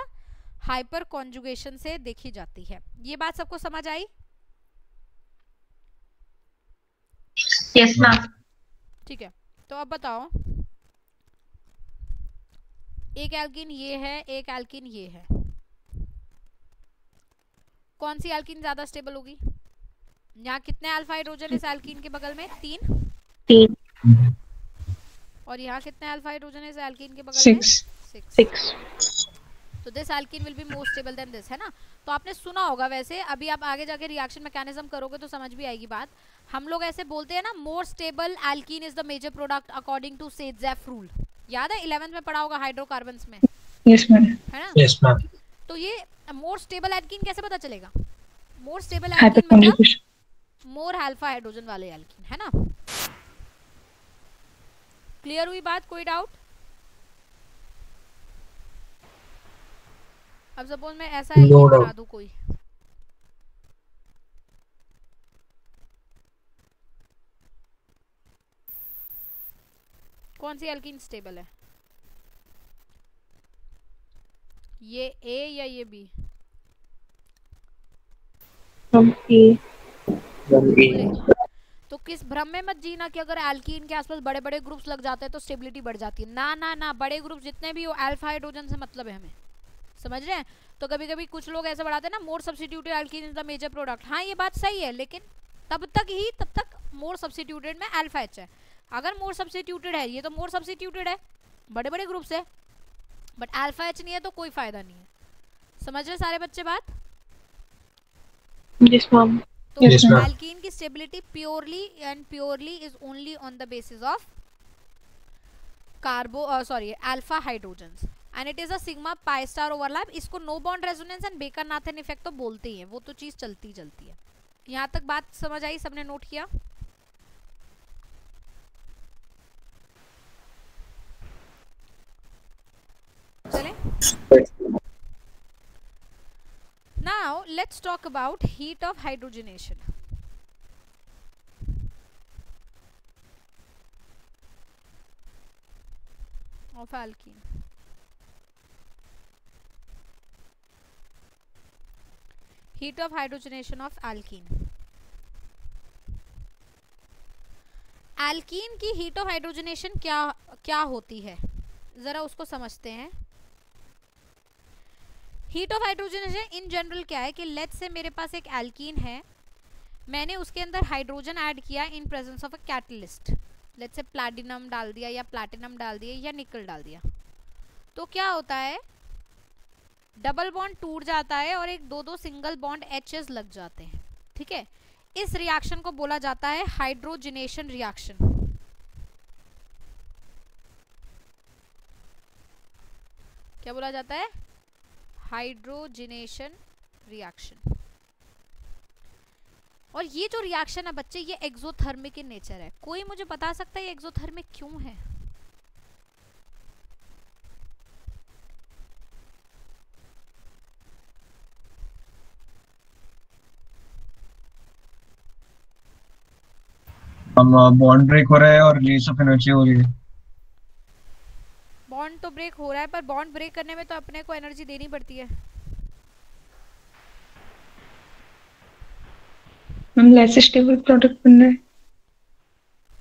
हाइपर कॉन्जुगेशन से देखी जाती है। ये बात सबको समझ आई? Yes ma'am. ठीक है, तो अब बताओ, एक एल्कीन ये है, एक एल्कीन ये है, कौन सी एल्कीन ज्यादा स्टेबल होगी? यहाँ कितने अल्फा हाइड्रोजन इस एल्कीन के बगल में? 3। और यहाँ कितने अल्फा हाइड्रोजन इस एल्कीन के बगल में? 6। तो this alkene will be more stable then this, है ना? तो आपने सुना होगा, वैसे अभी आप आगे जाके रिएक्शन मैकेनिज्म करोगे तो समझ भी आएगी बात। हम लोग ऐसे बोलते हैं ना, more stable alkene is the major product according to Saytzeff rule. याद है 11th में पढ़ा होगा हाइड्रोकार्बन्स में? Yes ma'am. है ना? Yes ma'am. तो ये मोर स्टेबल एल्कीन कैसे पता चलेगा? मोर स्टेबल एल्कीन मतलब मोर अल्फा हाइड्रोजन वाले एल्कीन, है ना? क्लियर हुई बात? कोई डाउट? अब सपोज मैं ऐसा एल्कीन बना दूं कोई, कौन सी एल्कीन स्टेबल है? ये ए या ये बी? तो किस भ्रम में मत जीना कि अगर एल्कीन के आसपास बड़े बड़े ग्रुप्स लग जाते हैं तो स्टेबिलिटी बढ़ जाती है। ना ना ना, बड़े ग्रुप जितने भी हो अल्फा हाइड्रोजन से मतलब है हमें, समझ रहे हैं? तो कभी कभी कुछ लोग ऐसे बढ़ाते हैं ना, more substituted alkene is the major product. हाँ ये बात सही है, लेकिन तब तक मोर सब्स्टिट्यूटेड में अल्फा एच है। अगर मोर सब्स्टिट्यूटेड है, ये तो मोर सब्स्टिट्यूटेड है, बड़े बड़े ग्रुप से, बट अल्फा एच नहीं है तो कोई फायदा नहीं है। समझ रहे सारे बच्चे बात? Yes ma'am. तो एल्कीन की stability purely is only on the basis of alpha hydrogens and it is a sigma pi star overlap. इसको no bond resonance and Baker Nathan effect तो बोलते ही हैं, वो तो चीज चलती है। यहाँ तक बात समझ आई? सबने नोट किया? चलें? Now let's talk about heat of hydrogenation. Of alkene. Heat of hydrogenation of alkene. Alkene की हीट ऑफ हाइड्रोजनेशन क्या होती है, जरा उसको समझते हैं। Heat of hydrogenation in general क्या है कि लेट्स से मेरे पास एक एल्कीन है, मैंने उसके अंदर हाइड्रोजन ऐड किया in presence of a catalyst, let's say platinum डाल दिया या प्लैटिनम डाल दिया या निकल डाल दिया, तो क्या होता है, डबल बॉन्ड टूट जाता है और एक दो सिंगल बॉन्ड एचएस लग जाते हैं। ठीक है, इस रिएक्शन को बोला जाता है हाइड्रोजनेशन रिएक्शन। क्या बोला जाता है? Hydrogenation reaction. और ये जो रिएक्शन है बच्चे, ये एक्सोथर्मिक इन नेचर है। कोई मुझे बता सकता है ये एक्सोथर्मिक क्यों है? हम बॉन्ड ब्रेक हो रहा है और रिलीज ऑफ एनर्जी हो रही है। बॉन्ड तो ब्रेक हो रहा है, पर बॉन्ड ब्रेक करने में तो अपने को एनर्जी देनी पड़ती है। हम लेस स्टेबल प्रोडक्ट बन रहे हैं।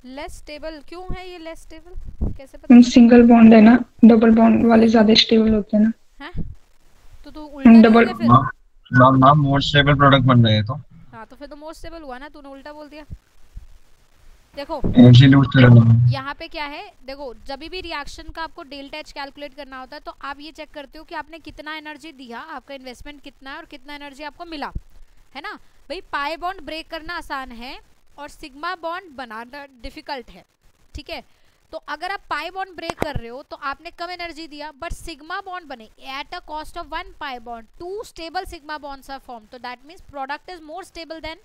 लेस स्टेबल क्यों है ये? लेस स्टेबल कैसे पता? हम सिंगल बॉन्ड है ना, डबल बॉन्ड वाले ज्यादा स्टेबल होते हैं ना। हैं? तो तू उल्टा नहीं डबल बोल गया फिर? नाम मोर स्टेबल प्रोडक्ट बन रहे हैं तो। हाँ तो फिर तो मोर स्टेबल हुआ ना, तूने उल्टा बोल दिया। देखो एनर्जी लूज कर रहा हूं। यहाँ पे क्या है, देखो जब भी रिएक्शन का आपको डेल्टा एच कैलकुलेट करना होता है तो आप ये चेक करते हो कि आपने कितना एनर्जी दिया, आपका इन्वेस्टमेंट कितना है और कितना एनर्जी आपको मिला, है ना भाई। पाई बॉन्ड ब्रेक करना आसान है और सिग्मा बॉन्ड बनाना डिफिकल्ट है, ठीक है। तो अगर आप पाई बॉन्ड ब्रेक कर रहे हो तो आपने कम एनर्जी दिया, बट सिग्मा बॉन्ड बने at a cost of 1 pi bond, 2 stable sigma bonds are form, तो that means product is more stable than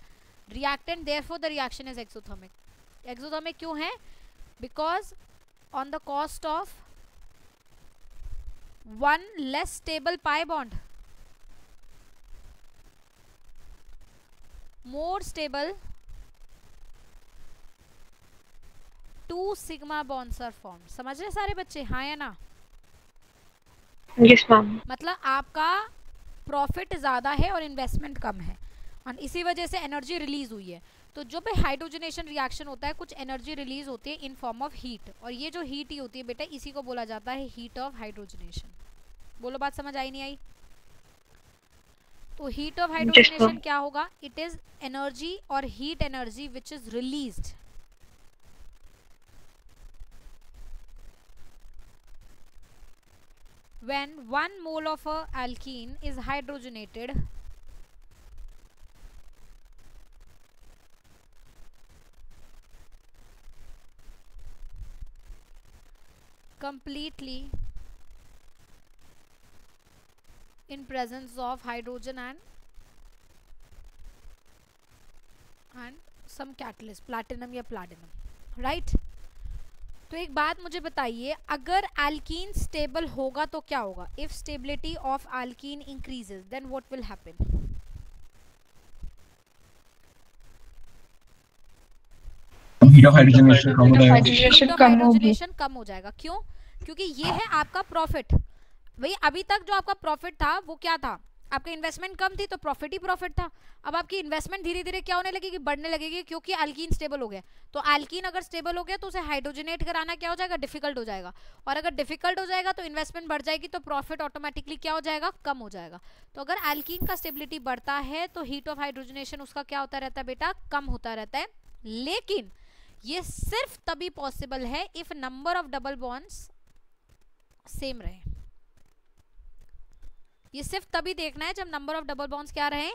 reactant, therefore the reaction is exothermic. Exothermic क्यों है? Because on the cost of 1 less stable pi bond, more stable 2 sigma bonds are formed. समझ रहे सारे बच्चे? हाँ या ना? Yes ma'am. मतलब आपका प्रॉफिट ज्यादा है और इन्वेस्टमेंट कम है, और इसी वजह से एनर्जी रिलीज हुई है। तो जो भी हाइड्रोजनेशन रिएक्शन होता है, कुछ एनर्जी रिलीज होती है इन फॉर्म ऑफ हीट, और ये जो हीट ही होती है बेटा, इसी को बोला जाता है हीट ऑफ हाइड्रोजनेशन। बोलो बात समझ आई नहीं आई? तो हीट ऑफ हाइड्रोजनेशन क्या होगा? इट इज एनर्जी और heat energy which is released when 1 mole of a alkene is hydrogenated completely in presence of hydrogen and some catalyst, platinum या platinum, right? तो एक बात मुझे बताइए, अगर एल्कीन स्टेबल होगा तो क्या होगा? If stability of alkene increases then what will happen? Heat of hydrogenation कम हो जाएगा। क्यों? क्योंकि ये है आपका प्रॉफिट। भाई अभी तक जो आपका प्रॉफिट था वो क्या था? आपका इन्वेस्टमेंट कम थी तो प्रॉफिट ही प्रॉफिट था। अब आपकी इन्वेस्टमेंट धीरे धीरे क्या होने लगेगी? बढ़ने लगेगी, क्योंकि एल्कीन स्टेबल हो गया। तो एल्कीन अगर स्टेबल हो गया तो उसे हाइड्रोजनेट कराना क्या हो जाएगा? डिफिकल्ट हो जाएगा। और अगर डिफिकल्ट हो जाएगा तो इन्वेस्टमेंट बढ़ जाएगी, तो प्रॉफिट ऑटोमेटिकली क्या हो जाएगा? कम हो जाएगा। तो अगर एल्कीन का स्टेबिलिटी बढ़ता है तो हीट ऑफ हाइड्रोजनेशन उसका क्या होता रहता है बेटा? कम होता रहता है। लेकिन ये सिर्फ तभी पॉसिबल है if number of double bonds same रहे। ये सिर्फ तभी देखना है जब नंबर ऑफ डबल बॉन्ड्स क्या रहे?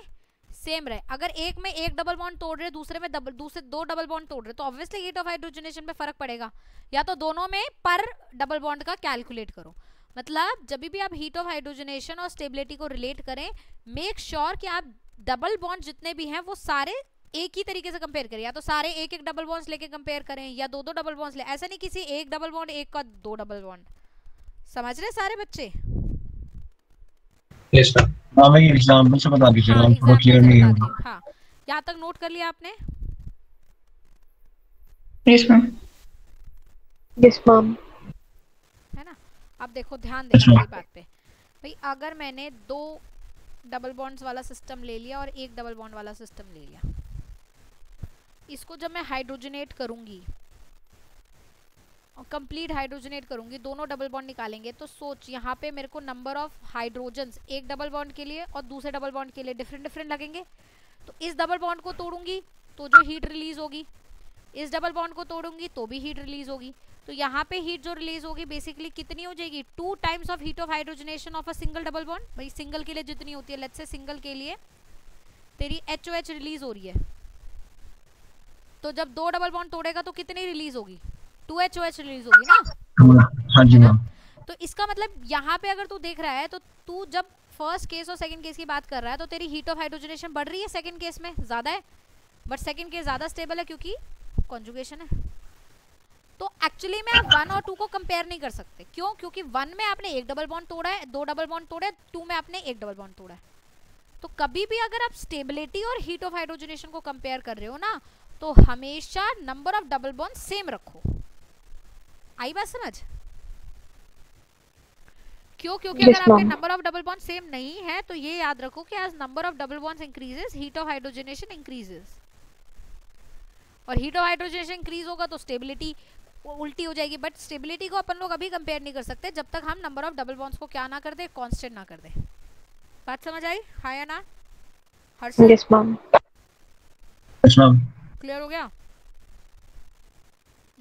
सेम रहे। अगर एक में एक डबल बॉन्ड तोड़ रहे, दूसरे में दूसरे 2 डबल बॉन्ड तोड़ रहे, तो ऑब्वियसली हीट ऑफ हाइड्रोजनेशन पे फर्क पड़ेगा। या तो दोनों में पर डबल बॉन्ड का कैलकुलेट करो। मतलब जब भी आप हीट ऑफ हाइड्रोजनेशन और स्टेबिलिटी को रिलेट करें, मेक श्योर कि आप डबल बॉन्ड जितने भी हैं वो सारे एक ही तरीके से कंपेयर करें। या तो सारे एक एक डबल बॉन्ड्स लेके कंपेयर करें, या 2 डबल बॉन्ड्स ले। ऐसा नहीं किसी एक डबल बॉन्ड एक का 2 डबल बॉन्ड। समझ रहे सारे बच्चे? Yes ma'am. हाँ, मैं एग्जांपल से बता दीजिए, हाँ, थोड़ा क्लियर नहीं है। हाँ, यहाँ तक नोट कर लिया आपने? Yes ma'am. Yes ma'am. है ना? अब देखो ध्यान देना मेरी बात पे। भाई अगर मैंने 2 डबल बॉन्ड्स वाला सिस्टम ले लिया और 1 डबल बॉन्ड वाला सिस्टम ले लिया, इसको जब मैं हाइड्रोजनेट करूंगी और कंप्लीट हाइड्रोजनेट करूंगी, दोनों डबल बॉन्ड निकालेंगे, तो सोच यहाँ पे मेरे को नंबर ऑफ हाइड्रोजन्स एक डबल बॉन्ड के लिए और दूसरे डबल बॉन्ड के लिए डिफरेंट डिफरेंट लगेंगे। तो इस डबल बॉन्ड को तोड़ूंगी तो जो हीट रिलीज होगी, इस डबल बॉन्ड को तोड़ूंगी तो भी हीट रिलीज होगी। तो यहाँ पे हीट जो रिलीज होगी बेसिकली कितनी हो जाएगी? 2 times of heat of hydrogenation of a single double bond. भाई सिंगल के लिए जितनी होती है, लेट्स से सिंगल के लिए तेरी HOH रिलीज हो रही है, तो जब 2 डबल बॉन्ड तोड़ेगा तो कितनी रिलीज होगी? 2HOH रिलीज होगी ना? हाँ जी मैम। तो इसका मतलब यहाँ पे अगर तू देख रहा है तो तू जब फर्स्ट केस और सेकंड केस की बात कर रहा है तो तेरी हीट ऑफ हाइड्रोजनेशन बढ़ रही है, सेकंड केस में ज्यादा है, बट सेकंड केस ज्यादा स्टेबल है क्योंकि कॉन्जुगेशन है। तो एक्चुअली में आप 1 और 2 को कंपेयर नहीं कर सकते। क्यों? क्योंकि 1 में आपने 1 डबल बॉन्ड तोड़ा है, 2 डबल बॉन्ड तोड़े, 2 में आपने 1 डबल बॉन्ड तोड़ा है। तो कभी भी अगर आप स्टेबिलिटी और हीट ऑफ हाइड्रोजनेशन को कंपेयर कर रहे हो ना, तो हमेशा number of double bond same रखो। आई बात समझ? क्यों? क्योंकि Yes, अगर आपके ma'am. Number of double bond same नहीं है तो ये याद रखो कि as number of double bonds increases heat of hydrogenation increases, और हीट ऑफ हाइड्रोजनेशन इंक्रीज होगा तो स्टेबिलिटी उल्टी हो जाएगी। बट स्टेबिलिटी को अपन लोग अभी कंपेयर नहीं कर सकते जब तक हम नंबर ऑफ डबल बॉन्ड्स को क्या ना कर दे, कांस्टेंट ना कर दे। बात समझ आई? हाँ या ना? Harshal Yes, ma'am. Yes, ma'am. Clear हो गया?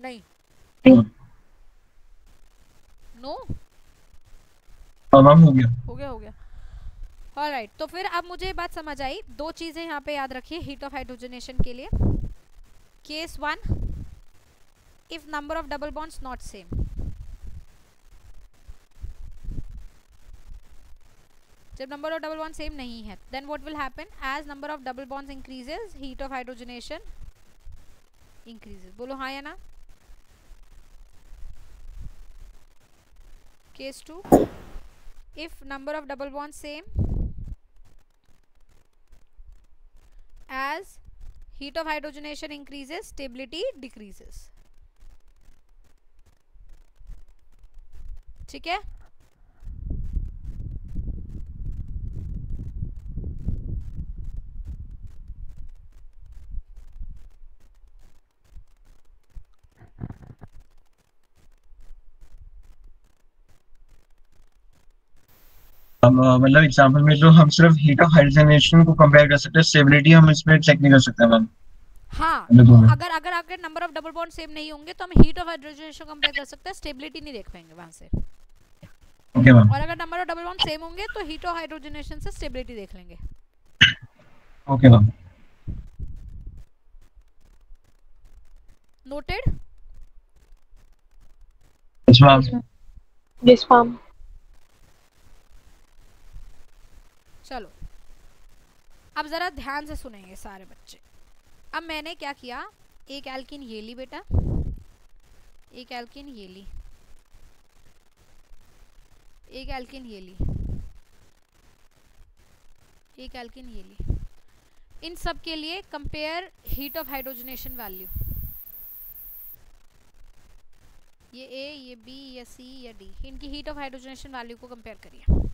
नहीं? नो? मैम हो गया। हो गया, हो गया। ऑलराइट, तो फिर अब मुझे बात समझ आई। दो चीजें यहाँ पे याद रखिए हीट ऑफ हाइड्रोजनेशन के लिए। Case 1, if number of double bonds not same, जब number of double bond same नहीं है, then what will happen, as number of double bonds increases heat of hydrogenation increases. बोलो हाँ या ना? Case 2, if number of double bonds same, as heat of hydrogenation increases stability decreases। ठीक है? मतलब example में तो हम सिर्फ हीट ऑफ हाइड्रोजनेशन को कंपेयर कर सकते हैं, स्टेबिलिटी हम इसमें चेक नहीं कर सकते मैम। हाँ, मतलब तो दोनों। अगर number of double bond same नहीं होंगे तो हम हीट ऑफ हाइड्रोजनेशन कंपेयर कर सकते हैं, स्टेबिलिटी नहीं देख पाएंगे वहां से। Okay ma'am. और अगर number of double bond same होंगे तो हीट ऑफ हाइड्रोजनेशन से स्टेबिलिटी देख लेंगे। Okay ma'am. Noted? Yes ma'am. Yes, ma'am. चलो अब जरा ध्यान से सुनेंगे सारे बच्चे। अब मैंने क्या किया, एक एल्किन ये ली बेटा, एक एल्किन ये ली, एक एल्किन ये ली, एक एल्किन ये ली। इन सब के लिए compare heat of hydrogenation value. ये ए, ये बी, या सी, या डी, इनकी हीट ऑफ हाइड्रोजनेशन वैल्यू को कंपेयर करिए।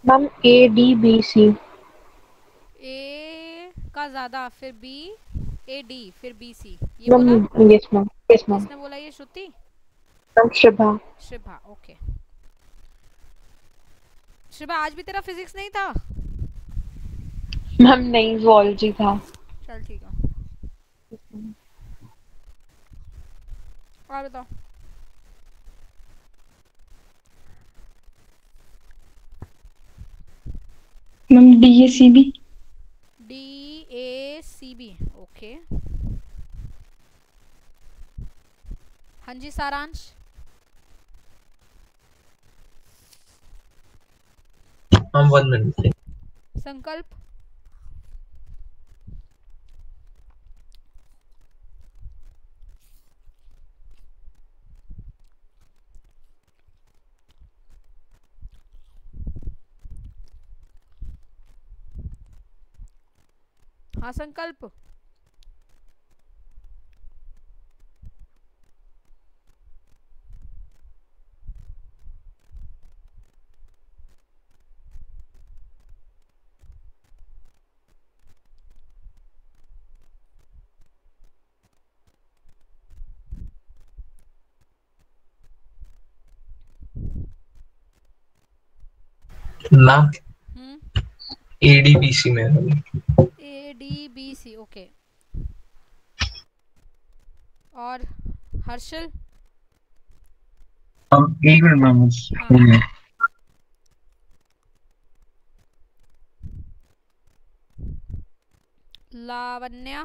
Ma'am, A, D, B, C. ए का ज्यादा, फिर बी, ए डी, फिर बी सी, ये बोला? Ma'am, yes, ma'am. Yes, ma'am. किसने बोला ये? श्रुति? Ma'am, Shibha. श्रिभा, ओके। श्रिभा आज भी तेरा फिजिक्स नहीं था? Ma'am, नहीं, zoology था. चल ठीक है। और बताओ। Ma'am DACB। D A C B, okay. हाँ जी सारांश? हम 1 मिनट। संकल्प? हाँ संकल्प? मैम ADBC में है। A D B C, okay. और हर्षल? एक मिनट मैम। हाँ। लावण्या?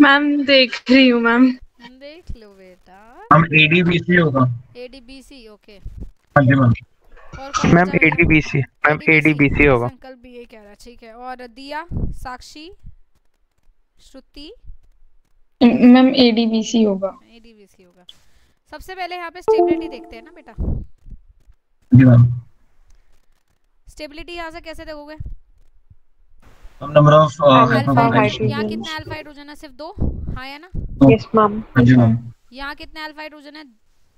मैम देख रही हूँ मैम। देख लो बेटा। हम ADBC होगा। ADBC okay. हाँ जी मैम। और कौन मैम बचा भैया? ADBC, मैम ADBC होगा। संकल्प भी ये कह रहा है, ठीक है। और दिया, साक्षी, श्रुति? मैम ADBC होगा। ADBC होगा। सबसे पहले यहाँ पे स्टेबिलिटी देखते हैं ना बेटा। जी मैम। स्टेबिलिटी यहाँ से कैसे देखोगे? Number of alpha hydrogen. Hydrogen. यहाँ कितने अल्फा हाइड्रोजन है? सिर्फ 2। हाँ या ना? Yes ma'am. हाँ जी मैम। यहाँ कितने अल्फा हाइड्रोजन है?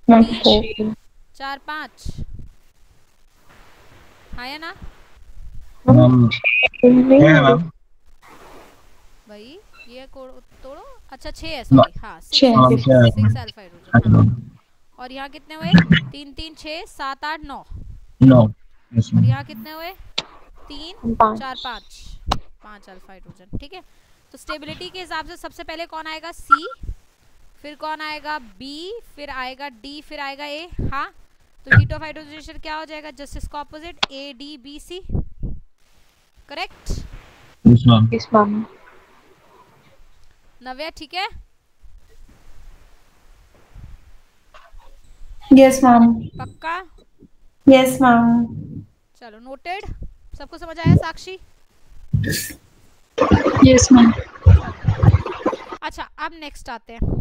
मैम 3 4 5। हाँ या ना? मैम है मैम। भाई ये तोड़ो। अच्छा 6 है, सॉरी। हाँ 6 अल्फा हाइड्रोजन। हाँ। और यहाँ कितने हुए? 3 3 6 7 8 9। 9। यस और मैम। यहाँ कितने हुए? 3 4 5 अल्फा हाइड्रोजन, ठीक है। तो स्टेबिलिटी के हिसाब से सबसे पहले कौन आएगा? C, फिर कौन आएगा? B, फिर आएगा D, फिर आएगा A। हाँ, तो हीट ऑफ हाइड्रोजनेशन क्या हो जाएगा? जस्ट इसका opposite, ADBC। Correct? Yes ma'am. Yes ma'am. Navya ठीक है? Yes ma'am. पक्का? Yes ma'am. चलो नोटेड। सबको समझ आया? साक्षी? Yes ma'am. अच्छा अब नेक्स्ट आते हैं।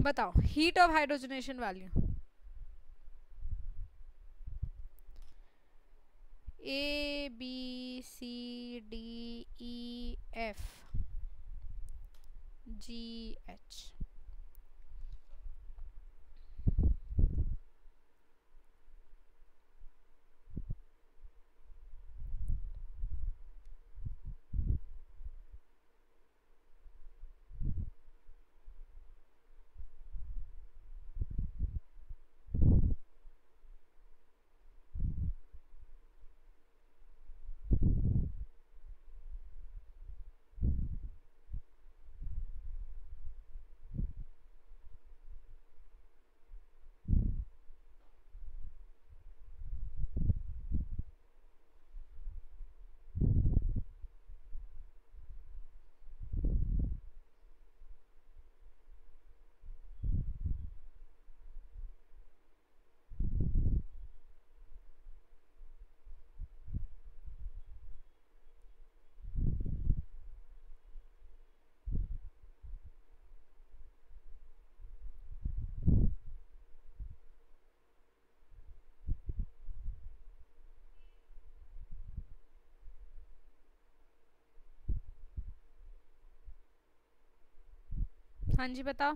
बताओ heat of hydrogenation value. A B C D E F G H। हाँ जी बताओ।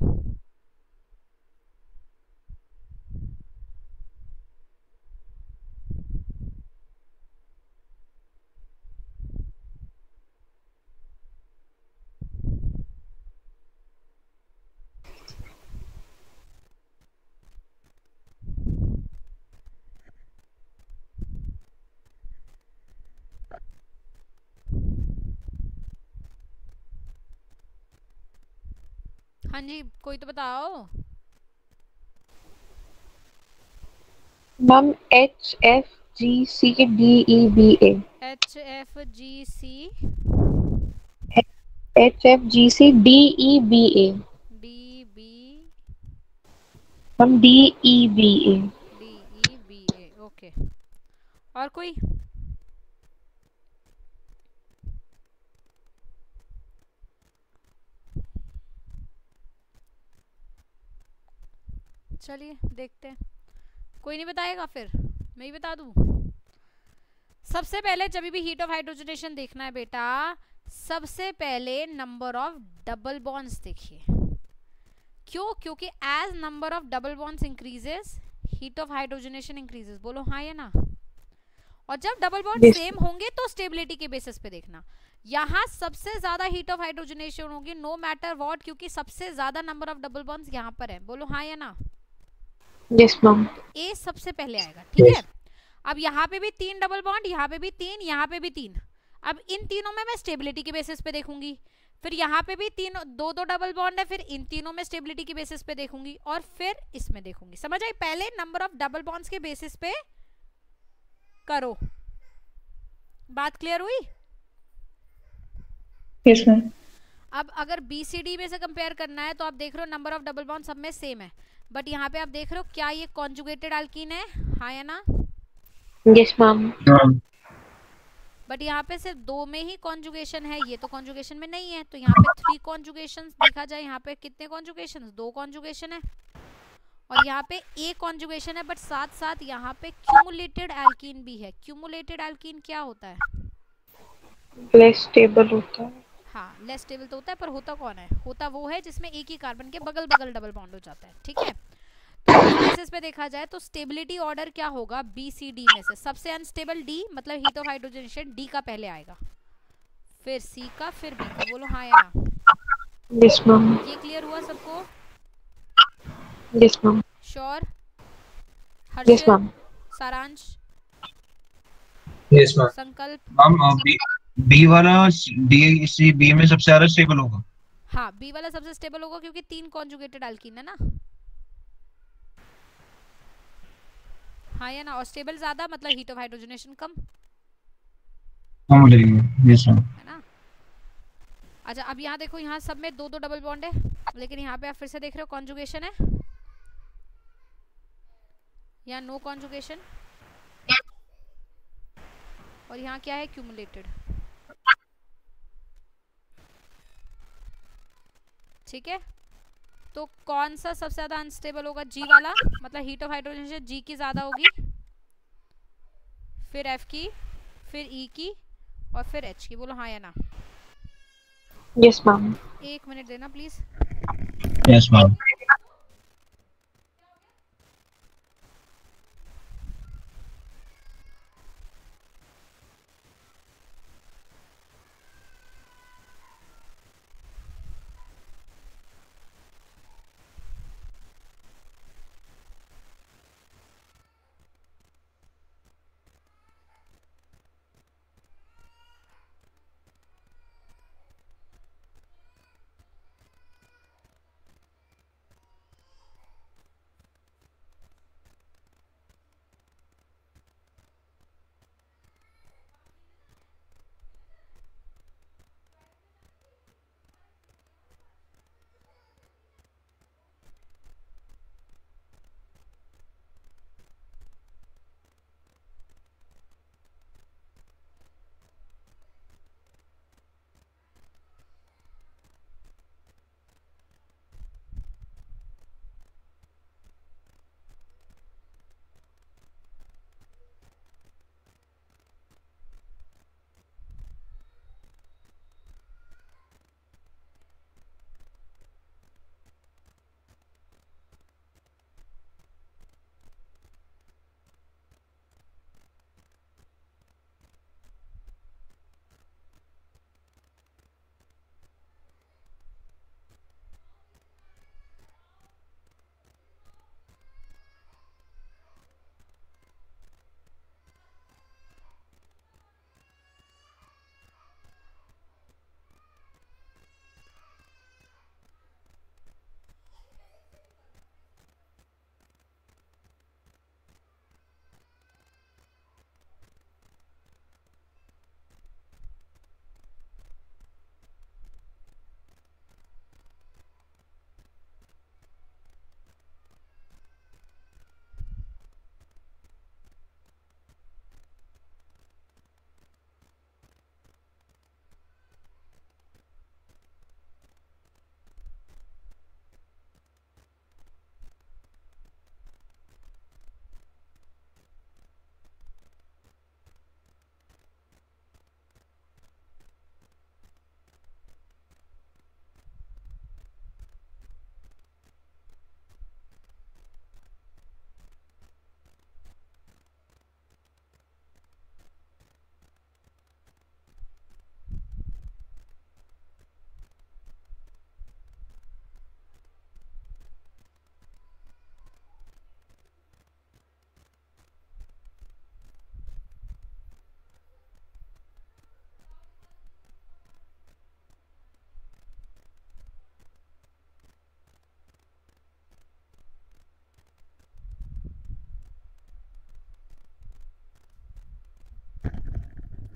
हाँ जी कोई तो बताओ। Ma'am HFGCDEBA। HFGC HFGCDEBA। DB ma'am DEBA। DEBA okay. और कोई? चलिए देखते हैं। कोई नहीं बताएगा फिर मैं ही बता दूं। सबसे पहले जब भी हीट ऑफ हाइड्रोजनेशन देखना है बेटा, सबसे पहले नंबर ऑफ डबल बॉन्ड्स देखिए। क्यों? क्योंकि as number of double bonds increases heat of hydrogenation increases. बोलो हाँ या ना। और जब डबल बॉन्ड सेम होंगे तो स्टेबिलिटी के बेसिस पे देखना। यहाँ सबसे ज्यादा हीट ऑफ हाइड्रोजनेशन होगी नो मैटर व्हाट, क्योंकि सबसे ज्यादा नंबर ऑफ डबल बॉन्ड्स यहाँ पर है। बोलो हाँ या ना? Yes ma'am. तो ए सबसे पहले आएगा, ठीक है। अब यहाँ पे भी 3 डबल बॉन्ड, यहाँ पे भी 3, यहाँ पे भी 3। अब इन तीनों में मैं स्टेबिलिटी के बेसिस पे देखूंगी। फिर यहाँ पे भी 2 डबल बॉन्ड है, फिर इन तीनों में स्टेबिलिटी के बेसिस पे देखूंगी और फिर इसमें देखूंगी। समझ आई? पहले नंबर ऑफ डबल बॉन्ड्स के बेसिस पे करो। बात क्लियर हुई? Yes ma'am. अब अगर BCD में से कंपेयर करना है तो आप देख रहे हो नंबर ऑफ डबल बॉन्ड सब में सेम है, बट यहाँ पे आप देख रहे हो क्या ये कॉन्जुगेटेड अल्कीन है, हाँ या ना? Yes ma'am. बट यहाँ पे सिर्फ 2 में ही कॉन्जुगेशन है, ये तो कॉन्जुगेशन में नहीं है। तो यहाँ पे 3 कॉन्जुगेशन देखा जाए, यहाँ पे कितने कॉन्जुगेशन? 2 कॉन्जुगेशन है। और यहाँ पे एक कॉन्जुगेशन है, बट साथ साथ यहाँ पे क्यूमुलेटेड एल्कीन भी है। क्यूमुलेटेड एल्कीन क्या होता है? लेस स्टेबल होता है। हाँ, लेस स्टेबल तो होता है, पर होता कौन है? होता वो है जिसमें एक ही कार्बन के बगल बगल डबल बॉन्ड हो जाता है, ठीक है। तो इस बेसिस पे देखा जाए तो स्टेबिलिटी ऑर्डर क्या होगा? BCD में से सबसे अनस्टेबल D, मतलब हीट ऑफ हाइड्रोजनेशन D का पहले आएगा, फिर C का, फिर B का। बोलो हाँ या ना? Yes ma'am. ये क्लियर हुआ सबको? Yes ma'am. श्योर? यस हर्षित, मैम। सारांश, यस मैम। संकल्प? मैम बी वाला डी सी बी में सबसे ज्यादा स्टेबल होगा। हाँ, B वाला सबसे स्टेबल होगा क्योंकि 3 कॉन्जुगेटेड अल्कीन है ना, हाँ या ना? और स्टेबल ज्यादा मतलब हीट ऑफ हाइड्रोजनेशन कम, कम लगेगी। Yes ma'am. है ना? अच्छा, अब यहाँ देखो, यहाँ सब में 2 डबल बॉन्ड है, लेकिन यहाँ पे आप फिर से देख रहे हो कॉन्जुगेशन है, यहाँ नो कॉन्जुगेशन, और यहाँ क्या है? क्यूमुलेटेड। ठीक है, तो कौन सा सबसे ज्यादा अनस्टेबल होगा? G वाला, मतलब हीट ऑफ हाइड्रोजनेशन G की ज्यादा होगी, फिर F की, फिर E की, और फिर H की। बोलो हाँ या ना? Yes ma'am. 1 मिनट देना प्लीज। Yes ma'am.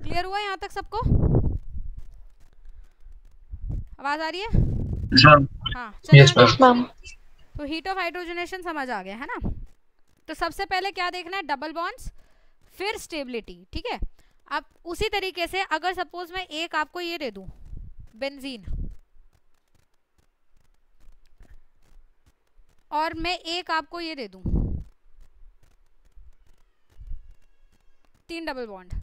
क्लियर हुआ यहाँ तक सबको? आवाज आ रही है? हाँ Yes, चलो ma'am. तो हीट ऑफ हाइड्रोजनेशन समझ आ गया है ना। तो सबसे पहले क्या देखना है, डबल बॉन्ड्स, फिर स्टेबिलिटी, ठीक है। अब उसी तरीके से अगर सपोज मैं एक आपको ये दे दूं बेंजीन, और मैं एक आपको ये दे दूं 3 डबल बॉन्ड,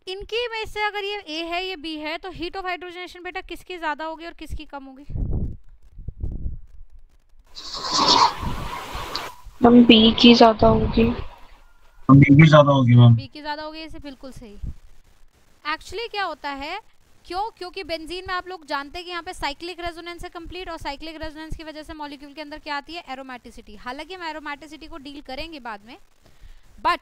इनकी में से अगर ये ए है ये बी है, तो हीट ऑफ हाइड्रोजनेशन बेटा किसकी ज्यादा होगी और किसकी कम होगी? मैम बी की ज्यादा होगी। बी की ज्यादा होगी मैम। बी की ज्यादा होगी, इसे बिल्कुल सही। एक्चुअली क्या होता है, क्योंकि बेंजीन में आप लोग जानते हैं कि यहाँ पे साइक्लिक रेजोनेंस है कंप्लीट, और साइक्लिक रेजोनेंस की वजह से मॉलिक्यूल के अंदर क्या आती है, एरोमेटिसिटी। हालांकि हम एरोमेटिसिटी को डील करेंगे बाद में, बट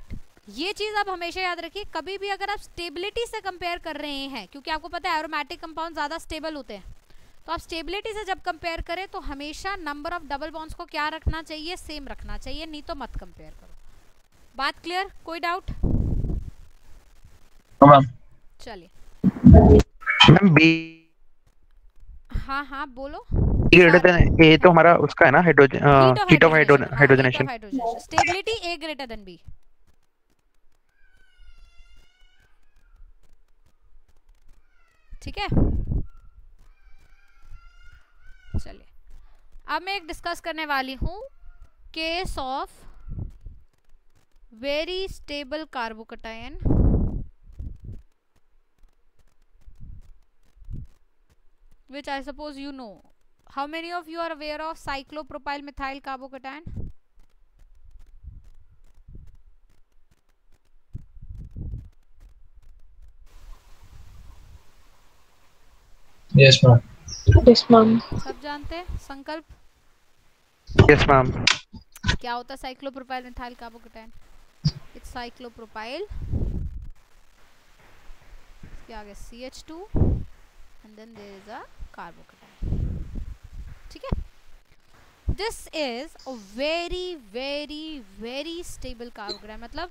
ये चीज आप हमेशा याद रखिए, कभी भी अगर आप स्टेबिलिटी से कंपेयर कर रहे हैं, क्योंकि आपको पता है एरोमेटिक कंपाउंड ज्यादा स्टेबल होते हैं, तो आप स्टेबिलिटी से जब कंपेयर करें तो हमेशा नंबर ऑफ डबल बॉन्ड्स को क्या रखना चाहिए, सेम रखना चाहिए, नहीं तो मत कंपेयर करो। बात क्लियर? कोई डाउट? चलिए मैम बी हाँ हाँ बोलो। ग्रेटर देन ए तो हमारा उसका है ना, heat of hydrogenation. Stability A greater than B. ठीक है, चलिए अब मैं एक डिस्कस करने वाली हूं case of very stable carbocation which I suppose you know. How many of you are aware of cyclopropyl methyl carbocation? Yes, ma'am. Yes, ma'am. सब जानते हैं संकल्प? Yes ma'am. क्या होता है cyclopropyl methyl carbocation? It's cyclopropyl, इसके आगे CH2 and then there is a carbocation. ठीक है, this is a very very very stable carbocation। मतलब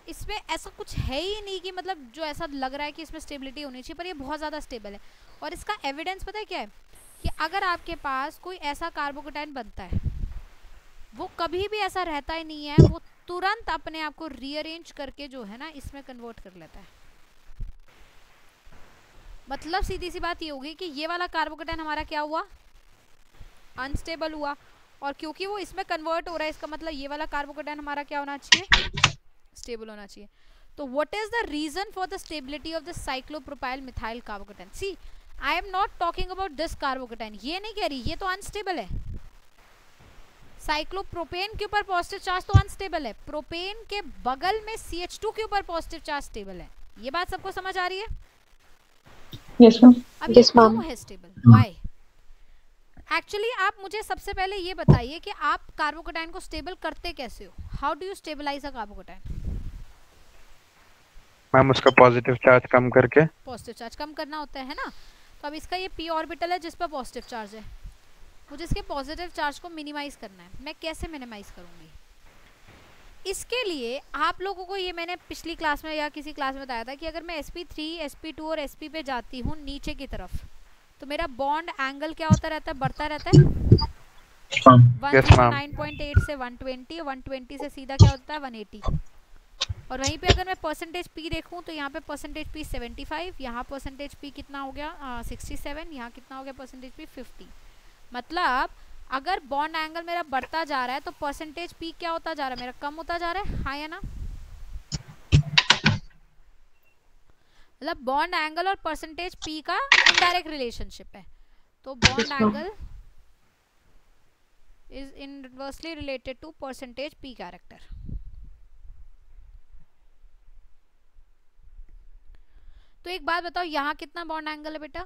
इसमें ऐसा कुछ है ही नहीं कि मतलब जो ऐसा लग रहा है कि इसमें स्टेबिलिटी होनी चाहिए, पर ये बहुत ज़्यादा स्टेबल है। और इसका एविडेंस पता है क्या है, कि अगर आपके पास कोई ऐसा कार्बोकेटायन बनता है, वो कभी भी ऐसा रहता ही नहीं है, वो तुरंत अपने आप को रीअरेंज करके जो है ना इसमें कन्वर्ट कर लेता है। मतलब सीधी सी बात ये होगी कि ये वाला कार्बोकेटायन हमारा क्या हुआ, अनस्टेबल हुआ, और क्योंकि वो इसमें कन्वर्ट हो रहा है, इसका मतलब ये वाला कार्बोकेटायन हमारा क्या होना चाहिए, स्टेबल होना चाहिए। तो what is the reason for the stability of the cyclopropyl methyl carbocation? See I am not talking about this carbocation, ये नहीं कह रही ये तो अनस्टेबल है। साइक्लोप्रोपेन के ऊपर पॉजिटिव चार्ज तो अनस्टेबल है, प्रोपेन के बगल में CH2 के ऊपर पॉजिटिव चार्ज स्टेबल है। ये बात सबको समझ आ रही है? Yes, ma'am. अब ये क्यों है स्टेबल, व्हाई? एक्चुअली आप मुझे सबसे पहले ये बताइए कि आप कार्बोकेटायन को स्टेबल करते कैसे हो? How do you stabilise a carbocation? Ma'am उसका पॉजिटिव चार्ज कम करके। पॉजिटिव चार्ज कम करना होता है ना। तो अब इसका ये p ऑर्बिटल है जिस पर पॉजिटिव चार्ज है, मुझे इसके पॉजिटिव चार्ज को मिनिमाइज करना है। मैं कैसे मिनिमाइज करूंगी? इसके लिए आप लोगों को ये मैंने पिछली क्लास में या किसी क्लास में बताया था कि अगर मैं sp3 sp2 और sp पे जाती हूँ नीचे की तरफ, तो मेरा बॉन्ड एंगल क्या होता रहता है, बढ़ता रहता है। 109.8 से 120, 120 से सीधा क्या होता है 180। और वहीं पे अगर मैं परसेंटेज p देखूं तो यहाँ पे परसेंटेज p 75, यहाँ परसेंटेज p कितना हो गया 67, यहाँ कितना हो गया परसेंटेज p 50। मतलब अगर बॉन्ड एंगल मेरा बढ़ता जा रहा है तो परसेंटेज p क्या होता जा रहा है, मेरा कम होता जा रहा है, हाँ या ना? मतलब बॉन्ड एंगल और परसेंटेज p का इनडायरेक्ट रिलेशनशिप है। तो bond angle is inversely related to percentage p character. तो एक बात बताओ, यहाँ कितना बॉन्ड एंगल है बेटा?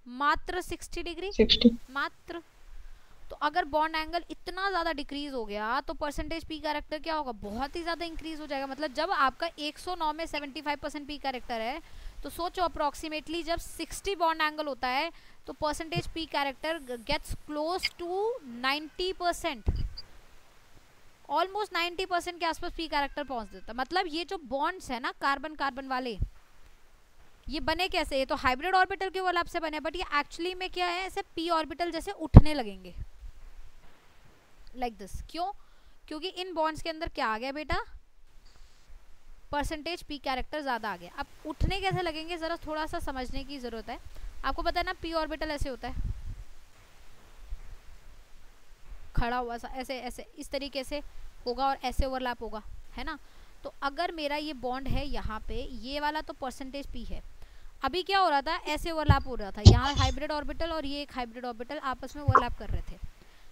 मात्र 60 डिग्री, 60 मात्र। तो अगर बॉन्ड एंगल इतना ज्यादा डिक्रीज हो गया तो परसेंटेज p कैरेक्टर क्या होगा, बहुत ही ज्यादा इंक्रीज हो जाएगा। मतलब जब आपका 109 में 75% p कैरेक्टर है, तो सोचो अप्रोक्सीमेटली जब 60 बॉन्ड एंगल होता है तो percentage p character gets close to 90%। Almost 90% के आसपास पी कैरेक्टर पहुंच देता है। मतलब ये जो बॉन्ड्स है ना कार्बन कार्बन वाले, ये बने कैसे, ये तो हाइब्रिड ऑर्बिटल के ओवरलैप से बने, बट ये एक्चुअली में क्या है, ऐसे पी ऑर्बिटल जैसे उठने लगेंगे लाइक दिस। क्यों? क्योंकि इन बॉन्ड्स के अंदर क्या आ गया बेटा, परसेंटेज पी कैरेक्टर ज्यादा आ गया। अब उठने कैसे लगेंगे जरा थोड़ा सा समझने की जरूरत है। आपको पता है ना पी ऑर्बिटल ऐसे होता है, खड़ा हुआ सा ऐसे ऐसे इस तरीके से होगा और ऐसे ओवरलैप होगा, है ना। तो अगर मेरा ये बॉन्ड है यहाँ पे, ये वाला तो परसेंटेज पी है, अभी क्या हो रहा था, ऐसे ओवरलैप हो रहा था, यहाँ हाइब्रिड ऑर्बिटल और ये एक हाइब्रिड ऑर्बिटल आपस में ओवरलैप कर रहे थे।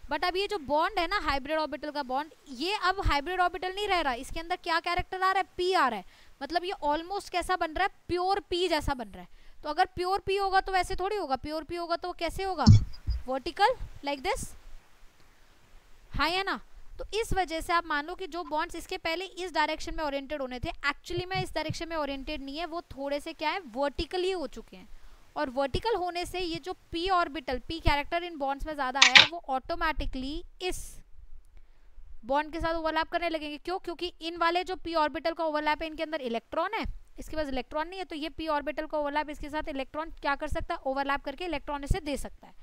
बट अब ये जो बॉन्ड है ना हाइब्रिड ऑर्बिटल का बॉन्ड, ये अब हाइब्रिड ऑर्बिटल नहीं रह रहा, इसके अंदर क्या कैरेक्टर आ रहा है, पी आ रहा है। मतलब ये ऑलमोस्ट कैसा बन रहा है, प्योर पी जैसा बन रहा है। तो अगर प्योर पी होगा तो वैसे थोड़ी होगा, प्योर पी होगा तो कैसे होगा, वर्टिकल लाइक दिस, हाँ या ना। तो इस वजह से आप मान लो कि जो बॉन्ड्स इसके पहले इस डायरेक्शन में ओरिएंटेड होने थे, एक्चुअली में इस डायरेक्शन में ओरिएंटेड नहीं है, वो थोड़े से क्या है, वर्टिकली हो चुके हैं। और वर्टिकल होने से ये जो P orbital, P character in bonds में ज्यादा आया है, वो ऑटोमेटिकली इस बॉन्ड के साथ ओवरलैप करने लगेंगे। क्यों? क्योंकि इन वाले जो पी ऑर्बिटल का ओवरलैप है, इनके अंदर इलेक्ट्रॉन है, इसके पास इलेक्ट्रॉन नहीं है, तो ये पी ऑर्बिटल का ओवरलैप इसके साथ इलेक्ट्रॉन क्या कर सकता है, ओवरलैप करके इलेक्ट्रॉन इसे दे सकता है।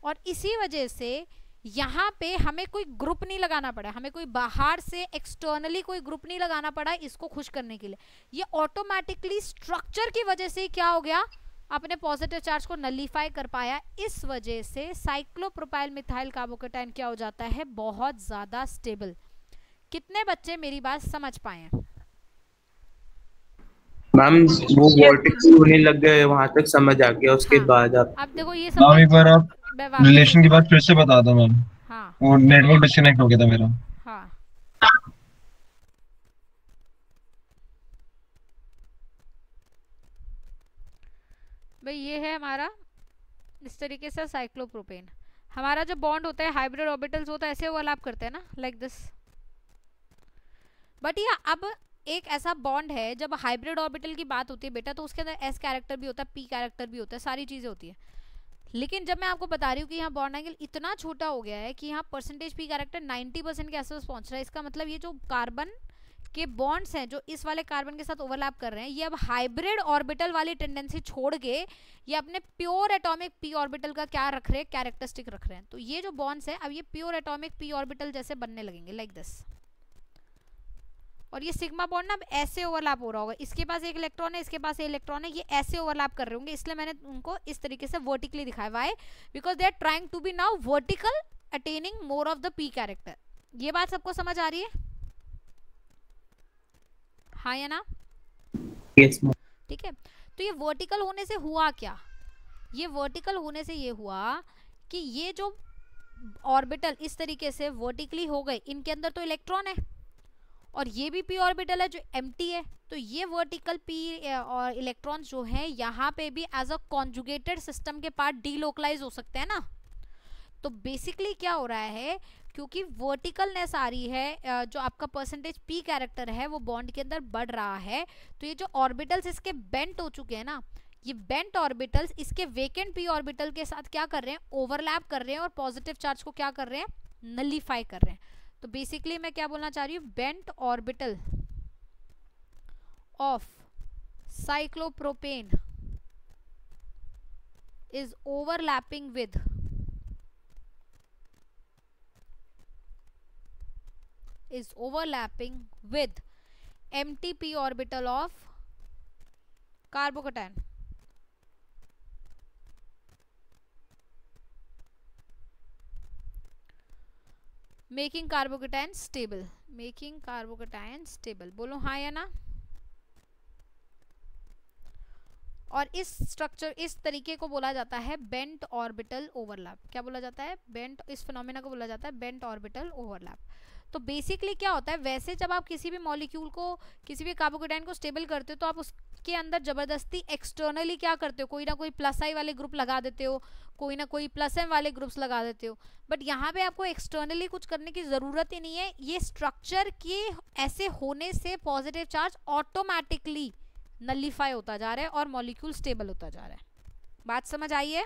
और इसी वजह से यहाँ पे हमें कोई ग्रुप नहीं लगाना पड़ा, हमें कोई बाहर से एक्सटर्नली कोई ग्रुप नहीं लगाना पड़ा इसको खुश करने के लिए। ये ऑटोमेटिकली स्ट्रक्चर की वजह से क्या हो गया, अपने पॉजिटिव चार्ज को नलीफाई कर पाया। इस वजह से साइक्लोप्रोपाइल मिथाइल कार्बोकेटाइन क्या हो जाता है, बहुत ज्यादा स्टेबल। कितने बच्चे मेरी बात समझ पाए हैं? मैम वो वर्टिकल होने लग गए, वहां तक समझ आ गया, उसके हाँ, बाद आप अब देखो ये मैम एक बार आप मैं वापस- रिलेशन की बात फिर से बता दो मैम, हाँ वो नेटवर्क डिस्कनेक्ट हो गया था मेरा। हाँ भाई ये है हमारा इस तरीके से साइक्लोप्रोपेन। हमारा जो बॉन्ड होता है हाइब्रिड ऑर्बिटल्स होता है ऐसे ओवरलैप करते हैं ना लाइक दिस। बट ये अब एक ऐसा बॉन्ड है, जब हाइब्रिड ऑर्बिटल की बात होती है बेटा तो उसके अंदर एस कैरेक्टर भी होता है, पी कैरेक्टर भी होता है, सारी चीजें होती है। लेकिन जब मैं आपको बता रही हूँ कि यहाँ बॉन्ड एंगल इतना छोटा हो गया है कि यहाँ परसेंटेज पी कैरेक्टर 90% के आसपास पहुंच रहा है, इसका मतलब ये जो कार्बन के बॉन्ड्स हैं जो इस वाले कार्बन के साथ ओवरलैप कर रहे हैं, ये अब हाइब्रिड ऑर्बिटल वाली टेंडेंसी छोड़ के ये अपने प्योर एटॉमिक पी ऑर्बिटल का क्या रख रहे हैं, कैरेक्टरिस्टिक रख रहे हैं। तो ये जो बॉन्ड्स है अब ये प्योर एटॉमिक पी ऑर्बिटल जैसे बनने लगेंगे लाइक दिस। और ये सिग्मा बॉन्ड ना अब ऐसे ओवरलैप हो रहा होगा, इसके पास एक इलेक्ट्रॉन है, इसके पास एक इलेक्ट्रॉन है, ये ऐसे ओवरलैप कर रहे होंगे, इसलिए मैंने उनको इस तरीके से वर्टिकली दिखाया। Why? Because they are trying to be now vertical attaining more of the p character. ये बात सबको समझ आ रही है? हाँ या ना? Yes ma'am. ठीक है, तो ये वर्टिकल होने से हुआ क्या, ये वर्टिकल होने से ये हुआ कि ये जो ऑर्बिटल इस तरीके से वर्टिकली हो गए, इनके अंदर तो इलेक्ट्रॉन है और ये भी पी ऑर्बिटल है जो एम्प्टी है, तो ये वर्टिकल पी और इलेक्ट्रॉन्स जो हैं यहाँ पे भी एज अ कॉन्जुगेटेड सिस्टम के पार्ट डीलोकलाइज हो सकते हैं ना। तो बेसिकली क्या हो रहा है, क्योंकि वर्टिकलनेस आ रही है, जो आपका परसेंटेज पी कैरेक्टर है वो बॉन्ड के अंदर बढ़ रहा है, तो ये जो ऑर्बिटल्स इसके बेंट हो चुके हैं ना, ये बेंट ऑर्बिटल्स इसके वेकेंट पी ऑर्बिटल के साथ क्या कर रहे हैं, ओवरलैप कर रहे हैं और पॉजिटिव चार्ज को क्या कर रहे हैं, नलीफाई कर रहे हैं। तो बेसिकली मैं क्या बोलना चाह रही हूँ, bent orbital of cyclopropane is overlapping with empty p orbital of carbocation. Making carbocation stable. बोलो हाँ या ना? और इस स्ट्रक्चर, इस तरीके को बोला जाता है बेंट ऑर्बिटल ओवरलैप। क्या बोला जाता है? बेंट, इस फिनोमेना को बोला जाता है बेंट ऑर्बिटल ओवरलैप। तो बेसिकली क्या होता है, वैसे जब आप किसी भी मॉलिक्यूल को, किसी भी कार्बोकेटाइन को स्टेबल करते हो तो आप उसके अंदर जबरदस्ती एक्सटर्नली क्या करते हो, कोई ना कोई प्लस आई वाले ग्रुप लगा देते हो, कोई ना कोई प्लस एम वाले ग्रुप्स लगा देते हो। बट यहाँ पे आपको एक्सटर्नली कुछ करने की जरूरत ही नहीं है, ये स्ट्रक्चर के ऐसे होने से पॉजिटिव चार्ज ऑटोमेटिकली नलीफाई होता जा रहा है और मॉलिक्यूल स्टेबल होता जा रहा है। बात समझ आई है?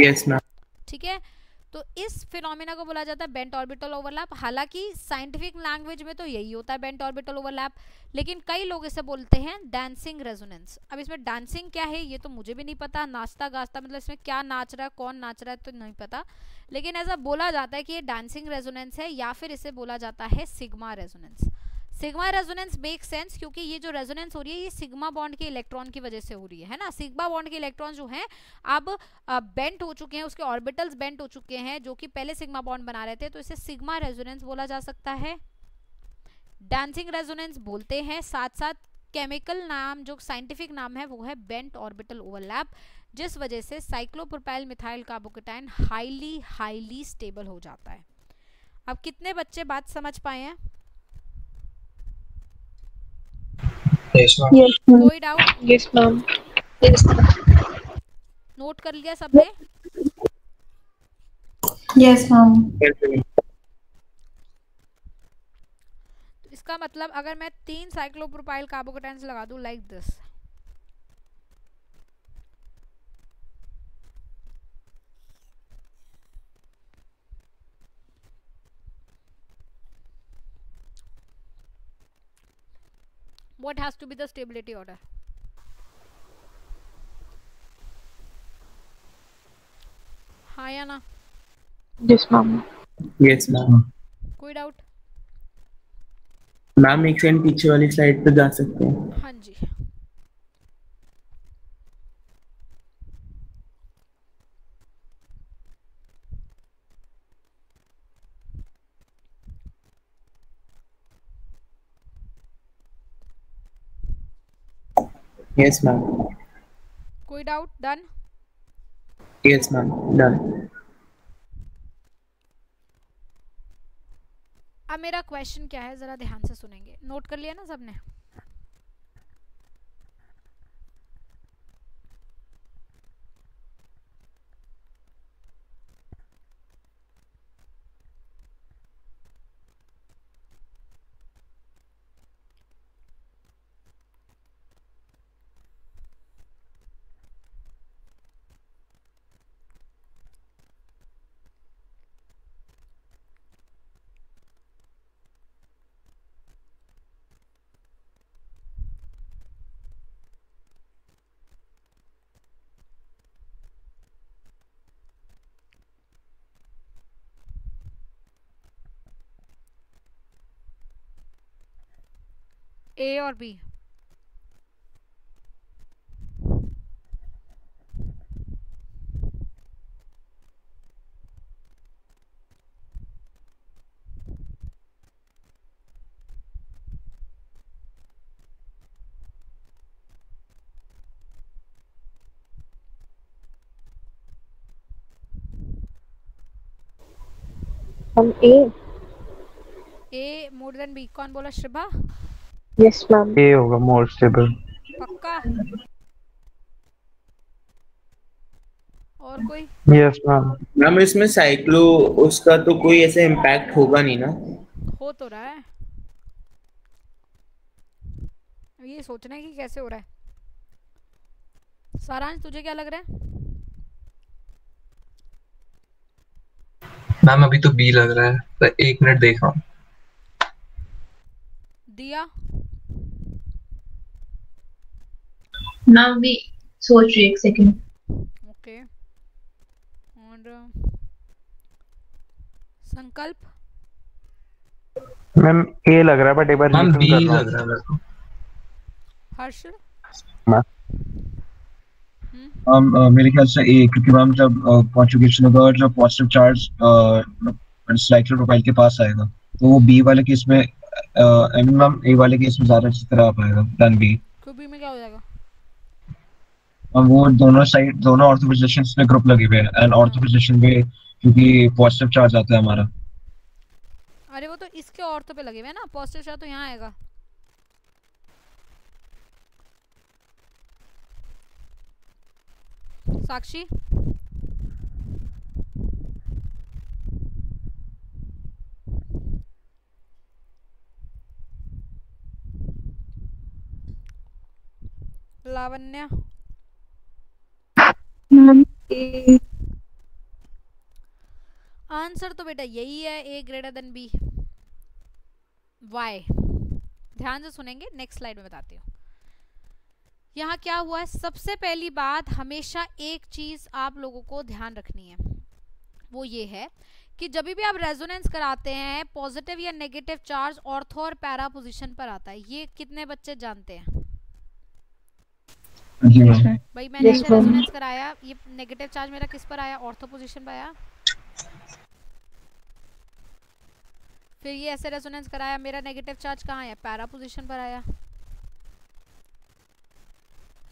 Yes ma'am. ठीक है, तो इस फिनोमेना को बोला जाता है बेंट ऑर्बिटल ओवरलैप। हालांकि साइंटिफिक लैंग्वेज में तो यही होता है बेंट ऑर्बिटल ओवरलैप, लेकिन कई लोग इसे बोलते हैं डांसिंग रेजोनेंस। अब इसमें डांसिंग क्या है ये तो मुझे भी नहीं पता, नाचता गाजता मतलब इसमें क्या नाच रहा है कौन नाच रहा है तो नहीं पता, लेकिन ऐसा बोला जाता है कि ये डांसिंग रेजोनेंस है या फिर इसे बोला जाता है sigma resonance. Sigma resonance make sense क्योंकि ये जो रेजोनेंस हो रही है ये सिग्मा बॉन्ड के इलेक्ट्रॉन की वजह से हो रही है ना। सिग्मा बॉन्ड के इलेक्ट्रॉन जो हैं अब बेंट हो चुके हैं, उसके ऑर्बिटल्स बेंट हो चुके हैं जो कि पहले सिग्मा बॉन्ड बना रहे थे, तो इसे सिग्मा रेजोनेंस बोला जा सकता है। डांसिंग रेजोनेंस बोलते हैं। साथ साथ केमिकल नाम जो साइंटिफिक नाम है वो है बेंट ऑर्बिटल ओवरलैप, जिस वजह से cyclopropyl methyl carbocation highly stable हो जाता है। अब कितने बच्चे बात समझ पाए हैं? Yes, ma'am. कोई डाउट? Yes ma'am. नोट कर लिया सबने? Yes ma'am. इसका मतलब अगर मैं 3 साइक्लोप्रोपाइल कार्बोकेटाइन्स लगा दूं like this, what has to be the stability order? हाँ या ना? Yes ma'am. Yes ma'am. कोई डाउट? मैम एक सेकंड पीछे वाली स्लाइड पे जा सकते हैं? हाँ जी। Yes ma'am. कोई doubt? Done? Yes ma'am done. अब मेरा क्वेश्चन क्या है जरा ध्यान से सुनेंगे। नोट कर लिया ना सबने? ए और बी? हम ए मोर देन बी। कौन बोला? श्रिभा? Yes ma'am. ए होगा मोर स्टेबल। पक्का? और कोई? Yes ma'am. मैम इसमें साइक्लो उसका तो कोई ऐसा इम्पैक्ट होगा नहीं ना? हो तो रहा है, ये सोचना है कि कैसे हो रहा है। सारांश तुझे क्या लग रहा है? मैम अभी तो बी लग रहा है, तो 1 मिनट देख रहा हूँ। दिया? नाउ भी सोच रही एक सेकंड। ओके। और संकल्प? मैम ए लग रहा है बट एक बार मैम बी reconfirm कर रहा लग रहा है मेरे को। हर्ष? मैम। मेरे ख्याल से ए, क्योंकि मैम जब कॉन्जुगेशन होगा और जब पॉजिटिव चार्ज साइक्लोप्रोपाइल के पास आएगा तो वो बी वाले केस में मैम ए वाले केस में ज्यादा अच्छी तरह आ पाएगा देन बी। क्यों बी में क्या हो जाएगा? वो दोनों साइड दोनों ऑर्थो पोजीशंस में ग्रुप लगे हुए हैं एंड ऑर्थो पोजीशन पे क्योंकि पॉजिटिव चार्ज आता है हमारा। अरे वो तो इसके ऑर्थो पे लगे हुए हैं ना, पॉजिटिव चार्ज तो यहाँ आएगा। साक्षी? लावण्या? आंसर तो बेटा यही है, ए ग्रेटर देन बी। वाई, ध्यान से सुनेंगे, नेक्स्ट स्लाइड में बताती हूँ। यहाँ क्या हुआ है, सबसे पहली बात हमेशा एक चीज आप लोगों को ध्यान रखनी है, वो ये है कि जब भी आप रेजोनेंस कराते हैं पॉजिटिव या नेगेटिव चार्ज ऑर्थो और पैरा पोजीशन पर आता है। ये कितने बच्चे जानते हैं? भाई मैंने ऐसे रेजोनेंस कराया, ये नेगेटिव चार्ज मेरा किस पर आया? ऑर्थो पोजीशन पर आया। फिर ये ऐसे रेजोनेंस कराया, मेरा नेगेटिव चार्ज कहाँ आया? पैरा पोजीशन पर आया।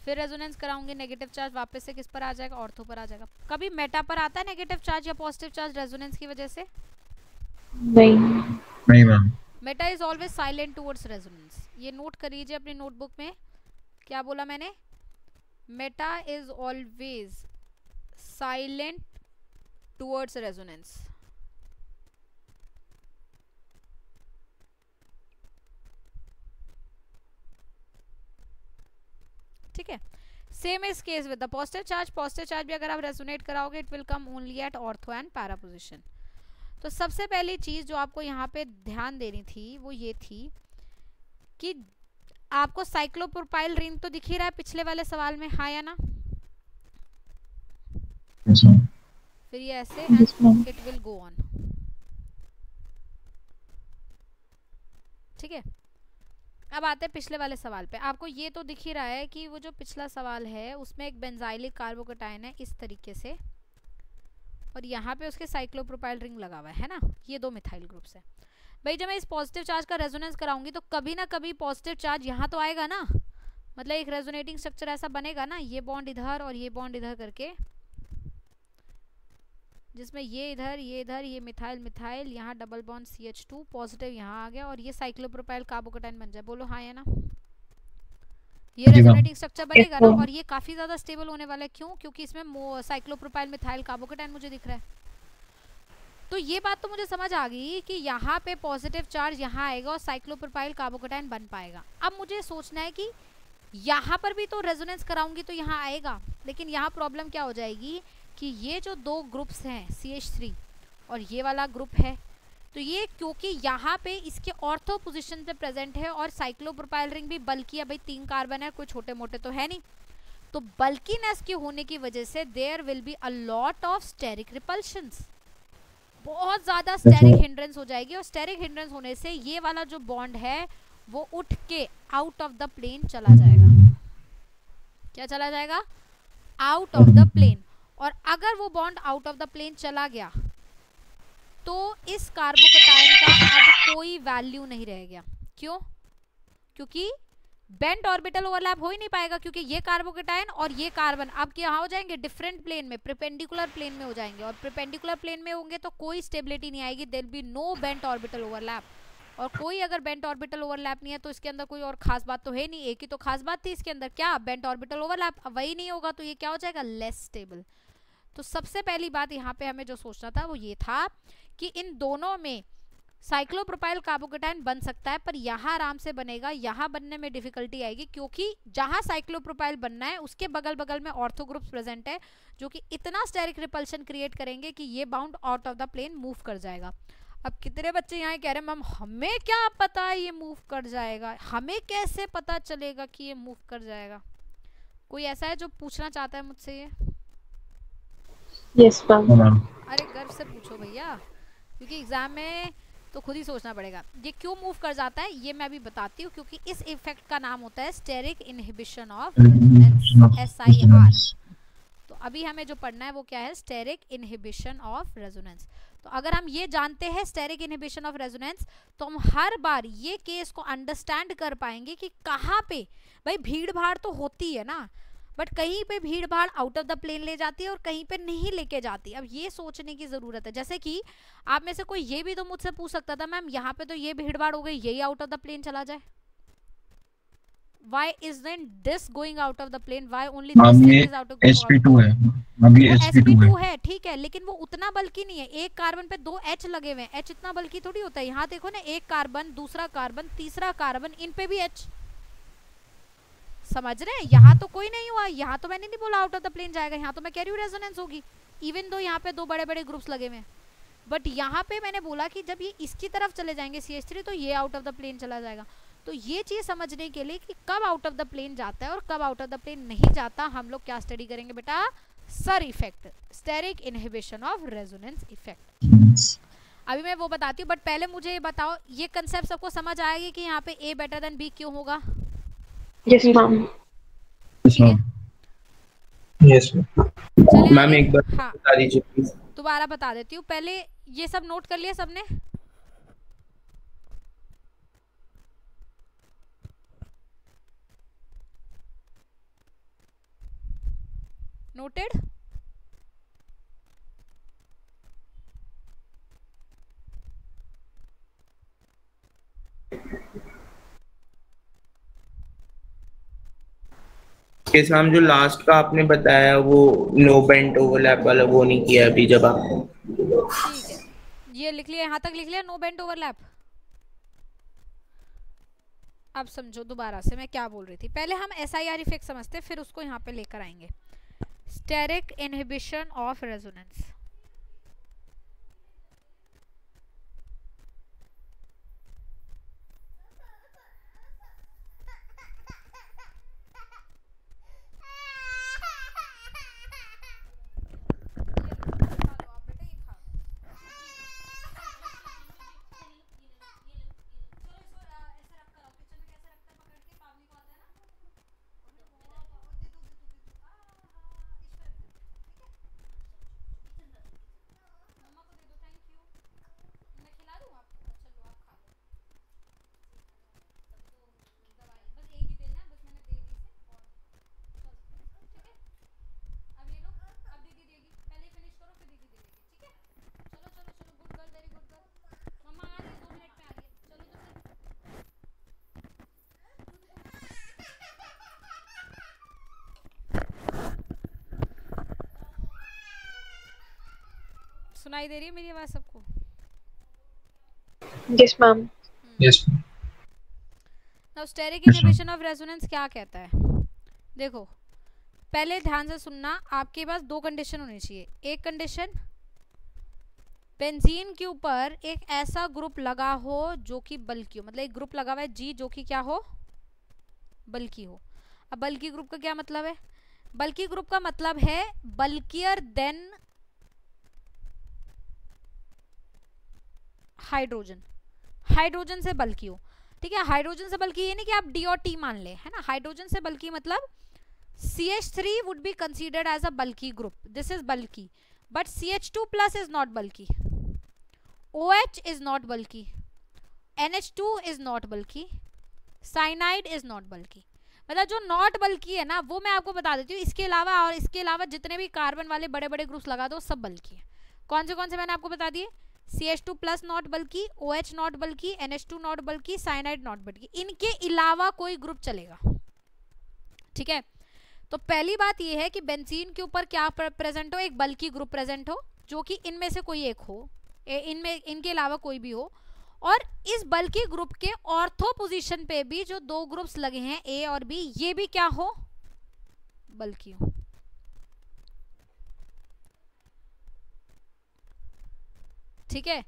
फिर रेजोनेंस कराऊंगी, नेगेटिव चार्ज वापस से किस पर आ जाएगा? ऑर्थो पर आ जाएगा। कभी मेटा पर आता है नेगेटिव चार्ज या पॉजिटिव चार्ज रेजोनेंस की वजह से? नहीं मैम। Meta is always silent towards resonance. ये नोट करिए अपनी नोटबुक में, क्या बोला मैंने? Meta is always silent towards resonance. ठीक है, same is case with the positive charge. Positive charge भी अगर आप रेजोनेट कराओगे it will come only at ortho and para position. तो सबसे पहली चीज जो आपको यहाँ पे ध्यान देनी थी वो ये थी कि आपको साइक्लोप्रोपाइल रिंग तो दिख ही रहा है पिछले वाले सवाल में, हाँ या ना? फिर ये ऐसे and it will go on. ठीक है, अब आते हैं पिछले वाले सवाल पे। आपको ये तो दिख ही रहा है कि वो जो पिछला सवाल है उसमें एक बेंजाइलिक कार्बोकेटायन है इस तरीके से, और यहाँ पे उसके साइक्लोप्रोपाइल रिंग लगा हुआ है ना, ये दो मिथाइल ग्रुप्स है। भाई जब मैं इस पॉजिटिव चार्ज का रेजोनेंस कराऊंगी तो कभी ना कभी पॉजिटिव चार्ज यहाँ तो आएगा ना, मतलब एक रेजोनेटिंग स्ट्रक्चर ऐसा बनेगा ना, ये बॉन्ड इधर और ये बॉन्ड इधर करके, जिसमें ये इधर ये मिथाइल मिथाइल, यहाँ डबल बॉन्ड CH2 पॉजिटिव यहाँ आ गया और ये साइक्लोप्रोपाइल कार्बोकेटायन बन जाए। बोलो हाँ या ना? ये रेजोनेटिंग स्ट्रक्चर बनेगा ना, और ये काफी ज्यादा स्टेबल होने वाला है। क्यों? क्योंकि इसमें साइक्लोप्रोपाइल मिथाइल कार्बोकेटायन मुझे दिख रहा है। तो ये बात तो मुझे समझ आ गई कि यहाँ पे पॉजिटिव चार्ज यहाँ आएगा और साइक्लोप्रोपाइल कार्बोकेटायन बन पाएगा। अब मुझे सोचना है कि यहाँ पर भी तो रेजोनेंस कराऊंगी तो यहाँ आएगा, लेकिन यहाँ प्रॉब्लम क्या हो जाएगी कि ये जो दो ग्रुप्स हैं CH3 और ये वाला ग्रुप है, तो ये क्योंकि यहाँ पे इसके ऑर्थो पोजीशन पे प्रेजेंट है और साइक्लोप्रोपाइल रिंग भी बल्कि है, भाई 3 कार्बन है, कोई छोटे मोटे तो है नहीं, तो बल्कीनेस के होने की वजह से there will be a lot of steric repulsions, बहुत ज्यादा स्टेरिक हिंड्रेंस हो जाएगी, और स्टेरिक हिंड्रेंस होने से ये वाला जो बॉन्ड है वो उठ के आउट ऑफ द प्लेन चला जाएगा। क्या चला जाएगा? Out of the plane. और अगर वो bond out of the plane चला गया तो इस कार्बोकेटायन का अब कोई वैल्यू नहीं रह गया। क्यों? क्योंकि बेंट ऑर्बिटल ओवरलैप हो ही नहीं पाएगा, क्योंकि ये कार्बोकेटायन और ये कार्बन अब क्या हो जाएंगे? डिफरेंट प्लेन में, परपेंडिकुलर प्लेन में हो जाएंगे, और परपेंडिकुलर प्लेन में होंगे तो कोई स्टेबिलिटी नहीं आएगी, there will be no bent orbital overlap. और कोई अगर बेंट ऑर्बिटल ओवरलैप नहीं है तो इसके अंदर कोई और खास बात तो है नहीं, एक ही तो खास बात थी इसके अंदर, क्या? Bent orbital overlap. अब वही नहीं होगा तो ये क्या हो जाएगा? Less stable. तो सबसे पहली बात यहाँ पे हमें जो सोचना था वो ये था कि इन दोनों में साइक्लोप्रोपाइल कार्बोकेटायन बन सकता है, पर यहाँ आराम से बनेगा, यहाँ बनने में डिफिकल्टी आएगी, क्योंकि जहाँ साइक्लोप्रोपाइल बनना है उसके बगल बगल में ऑर्थो ग्रुप्स प्रेजेंट है जो कि इतना स्टेरिक रिपल्शन क्रिएट करेंगे कि ये bond out of the plane move कर जाएगा। अब कितने बच्चे यहाँ कह रहे हैं मैम हमें क्या पता है ये मूव कर जाएगा, हमें कैसे पता चलेगा कि ये मूव कर जाएगा? कोई ऐसा है जो पूछना चाहता है मुझसे ये? Yes ma'am. अरे गर्व से पूछो भैया, क्योंकि एग्जाम में तो खुद ही सोचना पड़ेगा। ये क्यों मूव कर जाता है ये मैं अभी बताती हूँ, क्योंकि इस इफेक्ट का नाम होता है steric inhibition of resonance, SIR। तो अभी हमें जो पढ़ना है वो क्या है? Steric inhibition of resonance. तो अगर हम ये जानते हैं स्टेरिक इनहिबिशन ऑफ रेजोनेंस, तो हम हर बार ये केस को अंडरस्टैंड कर पाएंगे कि कहाँ पे, भाई भीड़ भाड़ तो होती है ना, बट कहीं पे भीड़ भाड़ आउट ऑफ द प्लेन ले जाती है और कहीं पे नहीं लेके जाती। अब ये सोचने की जरूरत है। जैसे कि आप में से कोई ये भी तो मुझसे पूछ सकता था मैम यहाँ पे तो ये भीड़ भाड़ हो गई, यही आउट ऑफ द प्लेन चला जाए, why isn't this going out of the plane, why only this is out of the sp2 है, अभी sp2 है, ठीक है, लेकिन वो उतना बल्कि नहीं है। एक कार्बन पे 2 H लगे हुए हैं, H इतना बल्कि थोड़ी होता है। यहाँ देखो ना, एक कार्बन, दूसरा कार्बन, तीसरा कार्बन, इन पे भी H, समझ रहे हैं? यहाँ तो कोई नहीं हुआ, यहाँ तो मैंने नहीं बोला आउट ऑफ द प्लेन जाएगा, यहाँ तो मैं कह रही हूँ रेजोनेंस होगी, इवन दो यहाँ पे 2 बड़े बड़े ग्रुप्स लगे हुए हैं। बट यहाँ पे मैंने बोला कि जब ये इसकी तरफ चले जाएंगे CH3 तो ये आउट ऑफ द प्लेन चला जाएगा। तो ये चीज समझने के लिए कि कब आउट ऑफ द प्लेन जाता है और कब आउट ऑफ द प्लेन नहीं जाता, हम लोग क्या स्टडी करेंगे बेटा, SIR effect, steric inhibition of resonance effect. अभी मैं वो बताती हूँ, बट पहले मुझे ये बताओ, ये कंसेप्ट सबको समझ आएगी कि यहाँ पे A बेटर देन B क्यों होगा? Yes ma'am. यस मैम एक बार हाँ बता दीजिए प्लीज। दोबारा बता देती हूँ, पहले ये सब नोट कर लिया सबने? नोटेड? के साम जो लास्ट का आपने बताया वो नो बेंट ओवरलैप वाला, वो नहीं किया अभी जब आपने। ठीक है, ये लिख लिया, यहाँ तक लिख लिया, नो बेंट ओवरलैप। अब समझो दोबारा से मैं क्या बोल रही थी। पहले हम SIR इफेक्ट समझते, फिर उसको यहाँ पे लेकर आएंगे। Steric inhibition of resonance. सुनाई दे रही है मेरी आवाज सबको? Yes ma'am. Yes now steric inhibition of resonance क्या कहता है? देखो पहले ध्यान से सुनना, आपके पास दो कंडीशन होनी चाहिए। एक कंडीशन, बेंजीन के ऊपर एक ऐसा ग्रुप लगा हो जो कि बल्की हो, मतलब एक ग्रुप लगा हुआ है G जो कि क्या हो, बल्की हो। अब बल्की ग्रुप का क्या मतलब है? बल्की ग्रुप का मतलब है बल्कियर देन हाइड्रोजन, हाइड्रोजन से बल्की हो। ठीक है, हाइड्रोजन से बल्की ये नहीं कि आप D और T मान ले, है ना। हाइड्रोजन से बल्की मतलब CH3 would be considered as a bulky group. This is bulky, but CH2 plus is not bulky. OH is not bulky. NH2 is not bulky. Cyanide is not bulky. मतलब जो not बल्की है ना वो मैं आपको बता देती हूँ। इसके अलावा और इसके अलावा जितने भी कार्बन वाले बड़े बड़े ग्रुप्स लगा दो सब बल्की है। कौन से मैंने आपको बता दिए? CH2 plus not bulky, OH not bulky, NH2 not bulky, cyanide not bulky. इनके अलावा कोई ग्रुप चलेगा। ठीक है, तो पहली बात ये है कि बेंजीन के ऊपर क्या प्रेजेंट हो, एक बल्की ग्रुप प्रेजेंट हो जो कि इनमें से कोई एक हो, इनमें इनके अलावा कोई भी हो। और इस बल्की ग्रुप के ऑर्थो पोजीशन पे भी जो दो ग्रुप्स लगे हैं A और B, ये भी क्या हो, बल्की हो। ठीक है,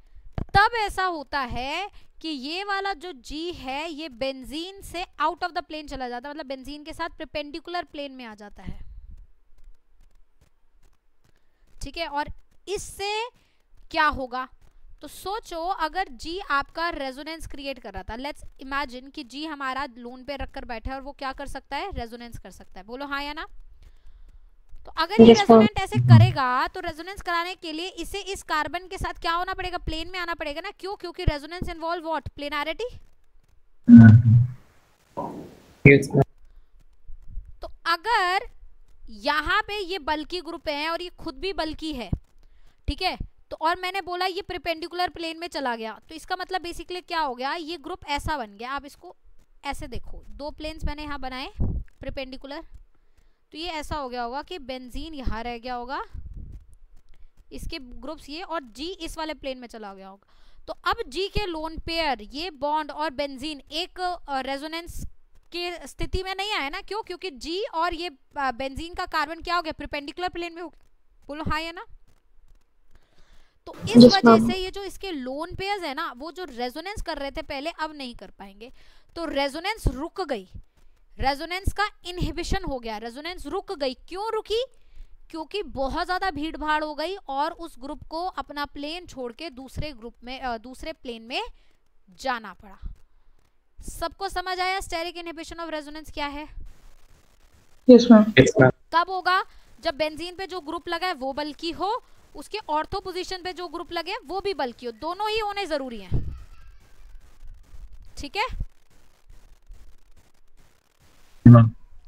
तब ऐसा होता है कि ये वाला जो G है ये बेंजीन से आउट ऑफ द प्लेन चला जाता है, मतलब बेंजीन के साथ परपेंडिकुलर प्लेन में आ जाता है। ठीक है, और इससे क्या होगा, तो सोचो अगर G आपका रेजोनेंस क्रिएट कर रहा था। लेट्स इमेजिन कि G हमारा लोन पे रखकर बैठा है और वो क्या कर सकता है, रेजोनेंस कर सकता है। बोलो हाँ या ना। तो अगर ये रेजोनेंट ऐसे करेगा तो रेजोनेंस कराने के लिए इसे इस कार्बन के साथ क्या होना पड़ेगा, प्लेन में आना पड़ेगा ना। क्यों? क्योंकि रेजोनेंस इन्वॉल्व व्हाट, प्लेनारिटी। तो अगर यहाँ पे ये बल्की ग्रुप है और ये खुद भी बल्की है, ठीक है, तो और मैंने बोला ये परपेंडिकुलर प्लेन में चला गया, तो इसका मतलब बेसिकली क्या हो गया, ये ग्रुप ऐसा बन गया। आप इसको ऐसे देखो, दो प्लेन्स मैंने यहाँ बनाए परपेंडिकुलर, तो ये ऐसा हो गया होगा कि बेंजीन यहाँ रह गया होगा, इसके ग्रुप्स ये, और G इस वाले प्लेन में चला गया होगा। तो अब G के लोन पेयर ये बॉन्ड और बेंजीन एक रेजोनेंस के स्थिति में नहीं आया ना। क्यों? क्योंकि G और ये बेंजीन का कार्बन क्या हो गया, परपेंडिकुलर प्लेन में हो गया। बोलो हाँ या ना। तो इस वजह से ये जो इसके लोन पेयर्स है ना, वो जो रेजोनेंस कर रहे थे पहले, अब नहीं कर पाएंगे। तो रेजोनेंस रुक गई, रेजोनेंस का इनहिबिशन हो गया, रेजोनेंस रुक गई। क्यों रुकी? क्योंकि बहुत ज्यादा भीड़ भाड़ हो गई और उस ग्रुप को अपना प्लेन छोड़ के दूसरे ग्रुप में दूसरे प्लेन में जाना पड़ा। सबको समझ आया स्टेरिक इनहिबिशन ऑफ रेजोनेंस क्या है? Yes ma'am. कब होगा? जब बेंजीन पे जो ग्रुप लगा है वो बल्कि हो, उसके ऑर्थो पोजीशन पे जो ग्रुप लगे वो भी बल्कि हो, दोनों ही होने जरूरी हैं। ठीक है?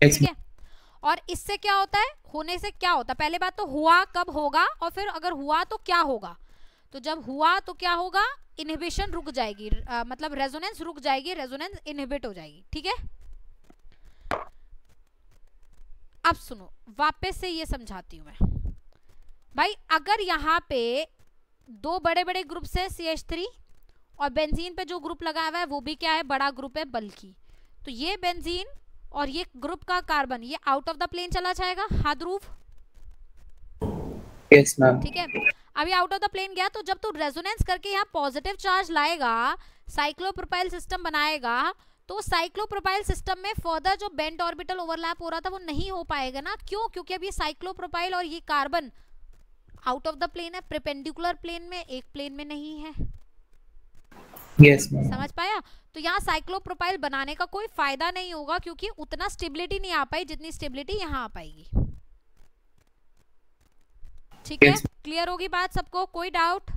ठीक है। और इससे क्या होता है? होने से क्या होता है? पहले बात तो हुआ कब होगा, और फिर अगर हुआ तो क्या होगा। तो जब हुआ तो क्या होगा? इनहिबिशन रुक जाएगी, मतलब रेजोनेंस रुक जाएगी, रेजोनेंस इनहिबिट हो जाएगी। ठीक है? अब सुनो, वापस से ये समझाती हूं मैं भाई। अगर यहाँ पे दो बड़े बड़े ग्रुप्स है CH3, और बेंजीन पे जो ग्रुप लगा हुआ है वो भी क्या है? बड़ा ग्रुप है बल्कि। तो ये बेंजीन और ये ग्रुप का कार्बन, ये आउट ऑफ द प्लेन चला जाएगा। हाँ ध्रुव? Yes ma'am. ठीक है, अभी आउट ऑफ द प्लेन गया, तो जब तू रेजोनेंस करके यहाँ पॉजिटिव चार्ज लाएगा, साइक्लोप्रोपाइल सिस्टम बनाएगा, तो साइक्लोप्रोपाइल सिस्टम में फर्दर जो बेंट ऑर्बिटल ओवरलैप हो रहा था वो नहीं हो पाएगा ना। क्यों? क्योंकि अब ये साइक्लोप्रोपाइल और ये carbon out of the plane है, परपेंडिकुलर प्लेन में, एक प्लेन में नहीं है। Yes ma'am. समझ पाया? तो यहाँ साइक्लोप्रोपाइल बनाने का कोई फायदा नहीं होगा, क्योंकि उतना स्टेबिलिटी नहीं आ पाई जितनी स्टेबिलिटी यहाँ आ पाएगी। ठीक है? क्लियर होगी बात सबको? कोई डाउट?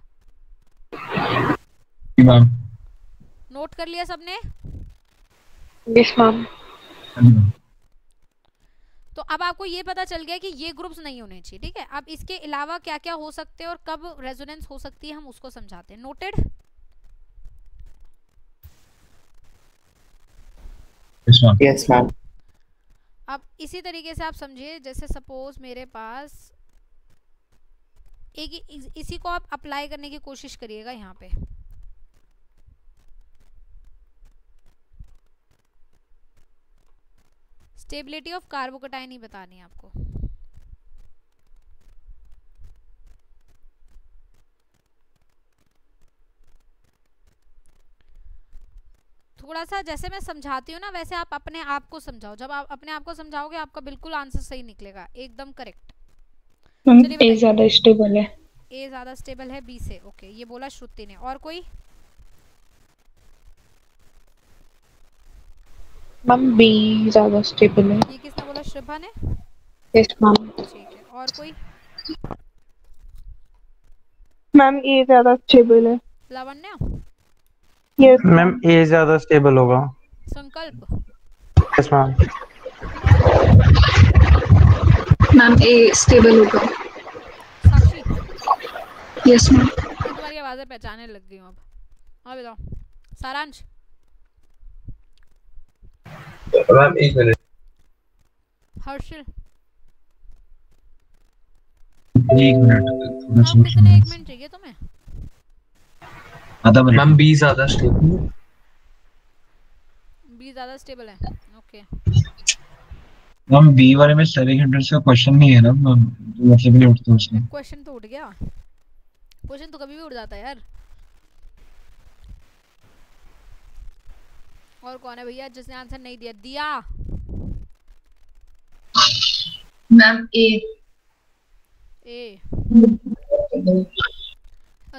नोट कर लिया सबने? Yes ma'am. तो अब आपको ये पता चल गया कि ये ग्रुप्स नहीं होने चाहिए। ठीक है? अब इसके अलावा क्या क्या हो सकते हैं और कब रेजोनेंस हो सकती है, हम उसको समझाते हैं। नोटेड? Yes ma'am. अब इसी तरीके से आप समझिए, जैसे सपोज मेरे पास एक, इसी को आप अप्लाई करने की कोशिश करिएगा यहाँ पे। स्टेबिलिटी ऑफ कार्बोकटाइन ही बतानी है आपको। थोड़ा सा जैसे मैं समझाती हूँ ना, वैसे आप अपने आप को समझाओ। जब आप अपने आप को समझाओगे आपका बिल्कुल आंसर सही निकलेगा, एकदम करेक्ट। ए ज्यादा स्टेबल है। ए ज्यादा स्टेबल है बी से। ओके, ये बोला श्रुति ने। और कोई? मैम बी ज्यादा स्टेबल है। ये किसने बोला? श्रिभा ने? Yes ma'am. ठीक है, और कोई? मैम ए ज्यादा स्टेबल है। लावण्य? यस मैम ए ज्यादा स्टेबल होगा। Sankalp? Yes ma'am. Ma'am A stable होगा। साक्षी? Yes ma'am. तुम्हारी आवाजें पहचानने लग गई हूँ अब। हाँ बताओ। सारांश? मैम एक मिनट। हर्षल? एक मिनट। आप कितने 1 मिनट चाहिए तुम्हें? आधा मिनट। मैम बी ज्यादा स्टेबल। बी ज्यादा स्टेबल है। ओके। मैम बी वाले में स्टेरिक हिंड्रेंस का क्वेश्चन नहीं है ना, मतलब नहीं उठता उसमें। क्वेश्चन तो उठ गया। क्वेश्चन तो कभी भी उठ जाता है यार। और कौन है भैया जिसने आंसर नहीं दिया? दिया? Ma'am A. A.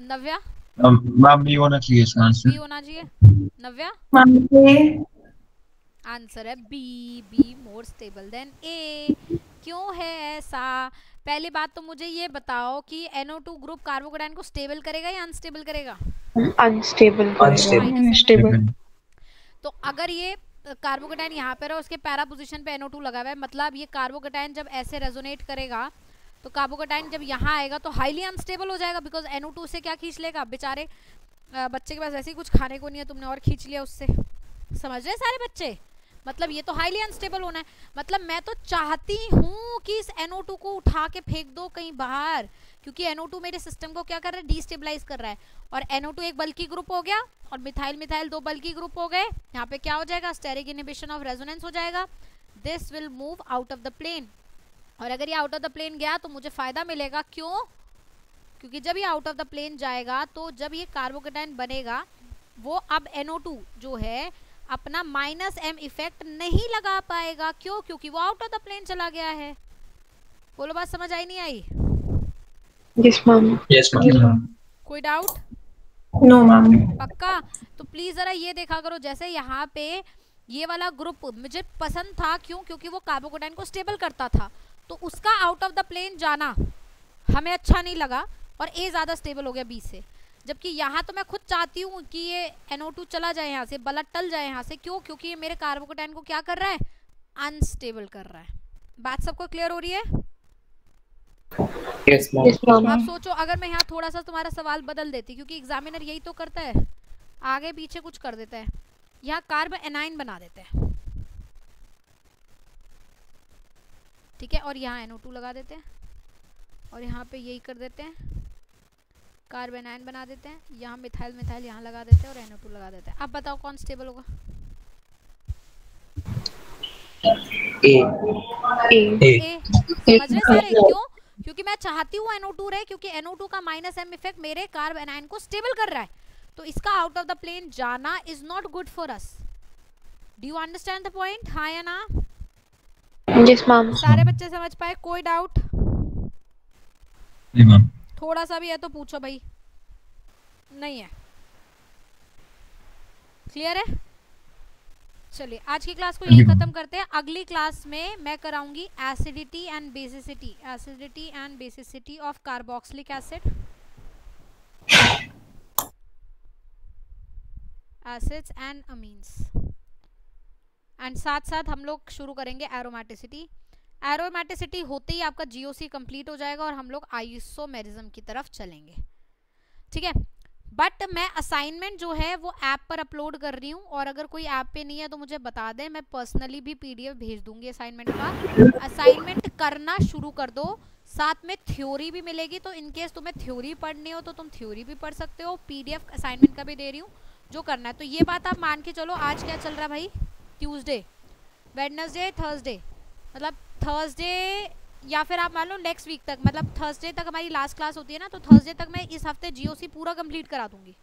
Navya? Ma'am B होना चाहिए इसका आंसर। बी होना चाहिए। नव्या? Ma'am A. आंसर है B. B more stable than A. क्यों है ऐसा? पहली बात तो मुझे ये बताओ कि NO2 ग्रुप कार्बोकटाइन को स्टेबल करेगा या अनस्टेबल करेगा? अनस्टेबल। अनस्टेबल। तो अगर ये कार्बोकटाइन यहाँ पर है, उसके पैरा पोजीशन पे NO2 लगा हुआ है, मतलब ये कार्बोकटाइन जब ऐसे रेजोनेट करेगा तो कार्बोकटाइन जब यहाँ आएगा तो हाईली अनस्टेबल हो जाएगा, बिकॉज NO2 से क्या खींच लेगा? बेचारे बच्चे के पास ऐसे ही कुछ खाने को नहीं है, तुमने और खींच लिया उससे। समझ रहे सारे बच्चे? मतलब ये तो हाईली अनस्टेबल होना है। मतलब मैं तो चाहती हूँ कि इस NO2 को उठा के फेंक दो कहीं बाहर, क्योंकि NO2 मेरे सिस्टम को क्या कर रहा है? डिस्टेबलाइज कर रहा है। और NO2 एक बल्कि ग्रुप हो गया और मिथाइल मिथाइल 2 बल्कि ग्रुप हो गए। यहाँ पे क्या हो जाएगा? स्टेरिक इनहिबिशन ऑफ रेजोनेंस हो जाएगा। This will move out of the plane. और अगर ये आउट ऑफ द प्लेन गया तो मुझे फायदा मिलेगा। क्यों? क्योंकि जब ये आउट ऑफ द प्लेन जाएगा तो जब ये कार्बोकेटाइन बनेगा वो अब NO2 जो है अपना -m इफेक्ट नहीं लगा पाएगा। क्यों? क्योंकि वो आउट ऑफ द प्लेन चला गया है। बोलो, बात समझ आई नहीं आई? Yes ma'am. Yes ma'am. कोई डाउट? No ma'am. पक्का? तो प्लीज जरा ये देखा करो, जैसे यहाँ पे ये वाला ग्रुप मुझे पसंद था, क्यों? क्योंकि वो कार्बोकेटाइन को स्टेबल करता था, तो उसका आउट ऑफ द प्लेन जाना हमें अच्छा नहीं लगा और A ज़्यादा स्टेबल हो गया B से। जबकि यहाँ तो मैं खुद चाहती हूँ कि ये NO2 चला जाए यहाँ से, बलट टल जाए यहाँ से। क्यों? क्योंकि ये मेरे कार्बोकेटाइन को क्या कर रहा है? अनस्टेबल कर रहा है। बात सबको क्लियर हो रही है? Yes ma'am. आप सोचो अगर मैं यहाँ थोड़ा सा तुम्हारा सवाल बदल देती, क्योंकि एग्जामिनर यही तो करता है, आगे पीछे कुछ कर देता है। यहाँ कार्ब एनाइन बना देते हैं, ठीक है, और यहाँ NO2 लगा देते हैं, और यहाँ पे यही कर देते हैं, कार्ब एनाइन बना देते हैं, यहाँ मिथाइल मिथाइल यहाँ लगा देते हैं और NO2 लगा देते हैं। अब बताओ कौन स्टेबल होगा? ए। समझ रहे सारे? क्यों? क्योंकि मैं चाहती हूँ NO2 रहे, क्योंकि NO2 का -m इफेक्ट मेरे कार्ब एनाइन को स्टेबल कर रहा है, तो इसका आउट ऑफ द प्लेन जाना is not good for us. Do you understand the point? हाँ या ना? Yes ma'am. सारे बच्चे समझ पाए? कोई डाउट? जी मैम। थोड़ा सा भी है तो पूछो भाई। नहीं है? क्लियर है? चलिए आज की क्लास को यही खत्म करते हैं। अगली क्लास में मैं कराऊंगी acidity and basicity of carboxylic acid, acids and amines, and साथ साथ हम लोग शुरू करेंगे एरोमेटिसिटी। एरोमेटिसिटी होते ही आपका GOC कंप्लीट हो जाएगा और हम लोग आइसोमेरिज्म की तरफ चलेंगे, ठीक है। बट मैं असाइनमेंट जो है वो ऐप पर अपलोड कर रही हूँ, और अगर कोई ऐप पे नहीं है तो मुझे बता दें, मैं पर्सनली भी PDF भेज दूंगी असाइनमेंट का। असाइनमेंट करना शुरू कर दो, साथ में थ्योरी भी मिलेगी, तो इनकेस तुम्हें थ्योरी पढ़नी हो तो तुम थ्योरी भी पढ़ सकते हो। PDF असाइनमेंट का भी दे रही हूँ, जो करना है। तो ये बात आप मान के चलो, आज क्या चल रहा है भाई? ट्यूसडे, वेडनेसडे, थर्सडे, मतलब थर्सडे या फिर आप मान लो नेक्स्ट वीक तक, मतलब थर्सडे तक हमारी लास्ट क्लास होती है ना, तो थर्सडे तक मैं इस हफ्ते GOC पूरा कंप्लीट करा दूंगी।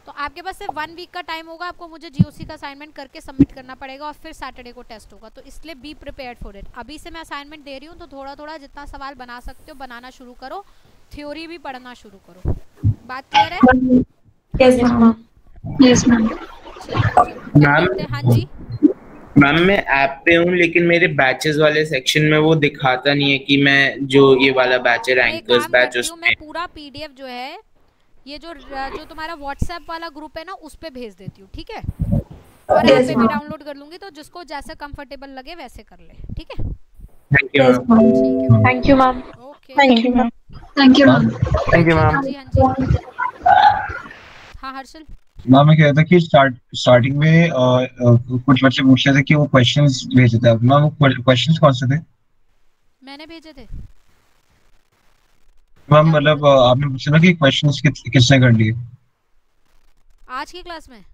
तो आपके पास सिर्फ 1 वीक का टाइम होगा, आपको मुझे GOC का असाइनमेंट करके सबमिट करना पड़ेगा, और फिर सैटरडे को टेस्ट होगा। तो इसलिए बी प्रिपेयर्ड फॉर इट। अभी से मैं असाइनमेंट दे रही हूँ, तो थोड़ा थोड़ा जितना सवाल बना सकते हो बनाना शुरू करो, थ्योरी भी पढ़ना शुरू करो। बात क्लियर है? Yes ma'am. Yes ma'am. Ma'am. हाँ जी मैम मैं ऐप पे हूँ, लेकिन मेरे बैचेस वाले सेक्शन में वो दिखाता नहीं है कि मैं जो ये वाला बैच है रैंकर्स बैच, उसमें मैं पूरा PDF जो है ये जो तुम्हारा व्हाट्सएप वाला ग्रुप है ना, उस पे भेज देती हूँ, ठीक है। और ऐप पे भी डाउनलोड कर लूंगी, तो जिसको जैसे कंफर्टेबल लगे वैसे कर ले, ठीक है। Thank you ma'am. ठीक है, thank you ma'am. Okay, thank you ma'am. Thank you ma'am. Thank you ma'am. हाँ जी, हाँ जी। हाँ हर्षल, मैम मैं कह रहा था कि स्टार्टिंग में कुछ बच्चे पूछ रहे थे कि वो क्वेश्चंस भेजे थे। मैम वो क्वेश्चंस कौन से थे? मैंने भेजे थे मैम, मतलब आपने पूछा ना कि क्वेश्चंस किसने कर लिए आज की क्लास में।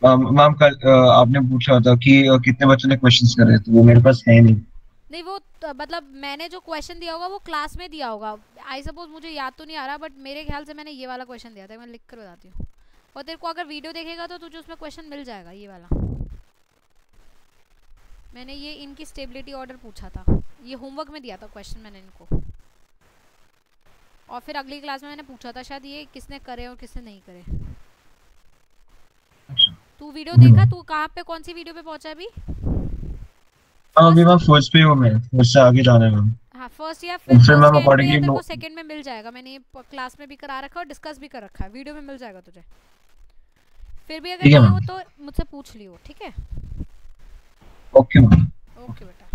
मैम कल आपने पूछा था कि कितने बच्चों ने क्वेश्चंस करे, तो वो मेरे पास है नहीं। वो मतलब मैंने जो क्वेश्चन दिया होगा वो क्लास में दिया होगा, आई सपोज, मुझे याद तो नहीं आ रहा, बट मेरे ख्याल से मैंने ये वाला क्वेश्चन दिया था। मैं लिख कर बताती हूँ, और तेरे को अगर वीडियो देखेगा तो तुझे उसमें क्वेश्चन मिल जाएगा। ये वाला मैंने ये इनकी स्टेबिलिटी ऑर्डर पूछा था, ये होमवर्क में दिया था क्वेश्चन मैंने इनको, और फिर अगली क्लास में मैंने पूछा था शायद ये किसने करे और किसने नहीं करे। तू वीडियो देखा? तू कहाँ पे, कौन सी वीडियो पे पहुंचा अभी? अभी मैं फर्स्ट पे हूँ, मैं उससे आगे जाना है मैम। हाँ फर्स्ट या फिर तेरे को सेकंड में मिल जाएगा। मैंने ये क्लास में भी करा रखा है और डिस्कस भी कर रखा है, वीडियो में मिल जाएगा तुझे। फिर भी अगर नहीं हो तो मुझसे पूछ लियो, ठीक है? Okay ma'am. ओके बेटा।